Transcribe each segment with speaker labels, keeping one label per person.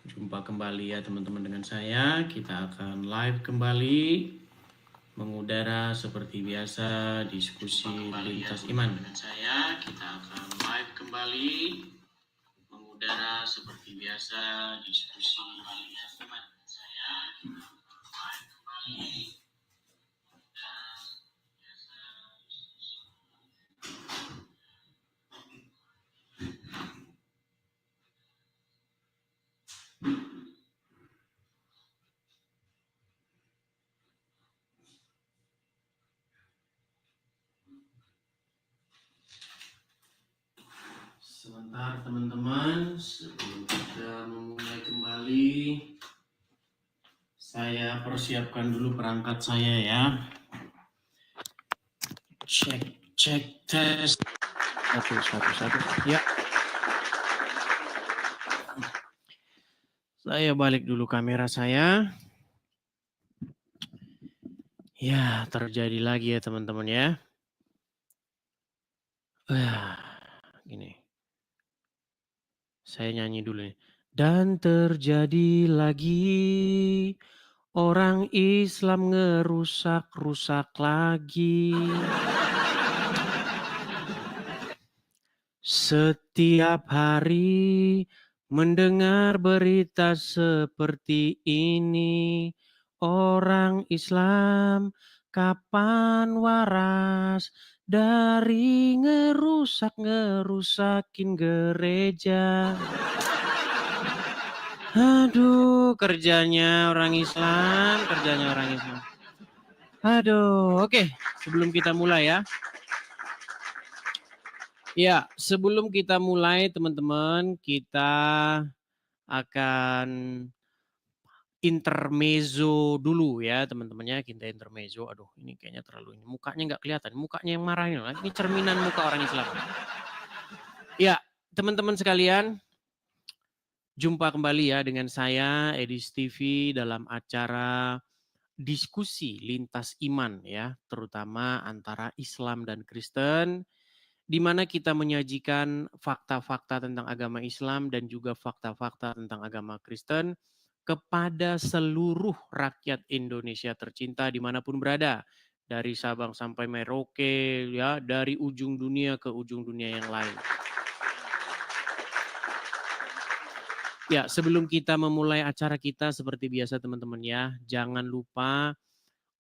Speaker 1: Jumpa kembali ya teman-teman dengan saya. Kita akan live kembali mengudara seperti biasa diskusi lintas iman. Dengan saya kita akan live kembali mengudara seperti biasa diskusi lintas iman. Saya kita akan live kembali. Sebentar teman-teman, sebelum kita memulai kembali, saya persiapkan dulu perangkat saya ya. Cek tes. Satu. Ya. Saya balik dulu kamera saya. Ya, terjadi lagi ya teman-teman ya. Gini. Saya nyanyi dulu nih. Dan terjadi lagi orang Islam ngerusak-rusak lagi. Setiap hari mendengar berita seperti ini, orang Islam kapan waras dari ngerusakin gereja. Aduh, kerjanya orang Islam. Aduh, oke. Sebelum kita mulai ya. Ya, sebelum kita mulai teman-teman, kita akan intermezzo dulu ya teman-temannya. Kita intermezzo. Aduh, ini kayaknya terlalu ini. Mukanya nggak kelihatan. Mukanya yang marah ini. Ini cerminan muka orang Islam. Ya, teman-teman sekalian, jumpa kembali ya dengan saya Edis TV dalam acara diskusi lintas iman ya, terutama antara Islam dan Kristen, di mana kita menyajikan fakta-fakta tentang agama Islam dan juga fakta-fakta tentang agama Kristen kepada seluruh rakyat Indonesia tercinta dimanapun berada, dari Sabang sampai Merauke, ya, dari ujung dunia ke ujung dunia yang lain. Ya, sebelum kita memulai acara kita seperti biasa teman-teman ya, jangan lupa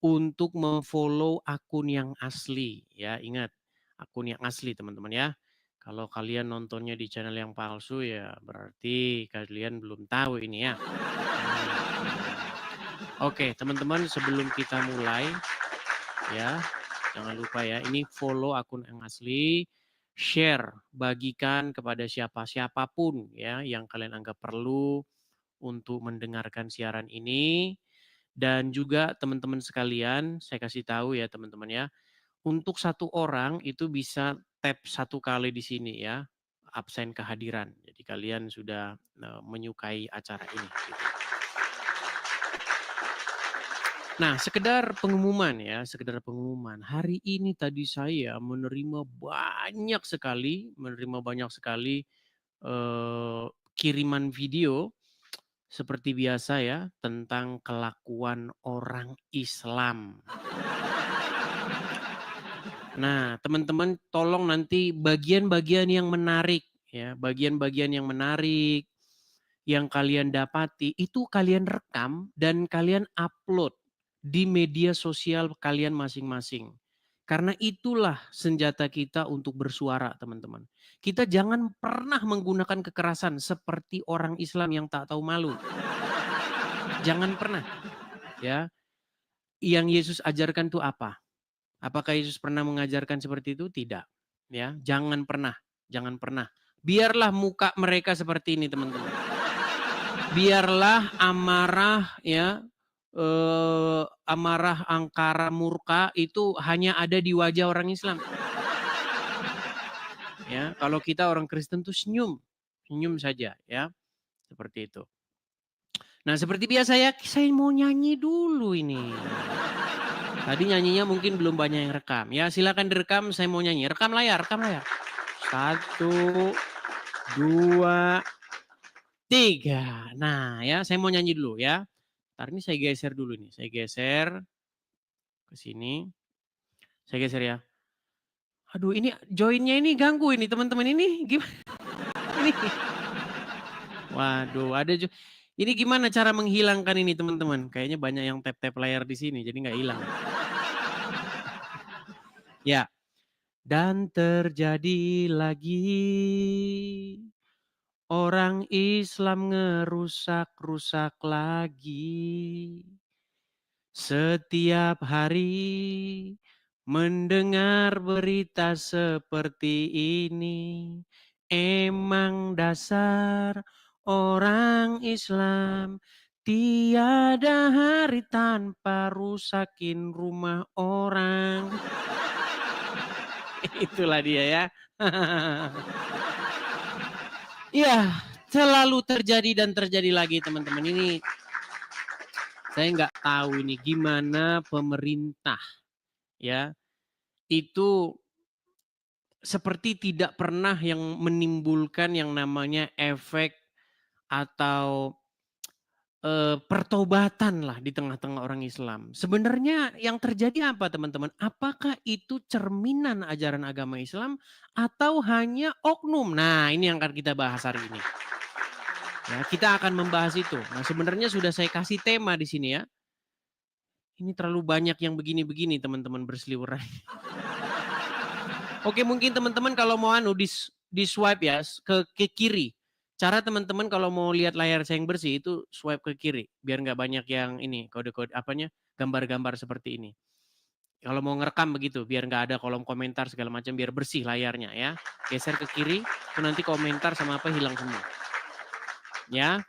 Speaker 1: untuk memfollow akun yang asli ya. Ingat, akun yang asli teman-teman ya. Kalau kalian nontonnya di channel yang palsu ya berarti kalian belum tahu ini ya. Oke, teman-teman, sebelum kita mulai ya, jangan lupa ya, ini follow akun yang asli, share, bagikan kepada siapapun ya yang kalian anggap perlu untuk mendengarkan siaran ini. Dan juga teman-teman sekalian, saya kasih tahu ya teman-teman ya, untuk satu orang itu bisa tap 1 kali di sini ya, absen kehadiran. Jadi kalian sudah menyukai acara ini. Gitu. Nah, sekedar pengumuman ya, Hari ini tadi saya menerima banyak sekali kiriman video seperti biasa ya, tentang kelakuan orang Islam. Nah, teman-teman tolong nanti bagian-bagian yang menarik ya, yang kalian dapati itu kalian rekam dan kalian upload di media sosial kalian masing-masing. Karena itulah senjata kita untuk bersuara, teman-teman. Kita jangan pernah menggunakan kekerasan seperti orang Islam yang tak tahu malu. Jangan pernah. Ya. Yang Yesus ajarkan itu apa? Apakah Yesus pernah mengajarkan seperti itu? Tidak. Ya, jangan pernah. Biarlah muka mereka seperti ini, teman-teman. Biarlah amarah ya, amarah, angkara, murka itu hanya ada di wajah orang Islam. Ya, kalau kita orang Kristen tuh senyum saja ya, seperti itu. Nah, seperti biasa ya, saya mau nyanyi dulu ini. Tadi nyanyinya mungkin belum banyak yang rekam. Ya, silakan direkam, saya mau nyanyi. Rekam layar. 1, 2, 3. Nah ya, saya mau nyanyi dulu ya. Ntar ini saya geser dulu nih. Saya geser ke sini. Saya geser ya. Aduh ini joinnya ini ganggu ini teman-teman ini. Gimana? Ini. Waduh, ini gimana cara menghilangkan ini teman-teman? Kayaknya banyak yang tap-tap layar di sini, jadi nggak hilang. Ya, dan terjadi lagi orang Islam ngerusak-rusak lagi. Setiap hari mendengar berita seperti ini, emang dasar orang Islam tiada hari tanpa rusakin rumah orang. Itulah dia ya. Iya, selalu terjadi dan terjadi lagi teman-teman. Ini saya nggak tahu ini gimana pemerintah ya itu seperti tidak pernah yang menimbulkan yang namanya efek atau pertobatan lah di tengah-tengah orang Islam. Sebenarnya yang terjadi apa teman-teman? Apakah itu cerminan ajaran agama Islam atau hanya oknum? Nah ini yang akan kita bahas hari ini. Ya, kita akan membahas itu. Nah sebenarnya sudah saya kasih tema di sini ya. Ini terlalu banyak yang begini-begini teman-teman berseliweran. Oke mungkin teman-teman kalau mau di swipe ya ke kiri. Cara teman-teman kalau mau lihat layar saya yang bersih itu swipe ke kiri. Biar nggak banyak yang ini kode-kode apanya gambar-gambar seperti ini. Kalau mau ngerekam begitu biar nggak ada kolom komentar segala macam biar bersih layarnya ya. Geser ke kiri itu nanti komentar sama apa hilang semua. Ya.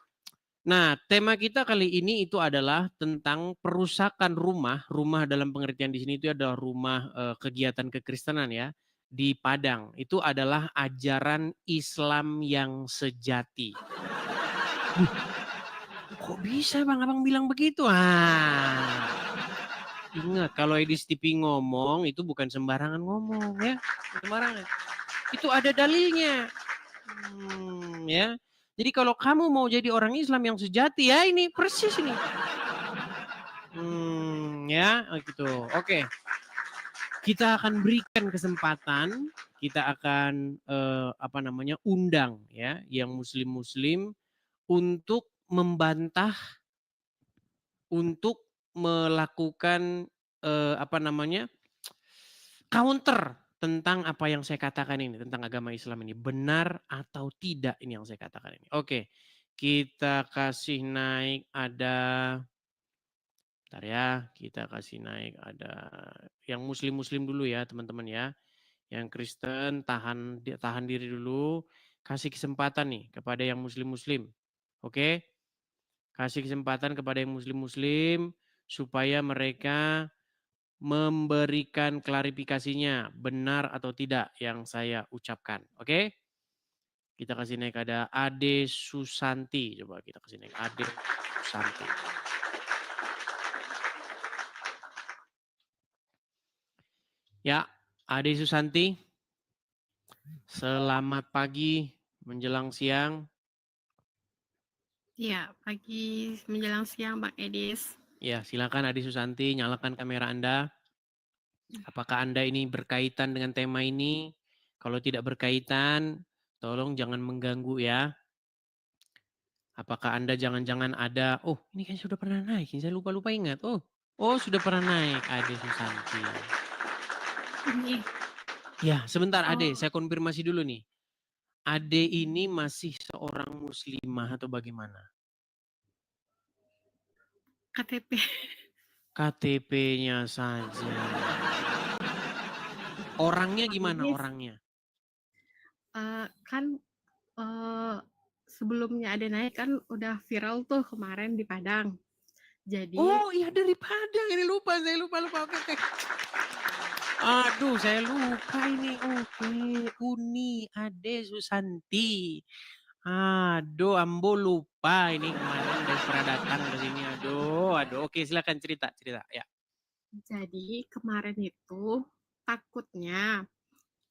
Speaker 1: Nah, tema kita kali ini itu adalah tentang perusakan rumah. Rumah dalam pengertian di sini itu adalah rumah kegiatan kekristenan ya di Padang. Itu adalah ajaran Islam yang sejati. Kok bisa Bang Abang bilang begitu? Ingat kalau Edis TV ngomong itu bukan sembarangan ngomong ya. Sembarangan. Itu ada dalilnya. Ya. Jadi kalau kamu mau jadi orang Islam yang sejati ya ini persis ini. Ya gitu. Oke. Kita akan berikan kesempatan, kita akan undang ya yang muslim-muslim untuk membantah, untuk melakukan counter tentang apa yang saya katakan ini, tentang agama Islam ini. Benar atau tidak ini yang saya katakan ini. Oke, kita kasih naik ada, bentar ya, kita kasih naik ada yang muslim-muslim dulu ya teman-teman ya. Yang Kristen tahan diri dulu, kasih kesempatan nih kepada yang muslim-muslim. Oke, kasih kesempatan kepada yang muslim-muslim supaya mereka memberikan klarifikasinya benar atau tidak yang saya ucapkan. Oke? Kita kasih naik ada Ade Susanti. Coba kita kasih naik Ade Susanti. Ya, Ade Susanti. Selamat pagi menjelang siang.
Speaker 2: Ya, pagi menjelang siang Bang Edis.
Speaker 1: Ya, silakan Ade Susanti nyalakan kamera Anda. Apakah Anda ini berkaitan dengan tema ini? Kalau tidak berkaitan, tolong jangan mengganggu ya. Apakah Anda jangan-jangan ada, oh ini kayaknya sudah pernah naik, saya lupa-lupa ingat. Oh sudah pernah naik, Ade Susanti.
Speaker 2: Ini.
Speaker 1: Ya sebentar Ade, saya konfirmasi dulu nih. Ade ini masih seorang muslimah atau bagaimana?
Speaker 2: KTP.
Speaker 1: KTP-nya saja. Orangnya gimana orangnya?
Speaker 2: Kan sebelumnya ada naik kan udah viral tuh kemarin di Padang. Jadi
Speaker 1: oh iya dari Padang, ini saya lupa. Oke. Aduh saya lupa ini. Oke, Uni Ade Susanti. Aduh, Ambo lupa ini kemarin dari pernah datang ke sini. Aduh. Oke, silakan cerita ya.
Speaker 2: Jadi kemarin itu takutnya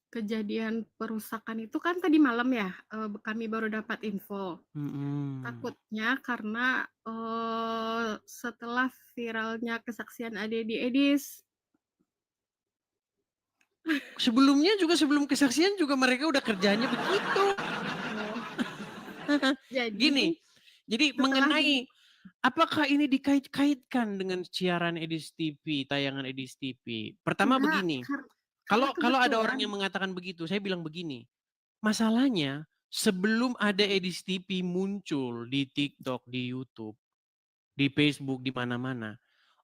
Speaker 2: kejadian perusakan itu kan tadi malam ya, kami baru dapat info.
Speaker 1: Mhm.
Speaker 2: Takutnya karena, setelah viralnya kesaksian Ade di Edis.
Speaker 1: Sebelumnya juga sebelum kesaksian juga mereka udah kerjanya begitu.
Speaker 2: Oh, jadi
Speaker 1: Gini, jadi
Speaker 2: setelah
Speaker 1: mengenai apakah ini dikait-kaitkan dengan siaran Edis TV, tayangan Edis TV? Pertama
Speaker 2: enggak,
Speaker 1: begini,
Speaker 2: karena
Speaker 1: kalau ada orang
Speaker 2: kebetulan
Speaker 1: yang mengatakan begitu, saya bilang begini, masalahnya sebelum ada Edis TV muncul di TikTok, di YouTube, di Facebook, di mana-mana,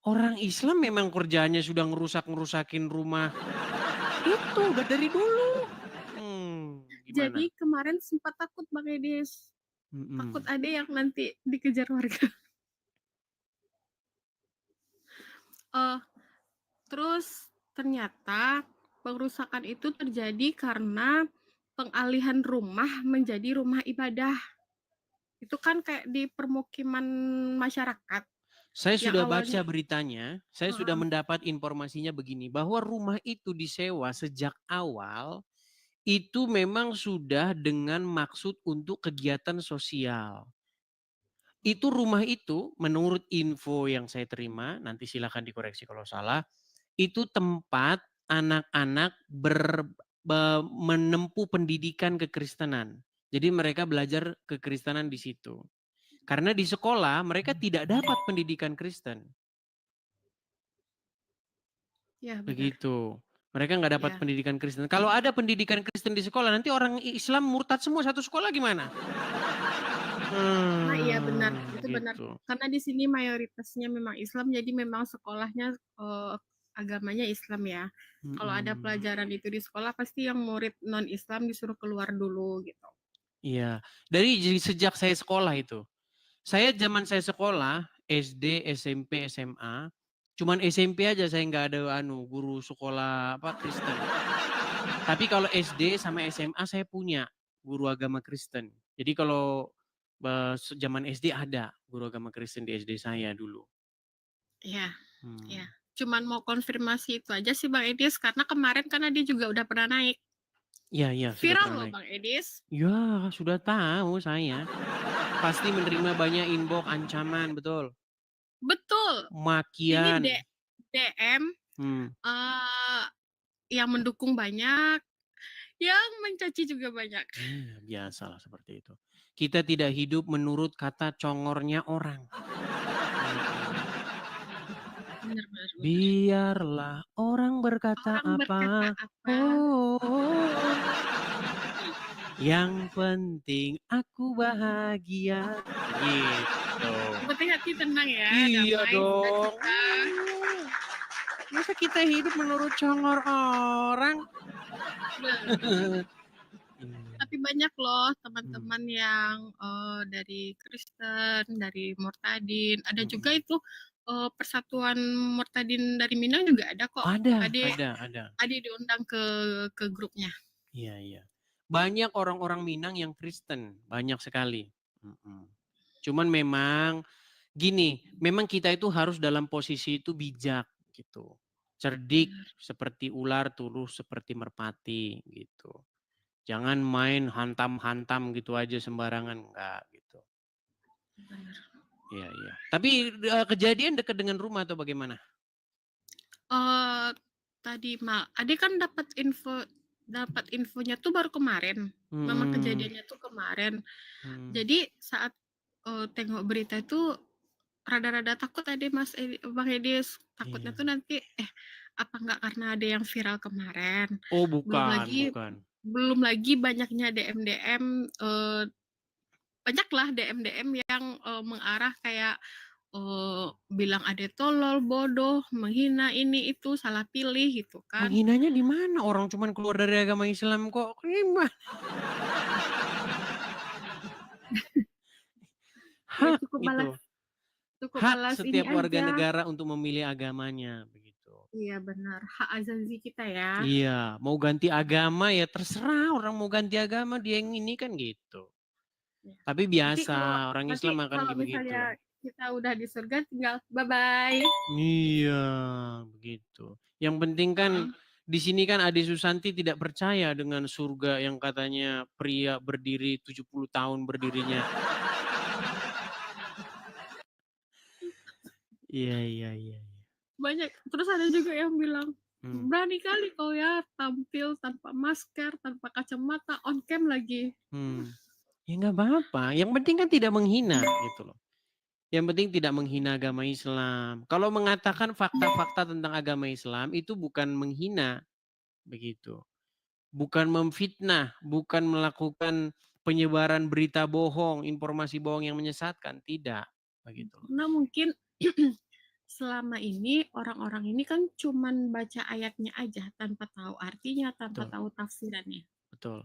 Speaker 1: orang Islam memang kerjaannya sudah ngerusak-ngerusakin rumah. Itu udah dari dulu. Gimana?
Speaker 2: jadi kemarin sempat takut Bang Edis, takut
Speaker 1: Mhm.
Speaker 2: Ade yang nanti dikejar warga. Eh, terus ternyata pengerusakan itu terjadi karena pengalihan rumah menjadi rumah ibadah. Itu kan kayak di permukiman masyarakat
Speaker 1: Saya
Speaker 2: yang
Speaker 1: sudah
Speaker 2: awalnya
Speaker 1: baca beritanya, saya sudah
Speaker 2: heeh,
Speaker 1: mendapat informasinya begini, bahwa rumah itu disewa sejak awal, itu memang sudah dengan maksud untuk kegiatan sosial. Itu rumah itu menurut info yang saya terima, nanti silakan dikoreksi kalau salah, itu tempat anak-anak menempuh pendidikan kekristenan. Jadi mereka belajar kekristenan di situ. Karena di sekolah mereka tidak dapat pendidikan Kristen.
Speaker 2: ya benar,
Speaker 1: Begitu. Mereka nggak dapat
Speaker 2: ya.
Speaker 1: pendidikan Kristen. Kalau ada pendidikan Kristen di sekolah, nanti orang Islam murtad semua satu sekolah gimana?
Speaker 2: Nah, iya benar, itu benar.
Speaker 1: Gitu.
Speaker 2: Karena di sini mayoritasnya memang Islam, jadi memang sekolahnya, agamanya Islam ya. Kalau ada
Speaker 1: Mhm.
Speaker 2: pelajaran itu di sekolah pasti yang murid non-Islam disuruh keluar dulu gitu.
Speaker 1: Iya. Sejak saya sekolah itu. Zaman saya sekolah, SD, SMP, SMA, cuman SMP aja saya nggak ada guru sekolah apa Kristen. Tapi kalau SD sama SMA saya punya guru agama Kristen. Jadi kalau zaman SD ada guru agama Kristen di SD saya dulu.
Speaker 2: Iya, iya.
Speaker 1: Hmm.
Speaker 2: Cuman mau konfirmasi itu aja sih Bang Edis, karena kemarin kan Adi juga udah pernah naik.
Speaker 1: Iya, iya, sudah
Speaker 2: Viral
Speaker 1: pernah
Speaker 2: loh
Speaker 1: naik.
Speaker 2: Bang Edis.
Speaker 1: Ya, sudah tahu saya. Pasti menerima banyak inbox ancaman, betul.
Speaker 2: Betul. Ini
Speaker 1: Makian.
Speaker 2: DM,
Speaker 1: Hmm.
Speaker 2: yang mendukung banyak, yang mencaci juga banyak.
Speaker 1: Biasalah seperti itu. Kita tidak hidup menurut kata congornya orang.
Speaker 2: Benar benar benar.
Speaker 1: Biarlah orang berkata
Speaker 2: Orang berkata
Speaker 1: apa.
Speaker 2: apa,
Speaker 1: Oh, yang penting aku bahagia. Gitu.
Speaker 2: yang penting hati tenang ya,
Speaker 1: Iya
Speaker 2: damai,
Speaker 1: dong.
Speaker 2: sukacita.
Speaker 1: Masa kita hidup menurut congor orang?
Speaker 2: Benar.
Speaker 1: Iya.
Speaker 2: Tapi banyak loh
Speaker 1: Hmm.
Speaker 2: teman-teman yang, dari Kristen, dari Murtadin, ada juga
Speaker 1: Mm-mm.
Speaker 2: itu, persatuan Murtadin dari Minang juga ada kok.
Speaker 1: Ada,
Speaker 2: Ade
Speaker 1: ada.
Speaker 2: Ade diundang ke grupnya.
Speaker 1: Iya, iya. Banyak orang-orang Minang yang Kristen, banyak sekali. Mm-mm. Cuman memang gini, memang kita itu harus dalam posisi itu bijak gitu. Cerdik
Speaker 2: Benar
Speaker 1: seperti ular, tulus seperti merpati gitu. Jangan main hantam-hantam gitu aja sembarangan enggak gitu.
Speaker 2: benar.
Speaker 1: Iya, iya. Tapi kejadian dekat dengan rumah atau bagaimana?
Speaker 2: Eee, tadi Ade kan dapat infonya tuh baru kemarin, memang
Speaker 1: Mm-mm.
Speaker 2: kejadiannya tuh kemarin.
Speaker 1: Mm.
Speaker 2: Jadi saat, tengok berita itu rada-rada takut Ade Bang Edis, takutnya
Speaker 1: Iya.
Speaker 2: tuh nanti, apa nggak karena ada yang viral kemarin,
Speaker 1: Oh,
Speaker 2: belum
Speaker 1: bukan,
Speaker 2: lagi
Speaker 1: bukan.
Speaker 2: belum lagi banyaknya DM-DM, banyaklah DM-DM yang, mengarah kayak, bilang Ade tolol, bodoh, menghina ini itu, salah pilih gitu kan.
Speaker 1: Menghinanya di mana? Orang cuman keluar dari agama Islam kok. Gimana?
Speaker 2: Ya
Speaker 1: Hak itu.
Speaker 2: cukup
Speaker 1: Hak
Speaker 2: balas ini
Speaker 1: setiap warga
Speaker 2: aja.
Speaker 1: negara untuk memilih agamanya begitu.
Speaker 2: Iya benar, hak azazi kita ya.
Speaker 1: Iya, mau ganti agama ya terserah orang mau ganti agama dia yang ini kan gitu.
Speaker 2: Ya.
Speaker 1: Tapi biasa orang
Speaker 2: Nanti
Speaker 1: Islam akan
Speaker 2: kalau
Speaker 1: begitu.
Speaker 2: misalnya kita udah di surga tinggal bye-bye.
Speaker 1: Iya, begitu. Yang penting kan
Speaker 2: Heeh.
Speaker 1: Di sini kan Ade Susanti tidak percaya dengan surga yang katanya pria berdiri 70 tahun berdirinya. Iya, iya, iya.
Speaker 2: Banyak. Terus ada juga yang bilang,
Speaker 1: Hmm.
Speaker 2: berani kali kau ya tampil tanpa masker, tanpa kacamata, on cam lagi.
Speaker 1: Ya nggak apa-apa. Yang penting kan tidak menghina gitu loh. Yang penting tidak menghina agama Islam. Kalau mengatakan fakta-fakta tentang agama Islam itu bukan menghina, begitu. Bukan memfitnah, bukan melakukan penyebaran berita bohong, informasi bohong yang menyesatkan, tidak, begitu loh.
Speaker 2: Nah mungkin selama ini orang-orang ini kan cuman baca ayatnya aja tanpa tahu artinya, tanpa
Speaker 1: Betul,
Speaker 2: tahu tafsirannya.
Speaker 1: betul.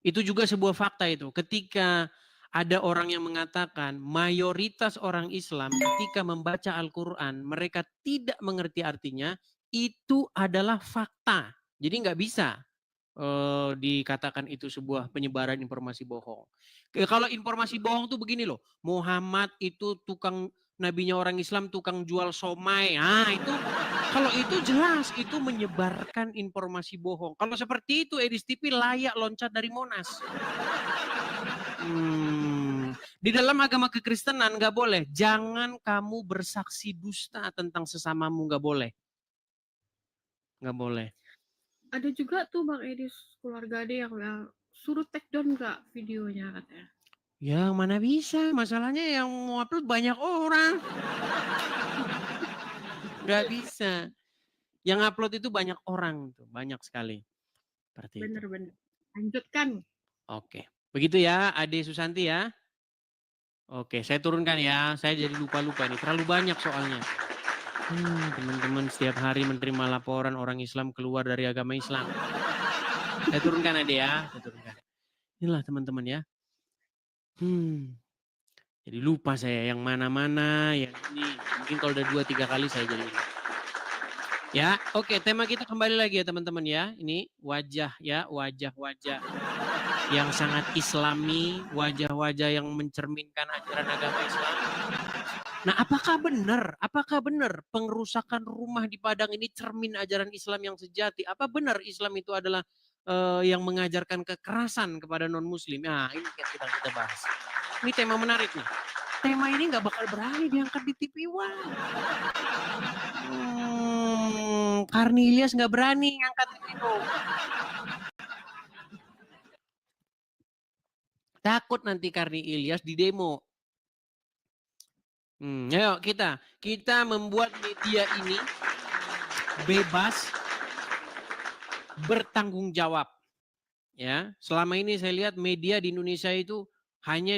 Speaker 1: Itu juga sebuah fakta itu. Ketika ada orang yang mengatakan mayoritas orang Islam ketika membaca Al-Quran mereka tidak mengerti artinya, itu adalah fakta. Jadi nggak bisa dikatakan itu sebuah penyebaran informasi bohong. Kalau informasi bohong tuh begini loh, Muhammad itu tukang nabinya orang Islam tukang jual somai. Ah itu kalau itu jelas itu menyebarkan informasi bohong. Kalau seperti itu Edis TV layak loncat dari Monas. Di dalam agama kekristenan nggak boleh. Jangan kamu bersaksi dusta tentang sesamamu, nggak boleh. Nggak boleh.
Speaker 2: Ada juga tuh Bang Edis keluarga dia yang suruh take down nggak videonya katanya.
Speaker 1: Yang mana bisa, masalahnya yang mau upload banyak orang. Nggak bisa. Yang upload itu banyak orang, tuh, banyak sekali. Seperti itu.
Speaker 2: Bener-bener. Lanjutkan.
Speaker 1: Oke. Begitu ya, Ade Susanti ya. Oke, saya turunkan ya. Saya jadi lupa-lupa ini. Terlalu banyak soalnya. Teman-teman setiap hari menerima laporan orang Islam keluar dari agama Islam. Saya turunkan Ade ya. Saya turunkan. Inilah teman-teman ya. Jadi lupa saya yang mana-mana, yang ini. Mungkin kalau udah 2-3 kali saya jadi lupa. Ya, oke, tema kita kembali lagi ya teman-teman ya. Ini wajah ya, wajah-wajah yang sangat islami, wajah-wajah yang mencerminkan ajaran agama Islam. Nah, apakah benar pengerusakan rumah di Padang ini cermin ajaran Islam yang sejati? Apa benar Islam itu adalah yang mengajarkan kekerasan kepada non-muslim? Nah, ini kita bahas. Ini tema menarik nih. Tema ini nggak bakal berani diangkat di TV One. Karni Ilyas nggak berani ngangkat itu. Takut nanti Karni Ilyas di demo. Ayo kita membuat media ini bebas bertanggung jawab. Ya, selama ini saya lihat media di Indonesia itu hanya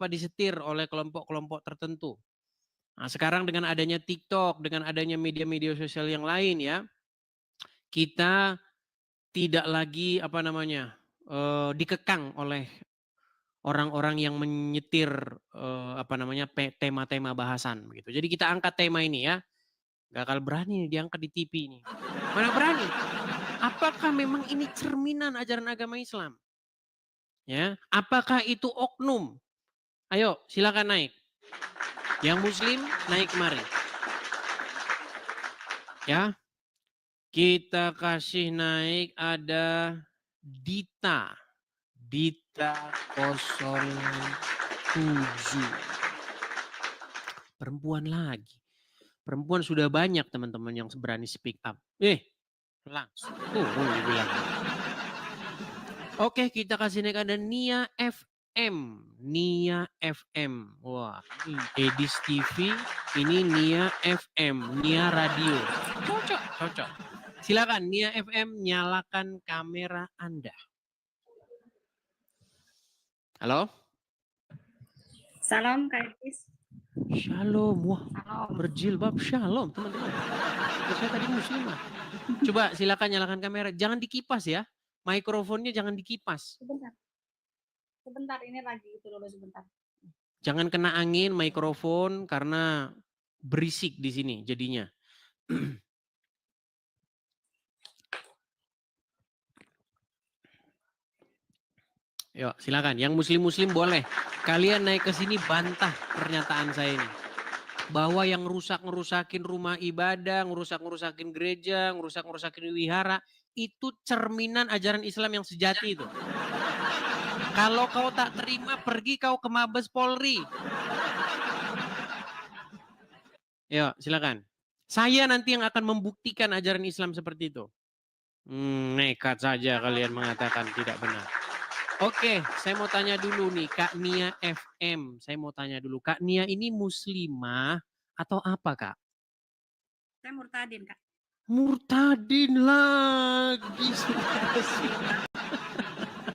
Speaker 1: disetir oleh kelompok-kelompok tertentu. Nah, sekarang dengan adanya TikTok, dengan adanya media-media sosial yang lain ya, kita tidak lagi dikekang oleh orang-orang yang menyetir tema-tema bahasan begitu. Jadi kita angkat tema ini ya. Gak akan berani diangkat di TV ini. Mana berani? Apakah memang ini cerminan ajaran agama Islam? Ya, apakah itu oknum? Ayo, silakan naik. Yang muslim naik kemari. Ya. Kita kasih naik ada Dita. Dita 07. Perempuan lagi. Perempuan sudah banyak teman-teman yang berani speak up. Langsung turun dibilang. Oke, kita kasih naik ada Nia FM. Nia FM. Wah, ini Edis TV. Ini Nia FM. Nia Radio. Cocok. Silakan Nia FM nyalakan kamera Anda. Halo?
Speaker 3: Salam Kak Edis.
Speaker 1: Shalom. Wah,
Speaker 3: Salam.
Speaker 1: berjilbab shalom teman-teman. Saya tadi muslimah. Coba silakan nyalakan kamera. Jangan dikipas ya. Mikrofonnya jangan dikipas.
Speaker 3: Sebentar ini lagi itu dulu sebentar.
Speaker 1: Jangan kena angin mikrofon karena berisik di sini jadinya. Yuk, silakan. Yang muslim-muslim boleh. Kalian naik ke sini bantah pernyataan saya ini. bahwa yang ngerusakin rumah ibadah, ngerusakin gereja, ngerusakin wihara, itu cerminan ajaran Islam yang sejati itu. Kalau kau tak terima, pergi kau ke Mabes Polri. Yuk, silakan. Saya nanti yang akan membuktikan ajaran Islam seperti itu. Nekat saja kalian mengatakan tidak benar. Oke, saya mau tanya dulu nih, Kak Nia FM. Saya mau tanya dulu, Kak Nia ini muslimah atau apa, Kak?
Speaker 3: Saya murtadin, Kak.
Speaker 1: Murtadin lagi.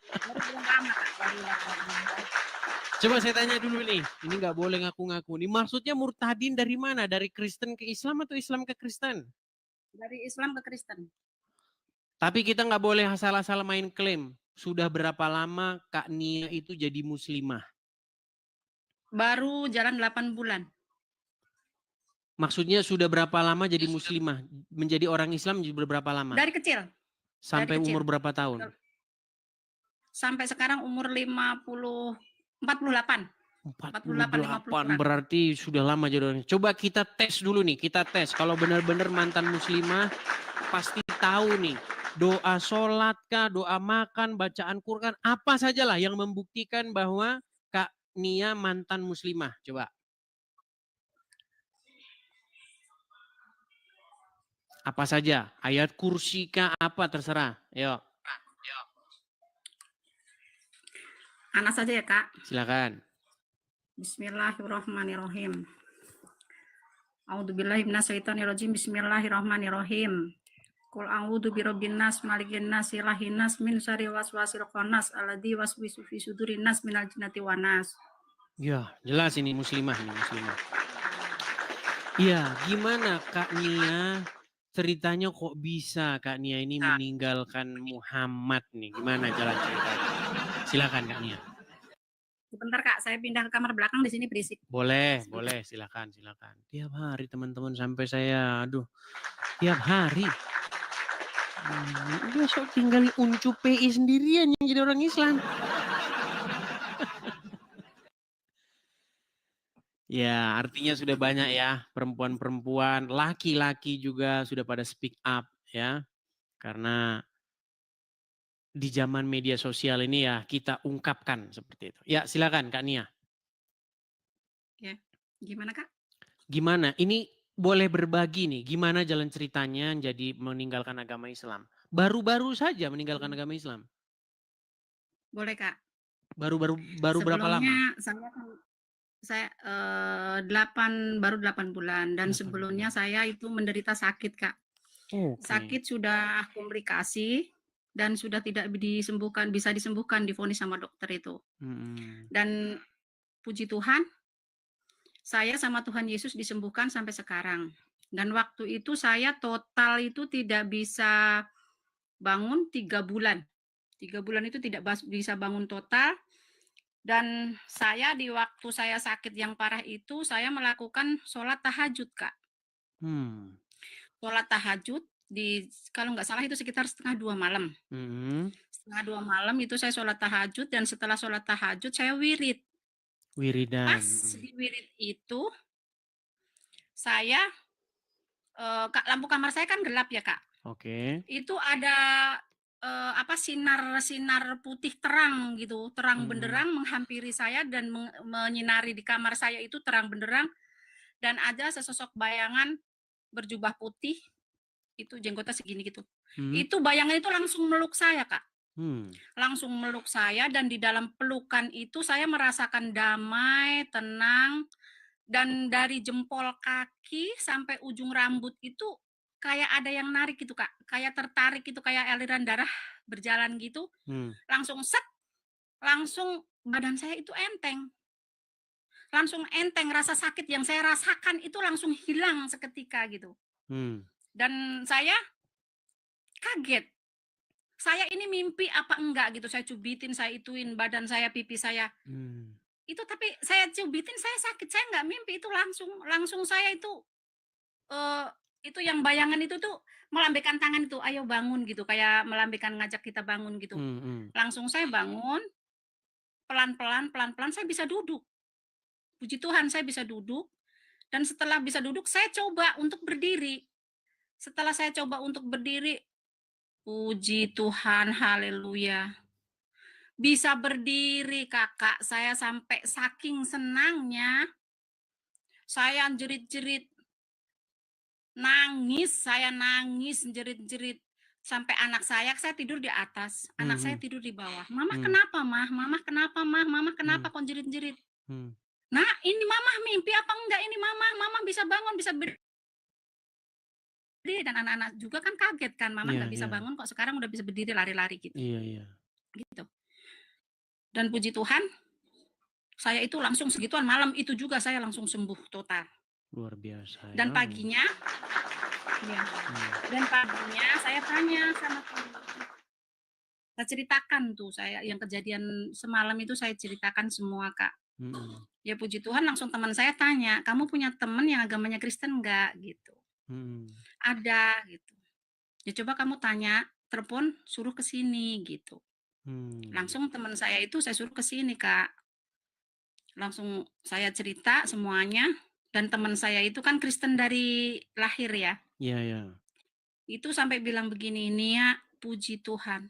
Speaker 3: Baru belum lama, Kak. Baru lama.
Speaker 1: Coba saya tanya dulu nih, ini nggak boleh ngaku-ngaku nih. Maksudnya murtadin dari mana? Dari Kristen ke Islam atau Islam ke Kristen?
Speaker 3: Dari Islam ke Kristen.
Speaker 1: Tapi kita nggak boleh asal-asal main klaim. Sudah berapa lama Kak Nia itu jadi muslimah?
Speaker 3: Baru jalan 8 bulan.
Speaker 1: Maksudnya sudah berapa lama jadi muslimah? Menjadi orang Islam berapa lama?
Speaker 3: Dari kecil.
Speaker 1: Sampai
Speaker 3: dari kecil.
Speaker 1: umur berapa tahun?
Speaker 3: Sampai sekarang umur 48.
Speaker 1: 48 berarti sudah lama jadi orang. Coba kita tes dulu nih, kita tes. Kalau benar-benar mantan muslimah pasti tahu nih. Doa sholat kah, doa makan, bacaan Quran, apa sajalah yang membuktikan bahwa Kak Nia mantan muslimah. Coba. Apa saja? Ayat kursi kah, apa terserah. Yuk.
Speaker 3: Anak saja ya, Kak.
Speaker 1: Silakan.
Speaker 3: Bismillahirrahmanirrahim. A'udzubillahi minasyaitonirrajim. Bismillahirrahmanirrahim. Qul a'udzu birabbin nas, malikin nas, ilahin nas, min syarri waswasil khannas, alladzi waswisu fi sudurin nas minal jinnati wan nas.
Speaker 1: Ya, jelas ini muslimah nih, muslimah. Iya, gimana Kak Nia? Ceritanya kok bisa Kak Nia ini meninggalkan Muhammad nih? Gimana jalan ceritanya? Silakan Kak Nia.
Speaker 3: Sebentar, Kak, saya pindah ke kamar belakang, di sini berisik.
Speaker 1: Boleh, silakan. Tiap hari teman-teman sampai saya, tiap hari. Besok tinggal uncu PI sendirian yang jadi orang Islam. Ya, artinya sudah banyak ya perempuan-perempuan, laki-laki juga sudah pada speak up ya. Karena di zaman media sosial ini ya kita ungkapkan seperti itu. Ya, silakan Kak Nia.
Speaker 3: Ya, gimana, Kak?
Speaker 1: Gimana? Ini boleh berbagi nih, gimana jalan ceritanya jadi meninggalkan agama Islam? Baru-baru saja meninggalkan agama Islam.
Speaker 3: Boleh, Kak.
Speaker 1: Baru berapa lama?
Speaker 3: Saya 8 bulan dan sebelumnya saya itu menderita sakit, Kak. Sakit sudah komplikasi dan sudah tidak bisa disembuhkan, divonis sama dokter itu. Dan puji Tuhan, saya sama Tuhan Yesus disembuhkan sampai sekarang. Dan waktu itu saya total itu tidak bisa bangun 3 bulan. 3 bulan itu tidak bisa bangun total. Dan saya di waktu saya sakit yang parah itu, saya melakukan sholat tahajud, Kak. Sholat tahajud, kalau nggak salah itu sekitar 1:30 malam. 1:30 malam itu saya sholat tahajud, dan setelah sholat tahajud saya wirid.
Speaker 1: Wiridan.
Speaker 3: Pas di wirid itu, saya, lampu kamar saya kan gelap ya, Kak.
Speaker 1: Oke.
Speaker 3: Itu ada sinar putih terang gitu, terang benderang menghampiri saya dan menyinari di kamar saya itu terang benderang, dan ada sesosok bayangan berjubah putih, itu jenggotnya segini gitu. Itu bayangan itu langsung meluk saya, Kak. Langsung meluk saya, dan di dalam pelukan itu saya merasakan damai, tenang, dan dari jempol kaki sampai ujung rambut itu kayak ada yang narik gitu, Kak. Kayak tertarik gitu, kayak aliran darah berjalan gitu. Langsung langsung badan saya itu enteng. Langsung enteng, rasa sakit yang saya rasakan itu langsung hilang seketika gitu. Dan saya kaget. Saya ini mimpi apa enggak gitu, saya cubitin, saya ituin badan saya, pipi saya. Itu tapi saya cubitin, saya sakit, saya enggak mimpi, itu langsung saya itu yang bayangan itu tuh melambaikan tangan itu, "Ayo bangun," gitu, kayak melambaikan ngajak kita bangun gitu. Langsung saya bangun, pelan-pelan saya bisa duduk. Puji Tuhan saya bisa duduk, Dan setelah bisa duduk, saya coba untuk berdiri. Setelah saya coba untuk berdiri, puji Tuhan, haleluya. Bisa berdiri, Kakak. Saya sampai saking senangnya, saya jerit-jerit, saya nangis, jerit-jerit. Sampai anak saya tidur di atas, anak saya
Speaker 1: Mhm.
Speaker 3: tidur di bawah. "Mama
Speaker 1: Hmm.
Speaker 3: kenapa, Mah? Mama kenapa, Mah? Mama kenapa
Speaker 1: Hmm.
Speaker 3: kok jerit-jerit?"
Speaker 1: Hmm.
Speaker 3: "Nah, ini Mama mimpi apa enggak ini Mama? Mama bisa bangun, bisa berdiri." Dan anak-anak juga kan kaget kan, "Mama
Speaker 1: Iya,
Speaker 3: nggak bisa
Speaker 1: iya.
Speaker 3: bangun kok sekarang udah bisa berdiri lari-lari," gitu.
Speaker 1: Iya, iya.
Speaker 3: Gitu. Dan puji Tuhan, saya itu langsung segituan, malam itu juga saya langsung sembuh total.
Speaker 1: Luar biasa
Speaker 3: Dan
Speaker 1: ya.
Speaker 3: paginya ya, dan paginya saya tanya sama teman, saya ceritakan tuh saya yang kejadian semalam itu saya ceritakan semua, Kak.
Speaker 1: Mhm.
Speaker 3: Ya puji Tuhan langsung teman saya tanya, "Kamu punya teman yang agamanya Kristen enggak?" Gitu.
Speaker 1: Mhm.
Speaker 3: "Ada," gitu. "Ya coba kamu tanya, telepon suruh ke sini," gitu.
Speaker 1: Hmm.
Speaker 3: Langsung teman saya itu saya suruh ke sini, Kak. Langsung saya cerita semuanya, dan teman saya itu kan Kristen dari lahir ya.
Speaker 1: Iya, iya.
Speaker 3: Itu sampai bilang begini, "Nia, puji Tuhan.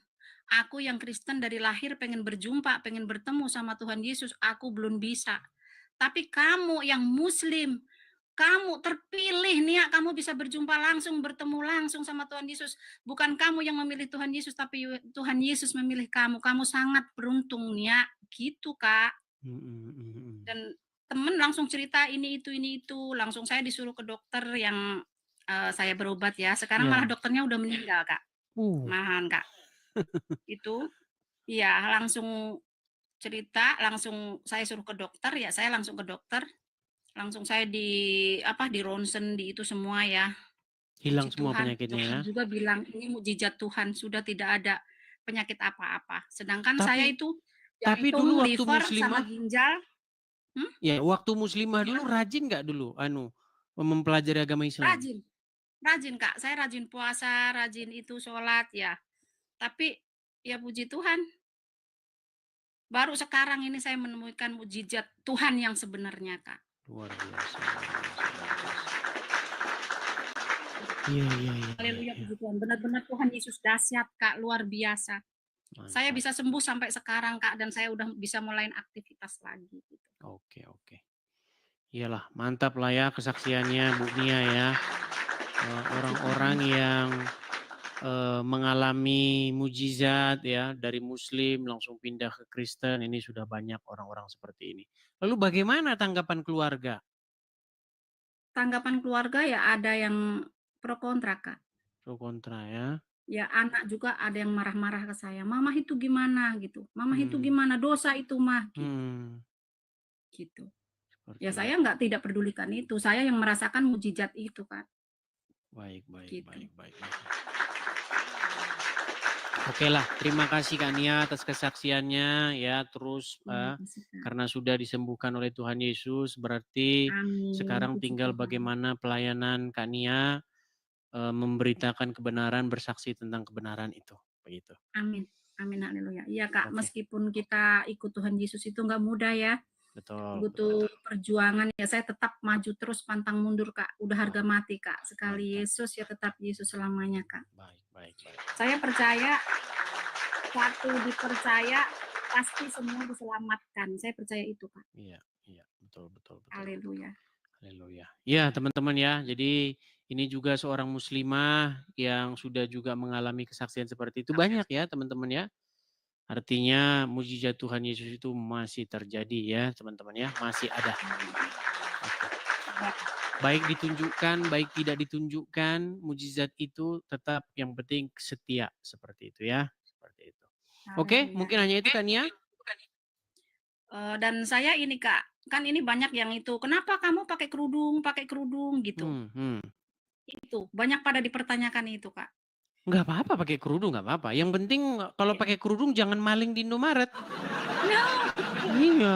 Speaker 3: Aku yang Kristen dari lahir pengen berjumpa, pengen bertemu sama Tuhan Yesus, aku belum bisa. Tapi kamu yang Muslim, kamu terpilih Nia, kamu bisa berjumpa langsung, bertemu langsung sama Tuhan Yesus. Bukan kamu yang memilih Tuhan Yesus, tapi Tuhan Yesus memilih kamu. Kamu sangat beruntung Nia." Gitu, Kak.
Speaker 1: Mhm, mhm.
Speaker 3: Dan temen langsung cerita ini itu, langsung saya disuruh ke dokter yang, saya berobat ya, sekarang malah
Speaker 1: Iya.
Speaker 3: dokternya udah meninggal, Kak,
Speaker 1: Uh.
Speaker 3: malahan, Kak. Itu iya, langsung cerita, langsung saya suruh ke dokter, ya saya langsung ke dokter, langsung saya di ronsen, di itu semua ya.
Speaker 1: Hilang
Speaker 3: Puji
Speaker 1: semua
Speaker 3: Tuhan,
Speaker 1: penyakitnya ya.
Speaker 3: dokter juga bilang, "Ini mukjizat Tuhan, sudah tidak ada penyakit apa-apa." Sedangkan saya
Speaker 1: Tapi
Speaker 3: itu
Speaker 1: tapi
Speaker 3: jantung,
Speaker 1: dulu waktu
Speaker 3: liver, sama
Speaker 1: muslimah
Speaker 3: ginjal
Speaker 1: ya, waktu muslimah dulu
Speaker 3: gimana?
Speaker 1: rajin nggak dulu mempelajari agama Islam?
Speaker 3: Rajin. Rajin, Kak, saya rajin puasa, rajin itu sholat ya. Tapi ya puji Tuhan, baru sekarang ini saya menemukan mukjizat Tuhan yang sebenarnya, Kak.
Speaker 1: Luar biasa, luar biasa, luar biasa. Iya, iya, iya, iya,
Speaker 3: Haleluya,
Speaker 1: iya.
Speaker 3: puji Tuhan. Benar-benar Tuhan Yesus dahsyat, Kak, luar biasa. Saya
Speaker 1: Mantap.
Speaker 3: bisa sembuh sampai sekarang, Kak, dan saya udah bisa mulai aktivitas lagi gitu.
Speaker 1: Oke, oke. Iyalah, mantap lah ya kesaksiannya Bu Nia ya. Orang-orang yang mengalami mujizat ya dari Muslim langsung pindah ke Kristen, ini sudah banyak orang-orang seperti ini. Lalu bagaimana tanggapan keluarga?
Speaker 3: Tanggapan keluarga ya ada yang pro kontra, Kak.
Speaker 1: Pro kontra ya.
Speaker 3: Ya anak juga ada yang marah-marah ke saya, "Mama itu gimana?" gitu. "Mama itu
Speaker 1: Hmm.
Speaker 3: gimana? Dosa itu mah," gitu.
Speaker 1: Hmm.
Speaker 3: Gitu. Ya
Speaker 1: Seperti
Speaker 3: saya
Speaker 1: itu.
Speaker 3: nggak tidak pedulikan itu, saya yang merasakan mukjizat itu, Kak.
Speaker 1: Baik, baik,
Speaker 3: Gitu.
Speaker 1: baik, baik, baik. Oke lah, terima kasih Kak Nia atas kesaksiannya ya. Terus
Speaker 3: Terima kasih, Kak.
Speaker 1: karena sudah disembuhkan oleh Tuhan Yesus, berarti
Speaker 3: Amin,
Speaker 1: sekarang
Speaker 3: puji
Speaker 1: tinggal
Speaker 3: Tuhan.
Speaker 1: bagaimana pelayanan Kak Nia memberitakan kebenaran, bersaksi tentang kebenaran itu. Begitu.
Speaker 3: Amin. Amin, haleluya. Iya, Kak,
Speaker 1: Oke,
Speaker 3: meskipun kita ikut Tuhan Yesus itu nggak mudah ya,
Speaker 1: betul,
Speaker 3: butuh
Speaker 1: betul.
Speaker 3: perjuangan ya, saya tetap maju terus pantang mundur, Kak. Udah harga
Speaker 1: Mantap,
Speaker 3: mati, Kak. Sekali
Speaker 1: mantap.
Speaker 3: Yesus ya tetap Yesus selamanya, Kak.
Speaker 1: Baik, baik, baik.
Speaker 3: Saya percaya waktu dipercaya pasti semua diselamatkan. Saya percaya itu, Kak.
Speaker 1: Iya, iya, betul, betul, betul.
Speaker 3: Haleluya.
Speaker 1: Haleluya. Ya, teman-teman ya. Jadi ini juga seorang muslimah yang sudah juga mengalami kesaksian seperti itu. Banyak ya, teman-teman ya. Artinya mujizat Tuhan Yesus itu masih terjadi ya, teman-teman ya. Masih ada. Baik ditunjukkan, baik tidak ditunjukkan, mujizat itu tetap yang penting setia seperti itu ya. Seperti itu. Oke,
Speaker 3: Haleluya.
Speaker 1: mungkin hanya itu kan ya.
Speaker 3: Dan saya ini, Kak, kan ini banyak yang itu, "Kenapa kamu pakai kerudung?" gitu. Itu, banyak pada dipertanyakan itu, Kak.
Speaker 1: Nggak apa-apa pakai kerudung, nggak apa-apa. Yang penting kalau
Speaker 3: Iya.
Speaker 1: pakai kerudung jangan maling di Indomaret.
Speaker 3: No,
Speaker 1: Iya.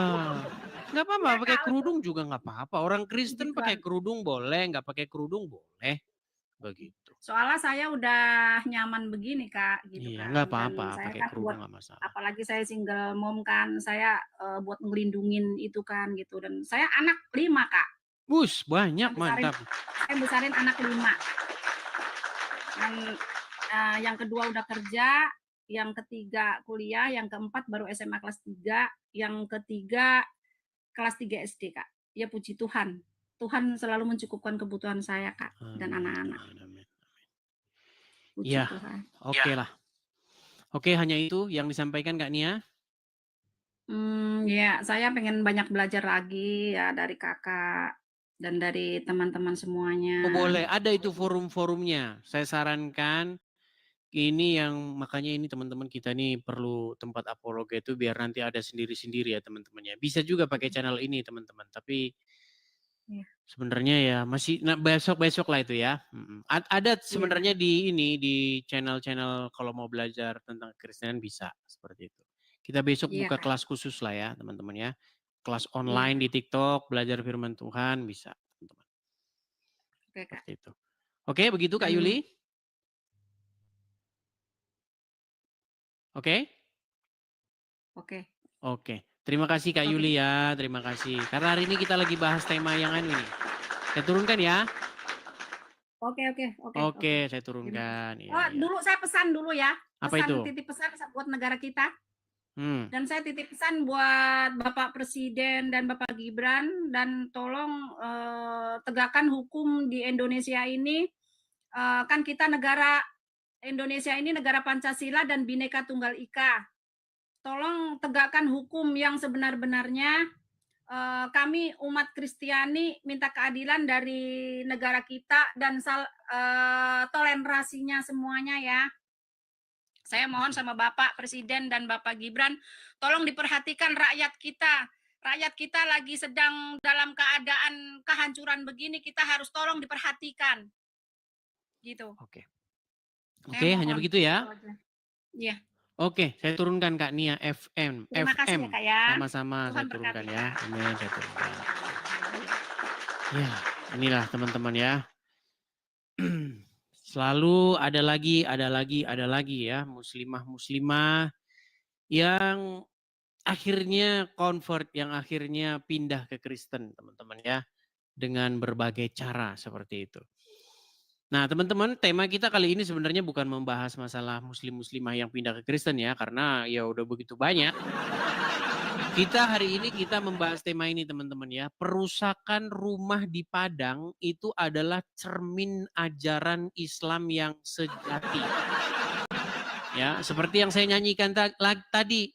Speaker 1: Nggak apa-apa,
Speaker 3: iya,
Speaker 1: pakai
Speaker 3: Kak, betul.
Speaker 1: kerudung juga nggak apa-apa. Orang
Speaker 3: Puji
Speaker 1: Kristen pakai
Speaker 3: Tuhan.
Speaker 1: kerudung boleh, nggak pakai kerudung boleh. Begitu.
Speaker 3: Soalnya saya udah nyaman begini, Kak, gitu
Speaker 1: Iya,
Speaker 3: kan.
Speaker 1: nggak
Speaker 3: Dan
Speaker 1: apa-apa
Speaker 3: saya
Speaker 1: pakai
Speaker 3: kan buat
Speaker 1: kerudung nggak masalah.
Speaker 3: apalagi saya single mom kan, saya, buat ngelindungin itu kan gitu, dan saya anak 5, Kak.
Speaker 1: Bus, banyak,
Speaker 3: Saya
Speaker 1: mantap.
Speaker 3: besarin anak 5. Yang kedua udah kerja, yang ketiga kuliah, yang keempat baru SMA kelas 3, yang ketiga kelas 3 SD, Kak. Ya puji Tuhan. Tuhan selalu mencukupkan kebutuhan saya, Kak, dan
Speaker 1: Amin,
Speaker 3: anak-anak.
Speaker 1: amin.
Speaker 3: Puji
Speaker 1: Ya,
Speaker 3: Tuhan.
Speaker 1: oke lah. Oke, hanya itu yang disampaikan Kak Nia.
Speaker 3: Ya, saya pengen banyak belajar lagi ya dari Kakak dan dari teman-teman semuanya.
Speaker 1: Oh boleh, ada itu forum-forumnya. Saya sarankan ini yang makanya ini teman-teman kita nih perlu tempat apologa itu biar nanti ada sendiri-sendiri ya teman-temannya. Bisa juga pakai channel ini teman-teman, tapi
Speaker 3: Iya.
Speaker 1: sebenarnya ya masih besok-besok lah itu ya. Ada sebenarnya di ini di channel-channel kalau mau belajar tentang Kekristenan bisa seperti itu. Kita besok
Speaker 3: Iya,
Speaker 1: buka
Speaker 3: Kak.
Speaker 1: kelas khusus lah ya teman-teman ya. Kelas
Speaker 3: Iya.
Speaker 1: online di TikTok, belajar firman Tuhan bisa teman-teman.
Speaker 3: Oke, Kak.
Speaker 1: Seperti itu. Oke, begitu Kak Yuli? Oke?
Speaker 3: Oke.
Speaker 1: Oke. Terima kasih Kak
Speaker 3: Oke.
Speaker 1: Yuli ya, terima kasih. Karena hari ini kita lagi bahas tema yang anu ini. Saya turunkan ya. Oke, saya turunkan.
Speaker 3: Oh, dulu saya pesan dulu ya.
Speaker 1: Apa itu?
Speaker 3: Titip pesan buat negara kita.
Speaker 1: Dan
Speaker 3: saya titip pesan buat Bapak Presiden dan Bapak Gibran, dan tolong tegakkan hukum di Indonesia ini. Kan kita negara Indonesia ini negara Pancasila dan Bhinneka Tunggal Ika. Tolong tegakkan hukum yang sebenar-benarnya. Kami umat Kristiani minta keadilan dari negara kita dan toleransinya semuanya ya. Saya mohon sama Bapak Presiden dan Bapak Gibran, tolong diperhatikan rakyat kita. Rakyat kita lagi sedang dalam keadaan kehancuran begini, kita harus tolong diperhatikan. Gitu.
Speaker 1: Oke, hanya begitu ya.
Speaker 3: Iya.
Speaker 1: Oke, saya turunkan Kak Nia FM.
Speaker 3: Terima kasih ya, Kak ya.
Speaker 1: Sama-sama saya turunkan ya. Amin, saya turunkan. Ya, inilah teman-teman ya. Selalu ada lagi ya muslimah-muslimah yang akhirnya convert, yang akhirnya pindah ke Kristen teman-teman ya. Dengan berbagai cara seperti itu. Nah teman-teman, tema kita kali ini sebenarnya bukan membahas masalah muslim-muslimah yang pindah ke Kristen ya, karena ya udah begitu banyak. Hari ini kita membahas tema ini teman-teman ya, perusakan rumah di Padang itu adalah cermin ajaran Islam yang sejati. Ya, seperti yang saya nyanyikan tadi,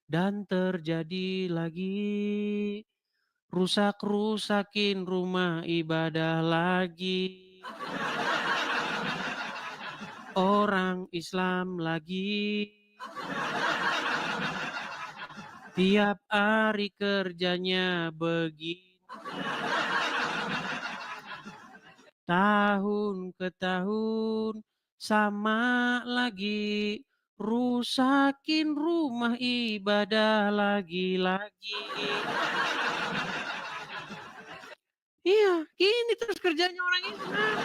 Speaker 1: dan terjadi lagi. Rusak-rusakin rumah ibadah lagi. Orang Islam lagi. Tiap hari kerjanya begini. Tahun ke tahun sama lagi. Rusakin rumah ibadah lagi-lagi. Iya, gini terus kerjanya orang Islam.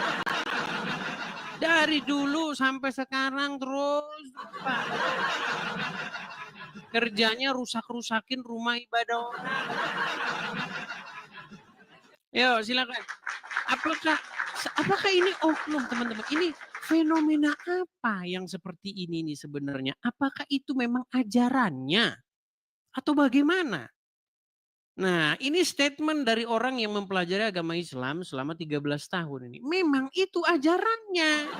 Speaker 1: Dari dulu sampai sekarang terus, Pak. Kerjanya rusak-rusakin rumah ibadah orang. Yo, silakan. Apakah ini oknum, teman-teman? Ini fenomena apa yang seperti ini nih sebenarnya? Apakah itu memang ajarannya? Atau bagaimana? Nah, ini statement dari orang yang mempelajari agama Islam selama 13 tahun ini. Memang itu ajarannya.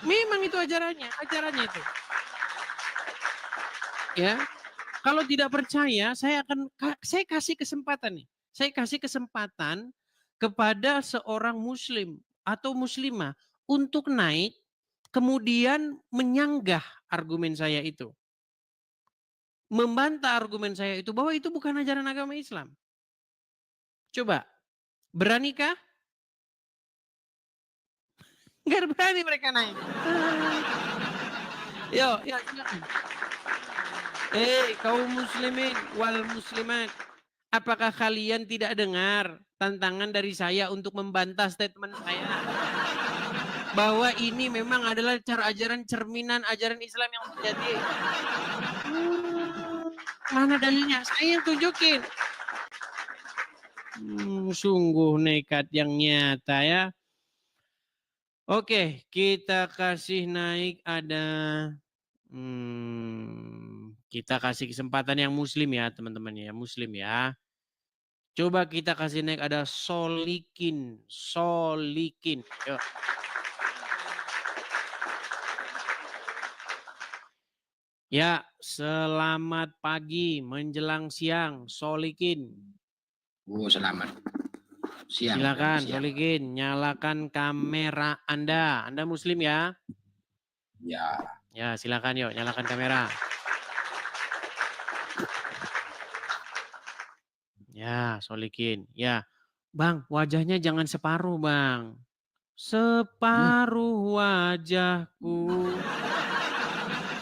Speaker 1: Memang itu ajarannya itu. Ya. Kalau tidak percaya, saya kasih kesempatan nih. Saya kasih kesempatan kepada seorang muslim atau muslimah untuk naik kemudian menyanggah argumen saya itu. Membantah argumen saya itu bahwa itu bukan ajaran agama Islam. Coba, beranikah? Enggak berani mereka naik. Yo, silakan. Kaum muslimin wal muslimat, apakah kalian tidak dengar tantangan dari saya untuk membantah statement saya? Bahwa ini memang adalah cara ajaran cerminan ajaran Islam yang sejati. Mana dalilnya? Saya yang tunjukin. Sungguh nekat yang nyata ya. Oke, kita kasih naik ada kita kasih kesempatan yang muslim ya teman-teman ya, muslim ya. Coba kita kasih naik ada Solikin. Solikin. Yuk. Ya, selamat pagi menjelang siang, Solikin.
Speaker 4: Selamat siang.
Speaker 1: Silakan,
Speaker 4: siang.
Speaker 1: Solikin, nyalakan kamera Anda. Anda muslim ya?
Speaker 4: Ya.
Speaker 1: Ya, silakan yuk, nyalakan kamera. Ya, Solikin. Ya, Bang, wajahnya jangan separuh, Bang. Separuh wajahku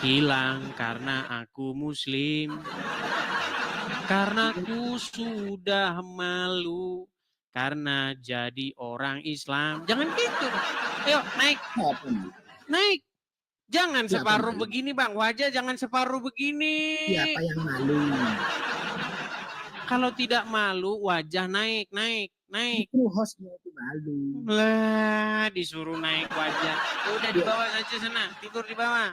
Speaker 1: hilang karena aku muslim. Karena aku sudah malu karena jadi orang Islam. Jangan gitu. Ayo, naik. Naik. Jangan separuh begini, Bang. Wajah jangan separuh begini.
Speaker 4: Siapa yang malu?
Speaker 1: Kalau tidak malu, wajah naik.
Speaker 4: Itu hostnya itu malu.
Speaker 1: Lah, disuruh naik wajah. Ya udah di bawah saja sana, tidur di bawah.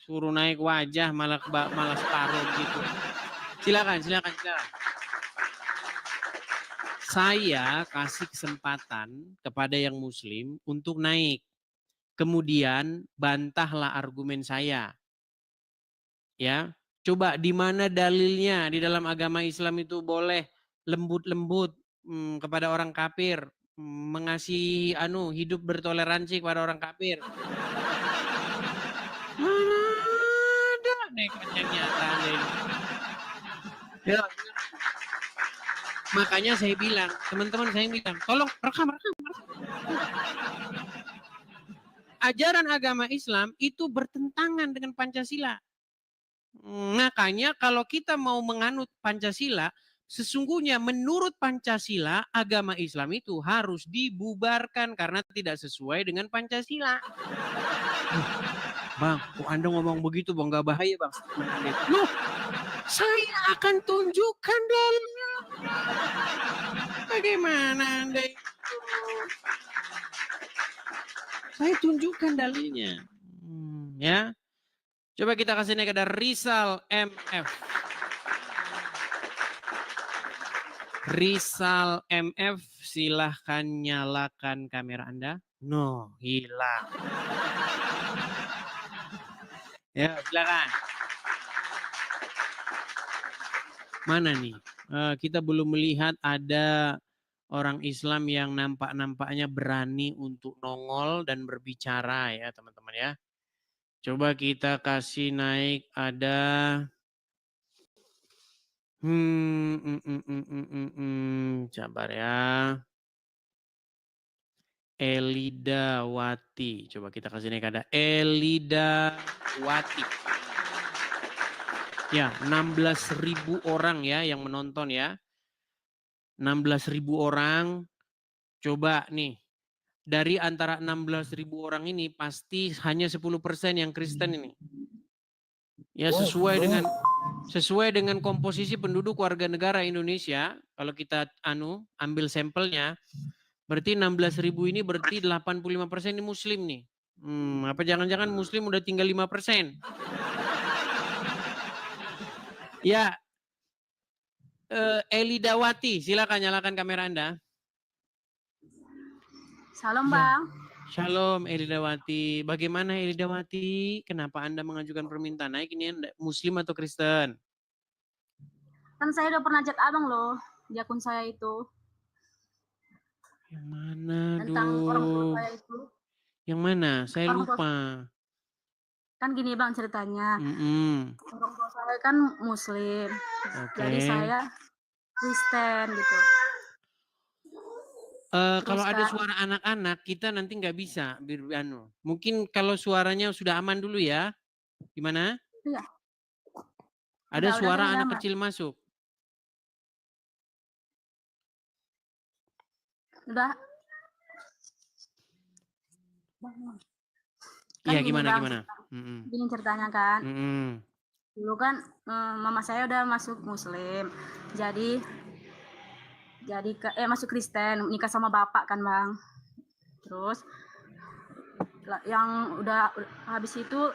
Speaker 1: Suruh naik wajah malah separuh gitu. Silakan. Saya kasih kesempatan kepada yang muslim untuk naik. Kemudian bantahlah argumen saya. Ya, coba di mana dalilnya di dalam agama Islam itu boleh lembut-lembut kepada orang kafir, mengasihi hidup bertoleransi kepada orang kafir. Mana ada nekat yang nyata ini. Ya. Makanya saya bilang, teman-teman saya bilang, tolong rekam. Ajaran agama Islam itu bertentangan dengan Pancasila. Makanya kalau kita mau menganut Pancasila, sesungguhnya menurut Pancasila, agama Islam itu harus dibubarkan karena tidak sesuai dengan Pancasila. Bang, kok Anda ngomong begitu, Bang? Gak bahaya, Bang? Loh, saya akan tunjukkan dalilnya. Bagaimana Anda itu? Saya tunjukkan dalilnya. Ya. Coba kita kasih naik ada Rizal MF. Rizal MF, silahkan nyalakan kamera Anda. No, hilang. Ya, silakan. Mana nih? Kita belum melihat ada orang Islam yang nampaknya berani untuk nongol dan berbicara ya teman-teman ya. Coba kita kasih naik ada sabar ya. Elidawati. Coba kita kasih naik ada Elidawati. Ya, 16.000 orang ya yang menonton ya. 16.000 orang. Coba nih. Dari antara 16.000 orang ini pasti hanya 10% yang Kristen ini. Ya, sesuai dengan komposisi penduduk warga negara Indonesia, kalau kita ambil sampelnya, berarti 16.000 ini berarti 85% ini muslim nih. Apa jangan-jangan muslim udah tinggal 5%? Ya, Elidawati, silakan nyalakan kamera Anda.
Speaker 5: Salam Bang.
Speaker 1: Shalom Elidawati. Bagaimana Elidawati? Kenapa Anda mengajukan permintaan naik ini muslim atau Kristen?
Speaker 5: Kan saya udah pernah chat abang loh di akun saya itu.
Speaker 1: Yang mana
Speaker 5: tentang orang tua saya itu.
Speaker 1: Yang mana? Saya lupa.
Speaker 5: Kan gini Bang ceritanya. Orang tua saya kan muslim. Jadi saya Kristen gitu.
Speaker 1: Kalau ada suara anak-anak kita nanti nggak bisa mungkin kalau suaranya sudah aman dulu ya. Gimana?
Speaker 5: Iya.
Speaker 1: Ada suara anak kecil masuk.
Speaker 5: Udah.
Speaker 1: Iya gimana?
Speaker 5: Gini ceritanya kan. Dulu kan mama saya udah masuk muslim. Jadi masuk Kristen, nikah sama bapak kan Bang. Terus yang udah habis itu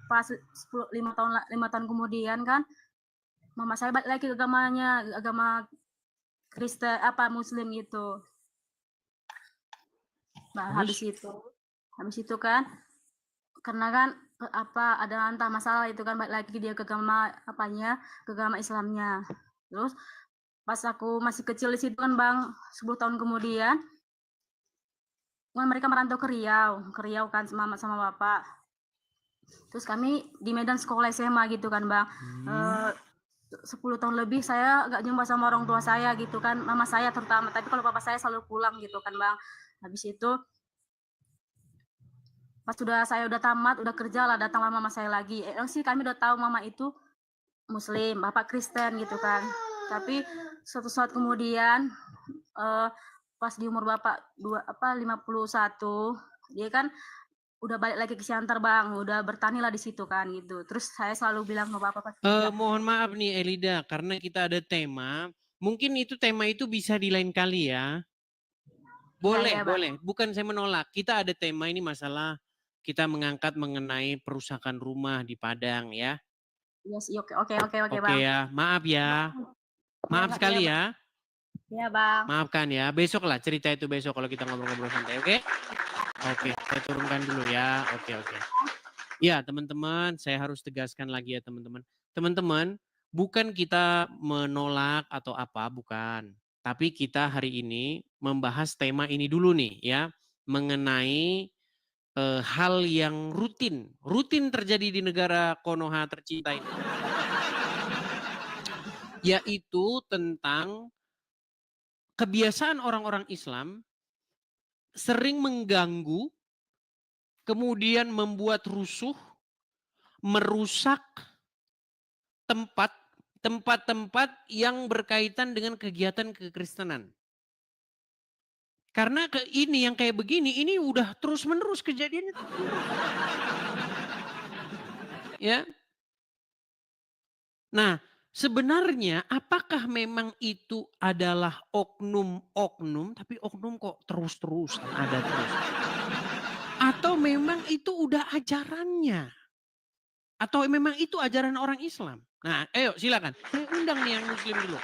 Speaker 5: pas 5 tahun kemudian kan mama saya balik lagi ke agama Kristen Muslim gitu. Nah, habis itu kan karena kan ada entah masalah itu kan balik lagi dia ke agama ke agama Islamnya. Terus pas aku masih kecil di situ kan Bang, 10 tahun kemudian mereka merantau ke Riau kan sama bapak. Terus kami di Medan sekolah SMA gitu kan Bang. 10 tahun lebih saya gak jumpa sama orang tua saya gitu kan, mama saya terutama, tapi kalau papa saya selalu pulang gitu kan Bang. Habis itu pas saya udah tamat, udah kerja lah, datanglah mama saya lagi. Sih kami udah tahu mama itu Muslim, bapak Kristen gitu kan. Tapi suatu saat kemudian pas di umur bapak 51, dia kan udah balik lagi ke Siantar Bang, udah bertani lah di situ kan gitu. Terus saya selalu bilang ke bapak
Speaker 1: mohon maaf nih Elida, karena kita ada tema, mungkin tema itu bisa di lain kali ya. Boleh, boleh. Bukan saya menolak. Kita ada tema ini masalah kita mengangkat mengenai perusakan rumah di Padang ya.
Speaker 5: Yes, oke Bang.
Speaker 1: Oke ya, maaf ya. Maaf sekali ya.
Speaker 5: Iya Bang.
Speaker 1: Maafkan ya, besok lah cerita itu besok kalau kita ngobrol-ngobrol santai, oke? Oke, saya turunkan dulu ya. Oke. Ya teman-teman, saya harus tegaskan lagi ya teman-teman. Teman-teman, bukan kita menolak atau apa, bukan. Tapi kita hari ini membahas tema ini dulu nih ya. Mengenai hal yang rutin terjadi di negara Konoha tercinta ini. Yaitu tentang kebiasaan orang-orang Islam sering mengganggu, kemudian membuat rusuh, merusak tempat-tempat yang berkaitan dengan kegiatan kekristenan. Karena ini yang kayak begini, ini udah terus-menerus kejadiannya. Ya. Nah, sebenarnya apakah memang itu adalah oknum, tapi oknum kok terus-terusan ada terus? Atau memang itu udah ajarannya? Atau memang itu ajaran orang Islam? Nah, ayo silakan. Saya undang nih yang Muslim dulu.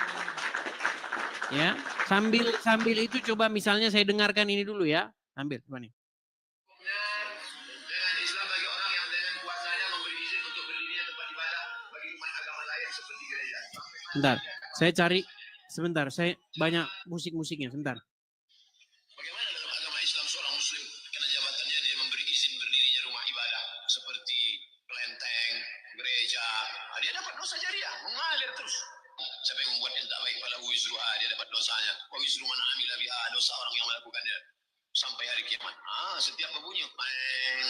Speaker 1: Ya, sambil itu coba misalnya saya dengarkan ini dulu ya. Sambil, coba nih.
Speaker 6: Dengan Islam bagi orang yang dengan kuasanya memberi izin untuk berdirinya tempat ibadah bagi umat agama lain seperti gereja.
Speaker 1: Bentar, saya cari sebentar. Saya banyak musik-musiknya sebentar.
Speaker 6: Bagaimana dalam agama Islam seorang Muslim karena jabatannya dia memberi izin berdirinya rumah ibadah seperti kelenteng, gereja, dia dapat dosa jariah, mengalir terus. Siapa yang membuat yang tak baik pada wizruha, dia dapat dosanya. Wa wizru man amila biha, dosa orang yang melakukannya sampai hari kiamat. Setiap berbunyi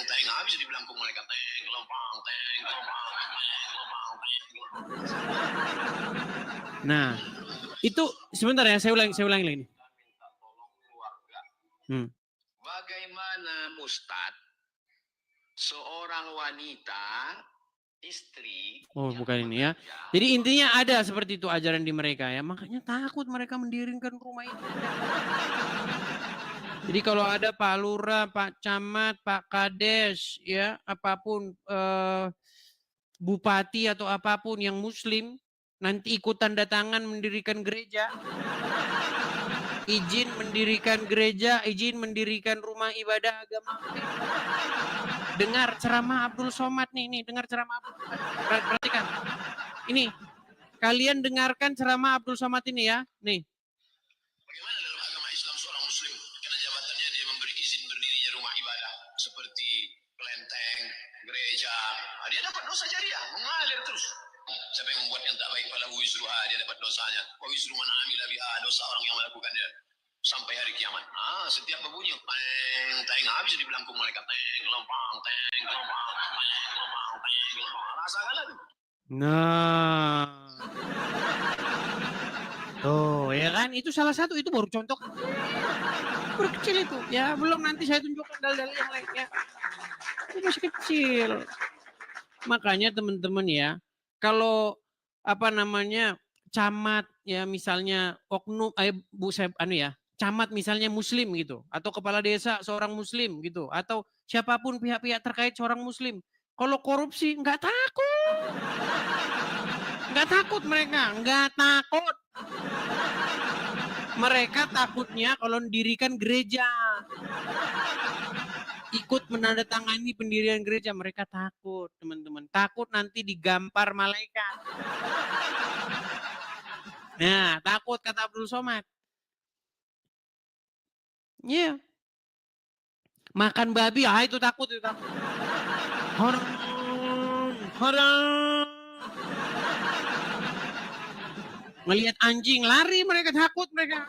Speaker 6: teng habis di belangkung malaikat teng gelompang.
Speaker 1: Nah, itu sebentar ya, saya ulangi lagi.
Speaker 6: Bagaimana Ustadz seorang wanita istri?
Speaker 1: Oh, bukan ini ya. Jadi intinya ada seperti itu ajaran di mereka ya. Makanya takut mereka mendirikan rumah itu. Jadi kalau ada Pak Lurah, Pak Camat, Pak Kades, ya apapun bupati atau apapun yang Muslim nanti ikut tanda tangan mendirikan gereja, izin mendirikan gereja, izin mendirikan rumah ibadah agama. Dengar ceramah Abdul Somad nih, dengar ceramah Abdul Somad. Perhatikan. Ini, kalian dengarkan ceramah Abdul Somad ini ya. Nih.
Speaker 6: Bagaimana dalam agama Islam seorang Muslim karena jabatannya dia memberi izin berdirinya rumah ibadah seperti kelenteng, gereja, dia dapat dosa jariah, mengalir terus. Siapa yang membuat yang tak baik pada wizruha, dia dapat dosanya. Wa wizru man amila biha, dosa orang yang melakukannya sampai hari kiamat. Setiap berbunyi teng habis di belangkung malaikat teng gelompang. Rasakanlah tuh.
Speaker 1: Nah. Tuh, ya kan? Itu salah satu, itu baru contoh. Baru kecil itu. Ya, belum nanti saya tunjukkan dalil-dalil yang lain ya. Itu masih kecil. Makanya teman-teman ya, kalau camat ya misalnya oknum camat misalnya muslim gitu, atau kepala desa seorang muslim gitu, atau siapapun pihak-pihak terkait seorang muslim. Kalau korupsi nggak takut. Nggak takut mereka, nggak takut. Mereka takutnya kalau mendirikan gereja. Ikut menandatangani pendirian gereja, mereka takut, teman-teman. Takut nanti digampar malaikat. Nah, takut kata Abdul Somad. Iya. Yeah. Makan babi, itu takut, itu takut. Haram, haram. Melihat anjing, lari mereka, takut mereka.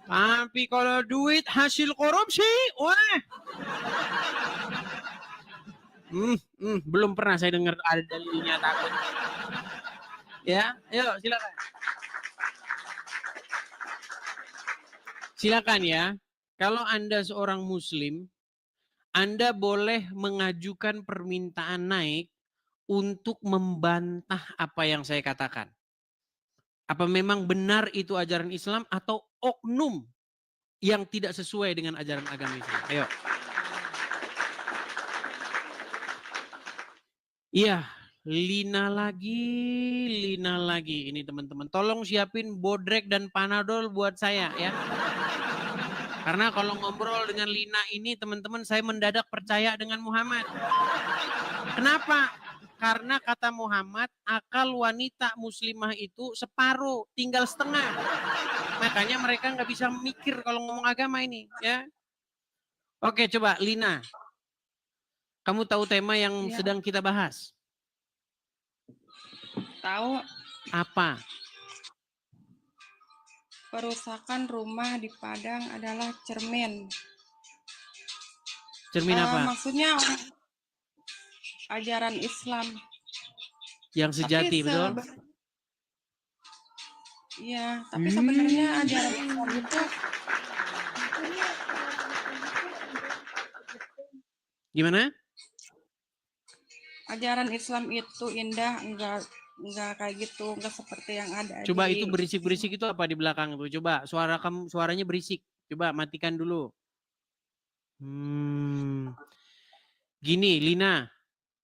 Speaker 1: Tapi kalau duit hasil korupsi, wah. Belum pernah saya dengar ada dalilnya takut. Ya, yuk silakan. Silakan ya. Kalau Anda seorang muslim, Anda boleh mengajukan permintaan naik untuk membantah apa yang saya katakan. Apa memang benar itu ajaran Islam atau oknum yang tidak sesuai dengan ajaran agama Islam? Ayo. Iya, Lina lagi. Ini teman-teman. Tolong siapin Bodrek dan Panadol buat saya ya. Karena kalau ngobrol dengan Lina ini teman-teman saya mendadak percaya dengan Muhammad. Kenapa? Karena kata Muhammad, akal wanita muslimah itu separuh, tinggal setengah. Makanya mereka nggak bisa mikir kalau ngomong agama ini, ya. Oke, coba Lina. Kamu tahu tema yang sedang kita bahas?
Speaker 7: Tahu.
Speaker 1: Apa?
Speaker 7: Perusakan rumah di Padang adalah cermin.
Speaker 1: Cermin apa?
Speaker 7: Maksudnya ajaran Islam.
Speaker 1: Yang sejati, betul?
Speaker 7: Iya, tapi sebenarnya ajaran Islam itu
Speaker 1: gimana?
Speaker 7: Ajaran Islam itu indah, enggak kayak gitu, enggak seperti yang ada.
Speaker 1: Coba itu berisik-berisik itu apa di belakang tuh? Coba suaranya berisik. Coba matikan dulu. Gini, Lina.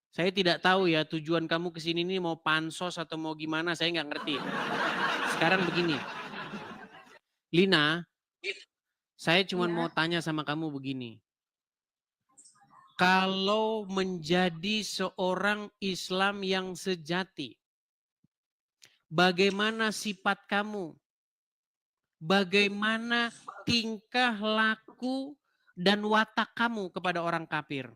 Speaker 1: Saya tidak tahu ya tujuan kamu kesini ini mau pansos atau mau gimana, saya nggak ngerti. Sekarang begini. Lina, saya cuma mau tanya sama kamu begini. Kalau menjadi seorang Islam yang sejati, bagaimana sifat kamu? Bagaimana tingkah laku dan watak kamu kepada orang kafir?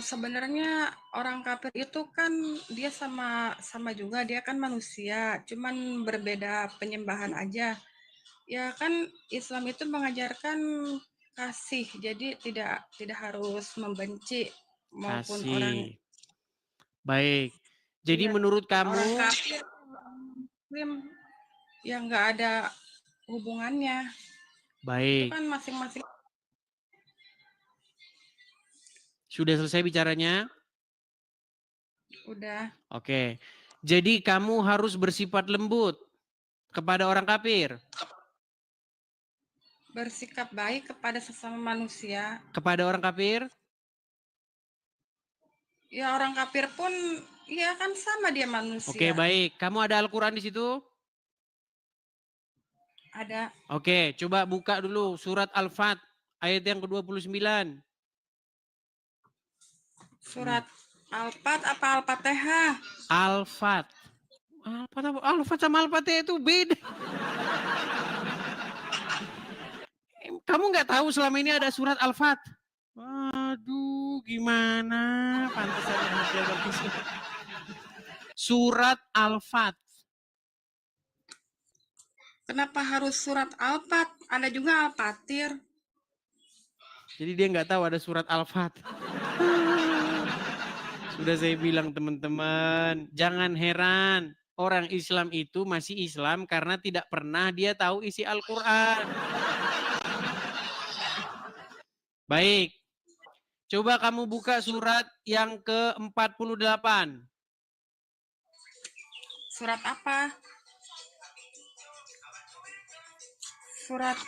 Speaker 7: Sebenarnya orang kafir itu kan dia sama juga, dia kan manusia, cuman berbeda penyembahan aja. Ya kan Islam itu mengajarkan kasih, jadi tidak harus membenci maupun
Speaker 1: kasih.
Speaker 7: Orang.
Speaker 1: Baik. Jadi menurut kamu
Speaker 7: orang kafir yang nggak ada hubungannya.
Speaker 1: Baik.
Speaker 7: Itu kan masing-masing.
Speaker 1: Sudah selesai bicaranya?
Speaker 7: Udah.
Speaker 1: Oke. Jadi kamu harus bersifat lembut kepada orang kafir.
Speaker 7: Bersikap baik kepada sesama manusia.
Speaker 1: Kepada orang kafir?
Speaker 7: Ya orang kafir pun ya kan sama dia manusia.
Speaker 1: Oke, baik. Kamu ada Al-Quran di situ?
Speaker 7: Ada.
Speaker 1: Oke, coba buka dulu surat Al-Fat ayat yang ke-29.
Speaker 7: Surat Al-Fat apa Al-Fatihah?
Speaker 1: Al-Fat. Al-Fat sama Al-Fatihah itu beda. Kamu nggak tahu selama ini ada surat Al-Fat? Aduh, gimana? Pantesan hati agak pisah. Surat Al-Fat.
Speaker 7: Kenapa harus surat Al-Fat? Ada juga Al-Fatir.
Speaker 1: Jadi dia nggak tahu ada surat Al-Fat. Sudah saya bilang teman-teman, jangan heran. Orang Islam itu masih Islam karena tidak pernah dia tahu isi Al-Quran. Baik. Coba kamu buka surat yang ke-48.
Speaker 7: Surat apa? Surat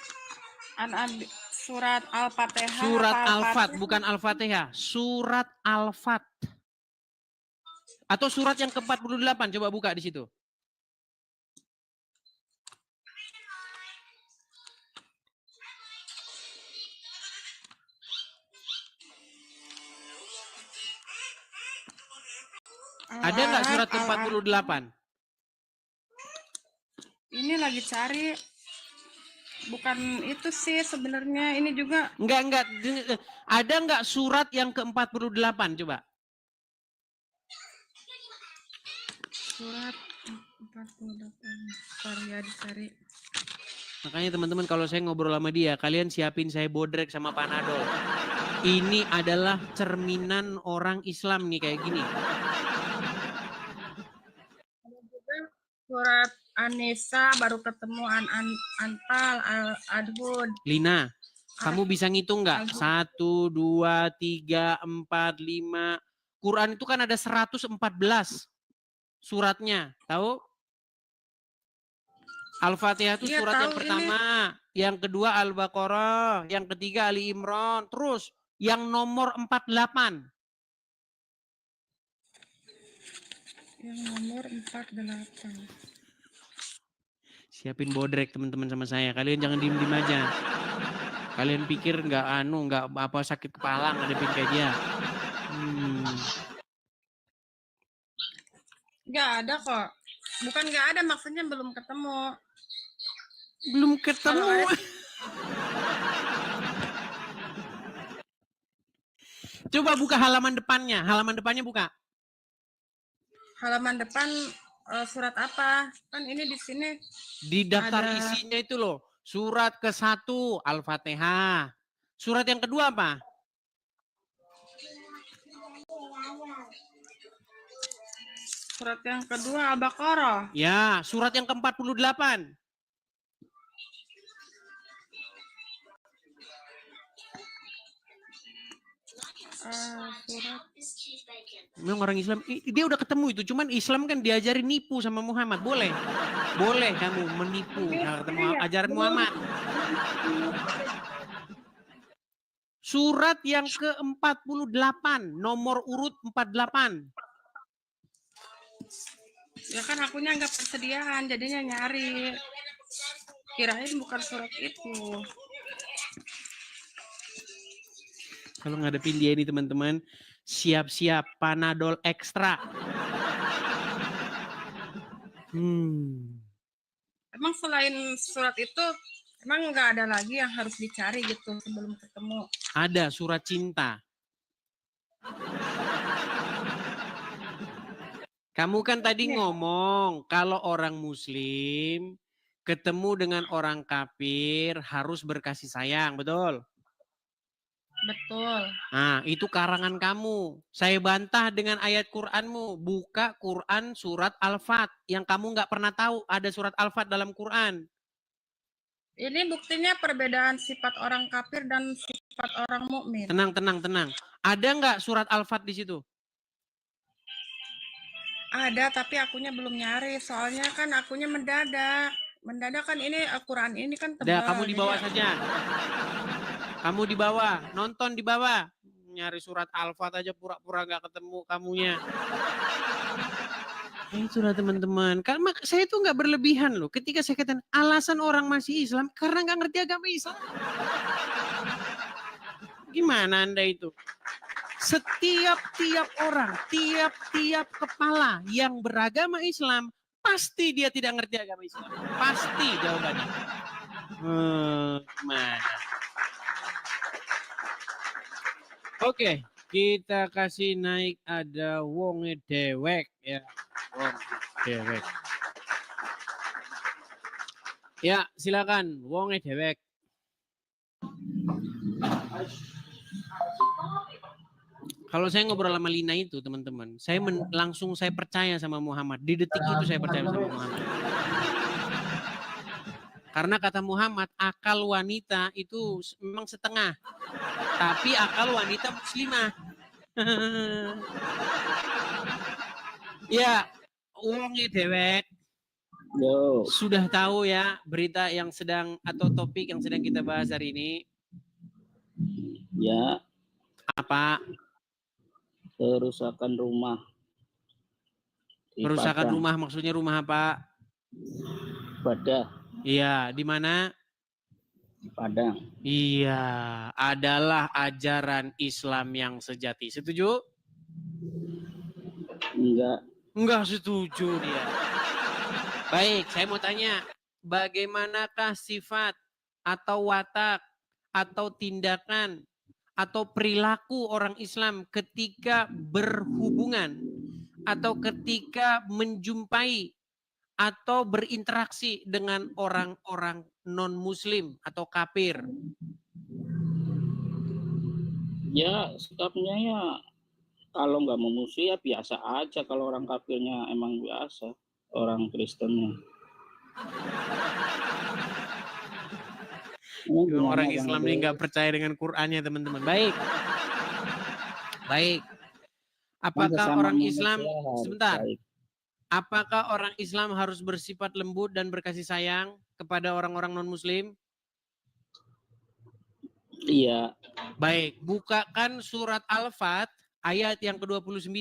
Speaker 7: surat Al-Fatihah.
Speaker 1: Surat
Speaker 7: apa
Speaker 1: Al-Fat, bukan Al-Fatihah. Surat Al-Fat. Atau surat yang ke-48, coba buka di situ. Ada nggak surat ke-48?
Speaker 7: Ini lagi cari. Bukan itu sih sebenarnya, ini juga.
Speaker 1: Enggak. Ada nggak surat yang ke-48? Coba.
Speaker 7: Surat 48. Bentar ya, dicari.
Speaker 1: Makanya teman-teman kalau saya ngobrol sama dia, kalian siapin saya bodrek sama Panadol. Ini adalah cerminan orang Islam nih kayak gini.
Speaker 7: Surat An-Nisa, baru ketemu Anfal, Al-Adhud.
Speaker 1: Lina, kamu bisa ngitung nggak? 1, 2, 3, 4, 5. Quran itu kan ada 114 suratnya, tahu? Al-Fatihah itu
Speaker 7: Iya,
Speaker 1: surat yang
Speaker 7: tahu
Speaker 1: pertama, yang kedua Al-Baqarah, yang ketiga Ali Imran, terus yang nomor 48.
Speaker 7: Yang nomor 48.
Speaker 1: Siapin bodrek teman-teman sama saya. Kalian jangan diem-diem aja. Kalian pikir nggak apa sakit kepala ngadepin kayak dia.
Speaker 7: Nggak ada kok. Bukan nggak ada, maksudnya belum ketemu.
Speaker 1: Belum ketemu. Coba buka halaman depannya. Halaman depannya buka.
Speaker 7: Halaman depan surat apa? Kan ini di sini.
Speaker 1: Di daftar
Speaker 7: ada.
Speaker 1: isinya itu loh. Surat ke-1 Al-Fatihah. Surat yang kedua apa?
Speaker 7: Surat yang kedua Al-Baqarah.
Speaker 1: Ya, surat yang ke-48.
Speaker 7: Surat.
Speaker 1: Memang orang Islam, dia udah ketemu itu. Cuman Islam kan diajarin nipu sama Muhammad. Boleh kamu menipu ketemu ajaran Muhammad. Surat yang ke-48, nomor urut 48.
Speaker 7: Ya kan akunya nggak persediaan, jadinya nyari. Kirain bukan surat itu.
Speaker 1: Kalau ngadepin dia ini teman-teman, siap-siap Panadol ekstra.
Speaker 7: Emang selain surat itu, emang nggak ada lagi yang harus dicari gitu sebelum ketemu?
Speaker 1: Ada surat cinta. Kamu kan tadi ngomong kalau orang Muslim ketemu dengan orang kafir harus berkasih sayang, betul?
Speaker 7: Betul.
Speaker 1: Nah, itu karangan kamu. Saya bantah dengan ayat Qur'anmu. Buka Qur'an surat Al-Fat. Yang kamu nggak pernah tahu ada surat Al-Fat dalam Qur'an.
Speaker 7: Ini buktinya perbedaan sifat orang kafir dan sifat orang mukmin.
Speaker 1: Tenang. Ada nggak surat Al-Fat di situ?
Speaker 7: Ada, tapi akunya belum nyari. Soalnya kan akunya mendadak. Mendadak kan ini Al-Quran ini kan tebal.
Speaker 1: Udah, kamu di bawah saja. Kamu di bawah, nonton di bawah. Nyari surat Al-Fat aja pura-pura nggak ketemu kamunya. Itulah teman-teman. Karena saya itu nggak berlebihan loh. Ketika saya katakan alasan orang masih Islam karena nggak ngerti agama Islam. Gimana Anda itu? Setiap orang, tiap kepala yang beragama Islam pasti dia tidak ngerti agama Islam. Pasti jawabannya. Mana? Oke, kita kasih naik ada wonge dewek ya. Wong dewek. Ya, silakan wonge dewek. Kalau saya ngobrol sama Lina itu teman-teman, saya langsung saya percaya sama Muhammad. Di detik itu saya percaya sama Muhammad. Karena kata Muhammad, akal wanita itu memang setengah. Tapi akal wanita muslimah. Ya, uangnya dewek.
Speaker 8: Yo,
Speaker 1: Sudah tahu ya berita yang sedang atau topik yang sedang kita bahas hari ini?
Speaker 8: ya,
Speaker 1: Apa?
Speaker 8: kerusakan rumah. Di
Speaker 1: Kerusakan
Speaker 8: Padang.
Speaker 1: rumah, maksudnya rumah apa?
Speaker 8: Badah,
Speaker 1: Iya, di mana?
Speaker 8: Padang.
Speaker 1: Iya, adalah ajaran Islam yang sejati. Setuju?
Speaker 8: Enggak,
Speaker 1: Enggak setuju dia. Baik, saya mau tanya, bagaimanakah sifat atau watak atau tindakan atau perilaku orang Islam ketika berhubungan atau ketika menjumpai atau berinteraksi dengan orang-orang non-muslim atau kafir?
Speaker 8: ya sikapnya ya kalau nggak memusuhi ya biasa aja. Kalau orang kafirnya emang biasa, orang Kristennya. Emang
Speaker 1: Memang
Speaker 8: gimana
Speaker 1: orang
Speaker 8: Bang
Speaker 1: Islam
Speaker 8: Ade?
Speaker 1: ini nggak percaya dengan Qur'annya, teman-teman. Baik. Baik.
Speaker 8: Kan
Speaker 1: Apakah
Speaker 8: sesama
Speaker 1: orang
Speaker 8: manusia
Speaker 1: Islam,
Speaker 8: harus
Speaker 1: sebentar,
Speaker 8: baik.
Speaker 1: apakah orang Islam harus bersifat lembut dan berkasih sayang kepada orang-orang non-muslim?
Speaker 8: Iya,
Speaker 1: Baik, bukakan surat Al-Fat ayat yang ke-29.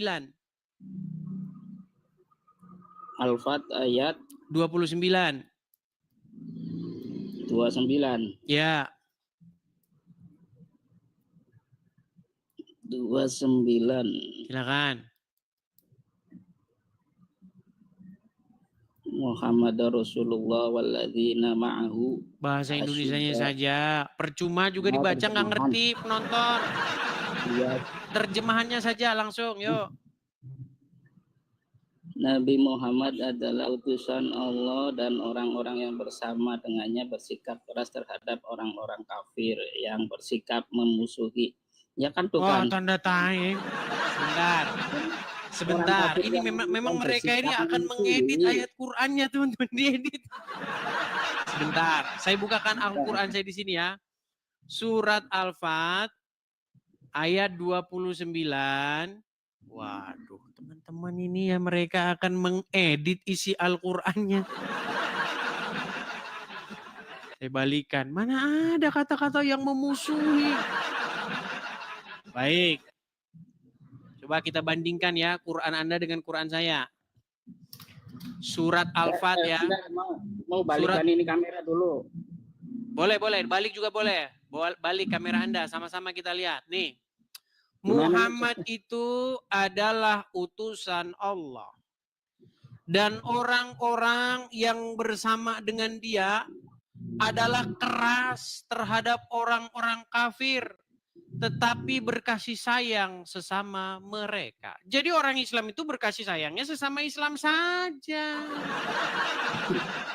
Speaker 8: Al-Fat ayat
Speaker 1: 29.
Speaker 8: 29.
Speaker 1: Ya,
Speaker 8: 29.
Speaker 1: silakan.
Speaker 8: Muhammad Rasulullah walladzina ma'ahu.
Speaker 1: Bahasa Indonesianya saja. Percuma juga
Speaker 8: Oh,
Speaker 1: dibaca, nggak
Speaker 8: terjemahan.
Speaker 1: ngerti penonton.
Speaker 8: Iya,
Speaker 1: Terjemahannya saja langsung, yuk.
Speaker 8: Nabi Muhammad adalah utusan Allah dan orang-orang yang bersama dengannya bersikap keras terhadap orang-orang kafir yang bersikap memusuhi. Ya kan tuh
Speaker 1: Wah,
Speaker 8: kan.
Speaker 1: tanda tanya. Sebentar. Sebentar.
Speaker 8: kafir
Speaker 1: Ini
Speaker 8: yang-
Speaker 1: memang
Speaker 8: yang
Speaker 1: mereka ini
Speaker 8: bersikap
Speaker 1: akan
Speaker 8: memusuhi.
Speaker 1: mengedit ayat Qur'annya, teman-teman, diedit. Sebentar. Saya bukakan Al-Qur'an saya di sini ya. Surat Al-Fat ayat 29. Waduh, teman-teman, ini ya mereka akan mengedit isi Al-Qur'annya. Saya balikan. Mana ada kata-kata yang memusuhi. Baik. Coba kita bandingkan ya Quran Anda dengan Quran saya. Surat Al-Fat ya.
Speaker 8: Enggak, mau balikan ini kamera dulu.
Speaker 1: Boleh, balik juga boleh. Balik kamera Anda, sama-sama kita lihat. Nih.
Speaker 8: Gimana?
Speaker 1: Muhammad itu adalah utusan Allah. Dan orang-orang yang bersama dengan dia adalah keras terhadap orang-orang kafir, tetapi berkasih sayang sesama mereka. Jadi orang Islam itu berkasih sayangnya sesama Islam saja.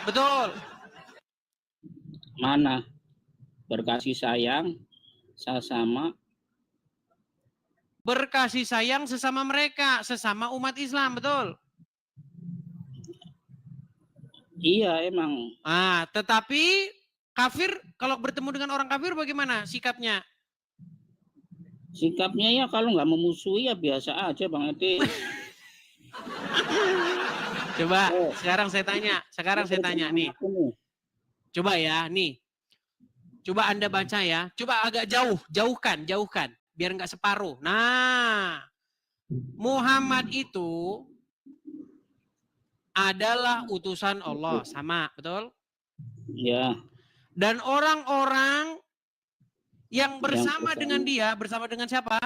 Speaker 1: Betul.
Speaker 8: Mana? Berkasih sayang sesama.
Speaker 1: Berkasih sayang sesama mereka, sesama umat Islam, betul.
Speaker 8: Iya emang.
Speaker 1: Ah, tetapi kafir, kalau bertemu dengan orang kafir bagaimana sikapnya?
Speaker 8: Sikapnya ya kalau nggak memusuhi ya biasa aja Bang Ede.
Speaker 1: Coba sekarang saya tanya nih. Coba ya, nih. Coba Anda baca ya. Coba agak jauhkan, biar nggak separuh. Nah, Muhammad itu adalah utusan Allah, sama, betul?
Speaker 8: Ya.
Speaker 1: Dan orang-orang yang bersama
Speaker 8: bersama.
Speaker 1: dengan dia, bersama dengan siapa?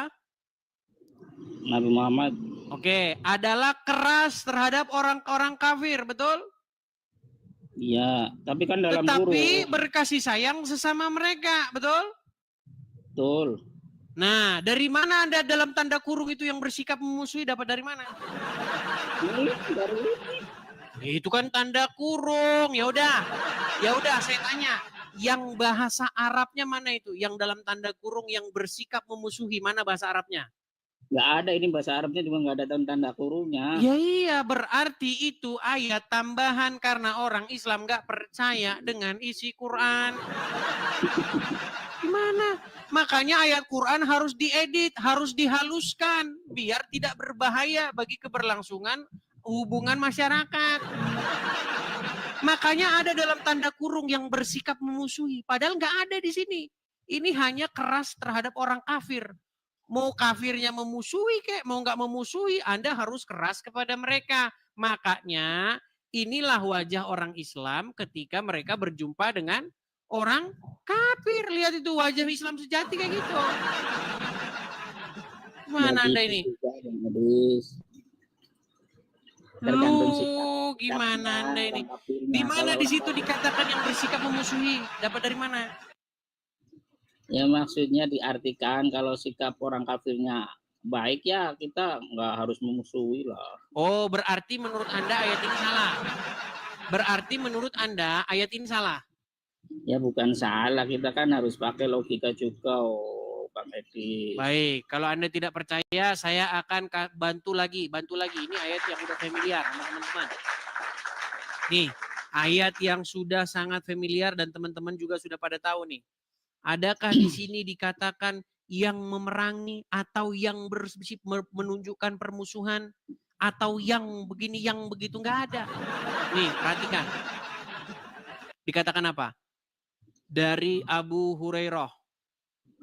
Speaker 8: Nabi Muhammad.
Speaker 1: Oke, adalah keras terhadap orang-orang kafir, betul?
Speaker 8: Iya, tapi kan dalam
Speaker 1: Tetapi
Speaker 8: kurung.
Speaker 1: berkasih sayang sesama mereka, betul?
Speaker 8: Betul.
Speaker 1: Nah, dari mana Anda dalam tanda kurung itu yang bersikap memusuhi, dapat dari mana?
Speaker 8: Ini dari
Speaker 1: Itu kan tanda kurung. Ya udah, saya tanya, yang bahasa Arabnya mana itu? Yang dalam tanda kurung yang bersikap memusuhi, mana bahasa Arabnya?
Speaker 8: Nggak ada, ini bahasa Arabnya juga nggak ada tanda kurungnya.
Speaker 1: Ya iya, berarti itu ayat tambahan karena orang Islam nggak percaya dengan isi Quran. Gimana? Makanya ayat Quran harus diedit, harus dihaluskan biar tidak berbahaya bagi keberlangsungan hubungan masyarakat. Makanya ada dalam tanda kurung yang bersikap memusuhi, padahal nggak ada di sini. Ini hanya keras terhadap orang kafir. Mau kafirnya memusuhi kek, mau nggak memusuhi, Anda harus keras kepada mereka. Makanya inilah wajah orang Islam ketika mereka berjumpa dengan orang kafir. Lihat itu wajah Islam sejati kayak gitu. Mana Anda ini? Lu gimana Anda ini? Di mana di situ dikatakan yang bersikap memusuhi? Dapat dari mana?
Speaker 8: Ya maksudnya diartikan kalau sikap orang kafirnya baik ya kita nggak harus memusuhi lah.
Speaker 1: Oh, berarti menurut Anda ayat ini salah. Berarti menurut Anda ayat ini salah.
Speaker 8: Ya bukan salah, kita kan harus pakai logika juga, Bang Edi.
Speaker 1: Baik, kalau Anda tidak percaya, saya akan bantu lagi. Ini ayat yang sudah familiar, teman-teman. Nih, ayat yang sudah sangat familiar dan teman-teman juga sudah pada tahu nih. Adakah di sini dikatakan yang memerangi atau yang menunjukkan permusuhan atau yang begini yang begitu? Nggak ada. Nih, perhatikan. Dikatakan apa? Dari Abu Hurairah,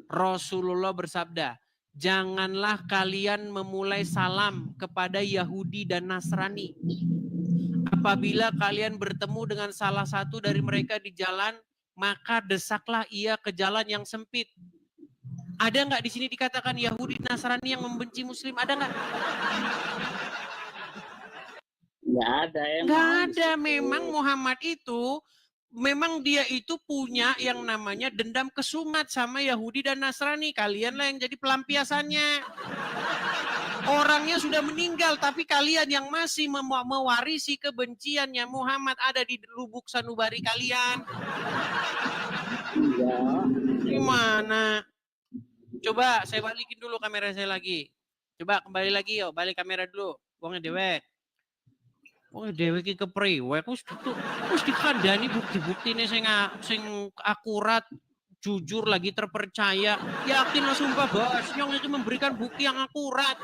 Speaker 1: Rasulullah bersabda, janganlah kalian memulai salam kepada Yahudi dan Nasrani. Apabila kalian bertemu dengan salah satu dari mereka di jalan, maka desaklah ia ke jalan yang sempit. Ada nggak di sini dikatakan Yahudi Nasrani yang membenci Muslim? Ada nggak?
Speaker 8: Nggak ada.
Speaker 1: Nggak ada. Memang Muhammad itu, memang dia itu punya yang namanya dendam kesumat sama Yahudi dan Nasrani. Kalianlah yang jadi pelampiasannya. Orangnya sudah meninggal, tapi kalian yang masih mewarisi kebenciannya Muhammad ada di lubuk sanubari kalian.
Speaker 8: Ya.
Speaker 1: Gimana? Coba saya balikin dulu kamera saya lagi. Coba kembali lagi yo, balik kamera dulu. Wongnya dewek. Wongnya dewek ke priwek. Wis dikandani bukti-buktine sing akurat, jujur lagi terpercaya. Yakin lah sumpah bos, yang itu memberikan bukti yang akurat.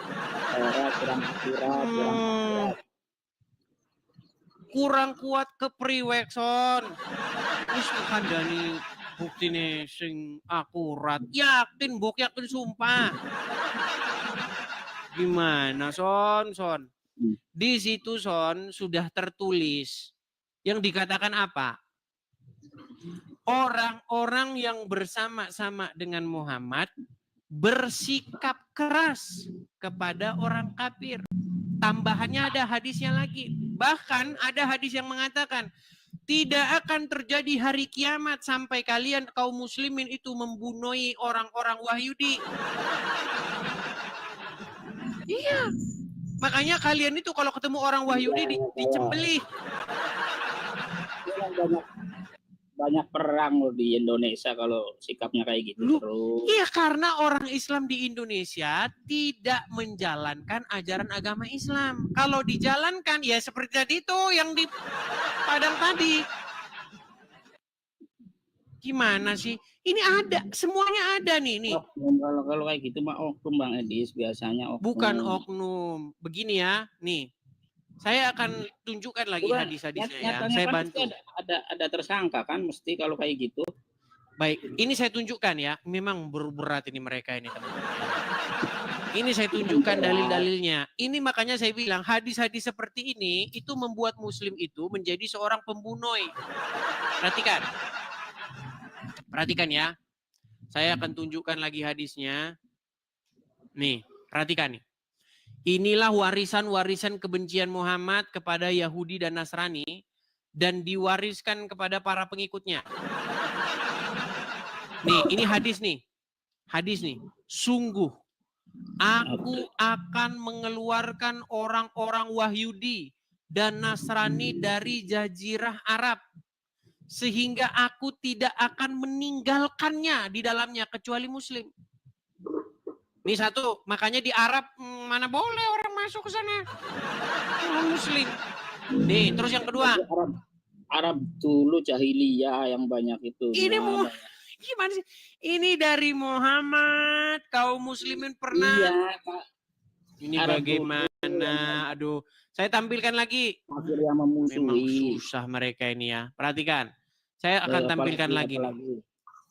Speaker 1: Kurang kuat ke priwek son. Wis dikandani bukti nih sing akurat. Yakin bok, yakin sumpah. Gimana son? Di situ son sudah tertulis yang dikatakan apa? Orang-orang yang bersama-sama dengan Muhammad bersikap keras kepada orang kafir. Tambahannya ada hadisnya lagi. Bahkan ada hadis yang mengatakan tidak akan terjadi hari kiamat sampai kalian kaum muslimin itu membunuh orang-orang Wahyudi. Iya. Makanya kalian itu kalau ketemu orang Wahyudi dicembelih.
Speaker 8: Banyak perang loh di Indonesia kalau sikapnya kayak gitu terus.
Speaker 1: Iya, karena orang Islam di Indonesia tidak menjalankan ajaran agama Islam. Kalau dijalankan ya seperti tadi itu yang di Padang tadi. Gimana sih? Ini ada, semuanya ada nih.
Speaker 8: Kalau kayak gitu mah oknum Bang Edis, biasanya oknum.
Speaker 1: Bukan oknum. Begini ya, nih. Saya akan tunjukkan lagi hadis-hadisnya ya. Saya
Speaker 8: kan
Speaker 1: bantu.
Speaker 8: Ada tersangka kan mesti kalau kayak gitu.
Speaker 1: Baik, ini saya tunjukkan ya. Memang berat ini mereka ini teman-teman. Ini saya tunjukkan dalil-dalilnya. Ini makanya saya bilang hadis-hadis seperti ini itu membuat Muslim itu menjadi seorang pembunuh. Perhatikan. Perhatikan ya. Saya akan tunjukkan lagi hadisnya. Nih, perhatikan nih. Inilah warisan-warisan kebencian Muhammad kepada Yahudi dan Nasrani dan diwariskan kepada para pengikutnya. Nih, ini hadis nih. Hadis nih. Sungguh aku akan mengeluarkan orang-orang Wahyudi dan Nasrani dari jazirah Arab sehingga aku tidak akan meninggalkannya di dalamnya kecuali Muslim. Nih satu, makanya di Arab mana boleh orang masuk ke sana. Orang Muslim. Nih, terus yang kedua.
Speaker 8: Arab dulu jahiliyah yang banyak itu.
Speaker 1: Ini gimana sih? Ini dari Muhammad, kaum muslimin pernah.
Speaker 8: Iya, Pak.
Speaker 1: Ini
Speaker 8: Arab
Speaker 1: bagaimana? Aduh, saya tampilkan lagi.
Speaker 8: Kafir yang memusuhi.
Speaker 1: Memang susah mereka ini ya. Perhatikan. Saya akan tampilkan lagi nih.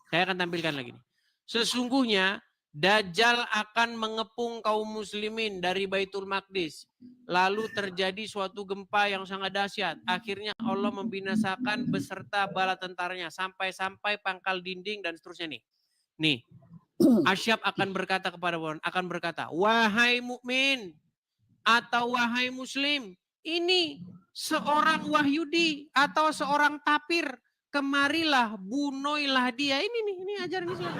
Speaker 1: Saya akan tampilkan lagi nih. Sesungguhnya Dajjal akan mengepung kaum muslimin dari Baitul Maqdis. Lalu terjadi suatu gempa yang sangat dahsyat. Akhirnya Allah membinasakan beserta bala tentaranya. Sampai-sampai pangkal dinding dan seterusnya nih. Nih. Asyab akan berkata kepada Fir'aun, akan berkata, wahai mukmin atau wahai muslim, ini seorang Wahyudi atau seorang tapir. Kemarilah, bunuhlah dia. Ini ajaran Islam.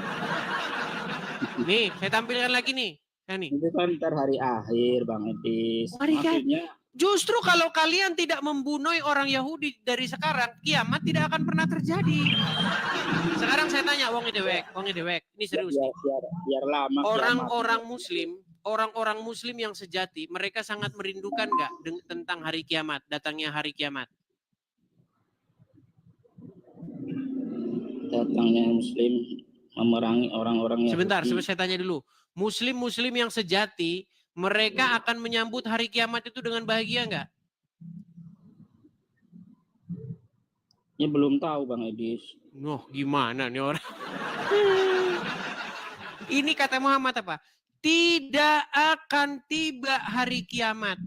Speaker 1: Nih, saya tampilkan lagi nih.
Speaker 8: Itu kan ntar hari akhir, Bang Edis. Maksudnya,
Speaker 1: justru kalau kalian tidak membunuh orang Yahudi dari sekarang, kiamat tidak akan pernah terjadi. Sekarang saya tanya, Wong Dewek, ini serius.
Speaker 8: Biar lama.
Speaker 1: Orang-orang Muslim yang sejati, mereka sangat merindukan nggak tentang hari kiamat, datangnya hari kiamat?
Speaker 8: Datangnya Muslim memerangi orang-orang yang
Speaker 1: sebentar saya tanya dulu. Muslim yang sejati, mereka akan menyambut hari kiamat itu dengan bahagia nggak?
Speaker 8: Ya belum tahu, Bang Edis.
Speaker 1: Gimana nih orang? Ini kata Muhammad apa? Tidak akan tiba hari kiamat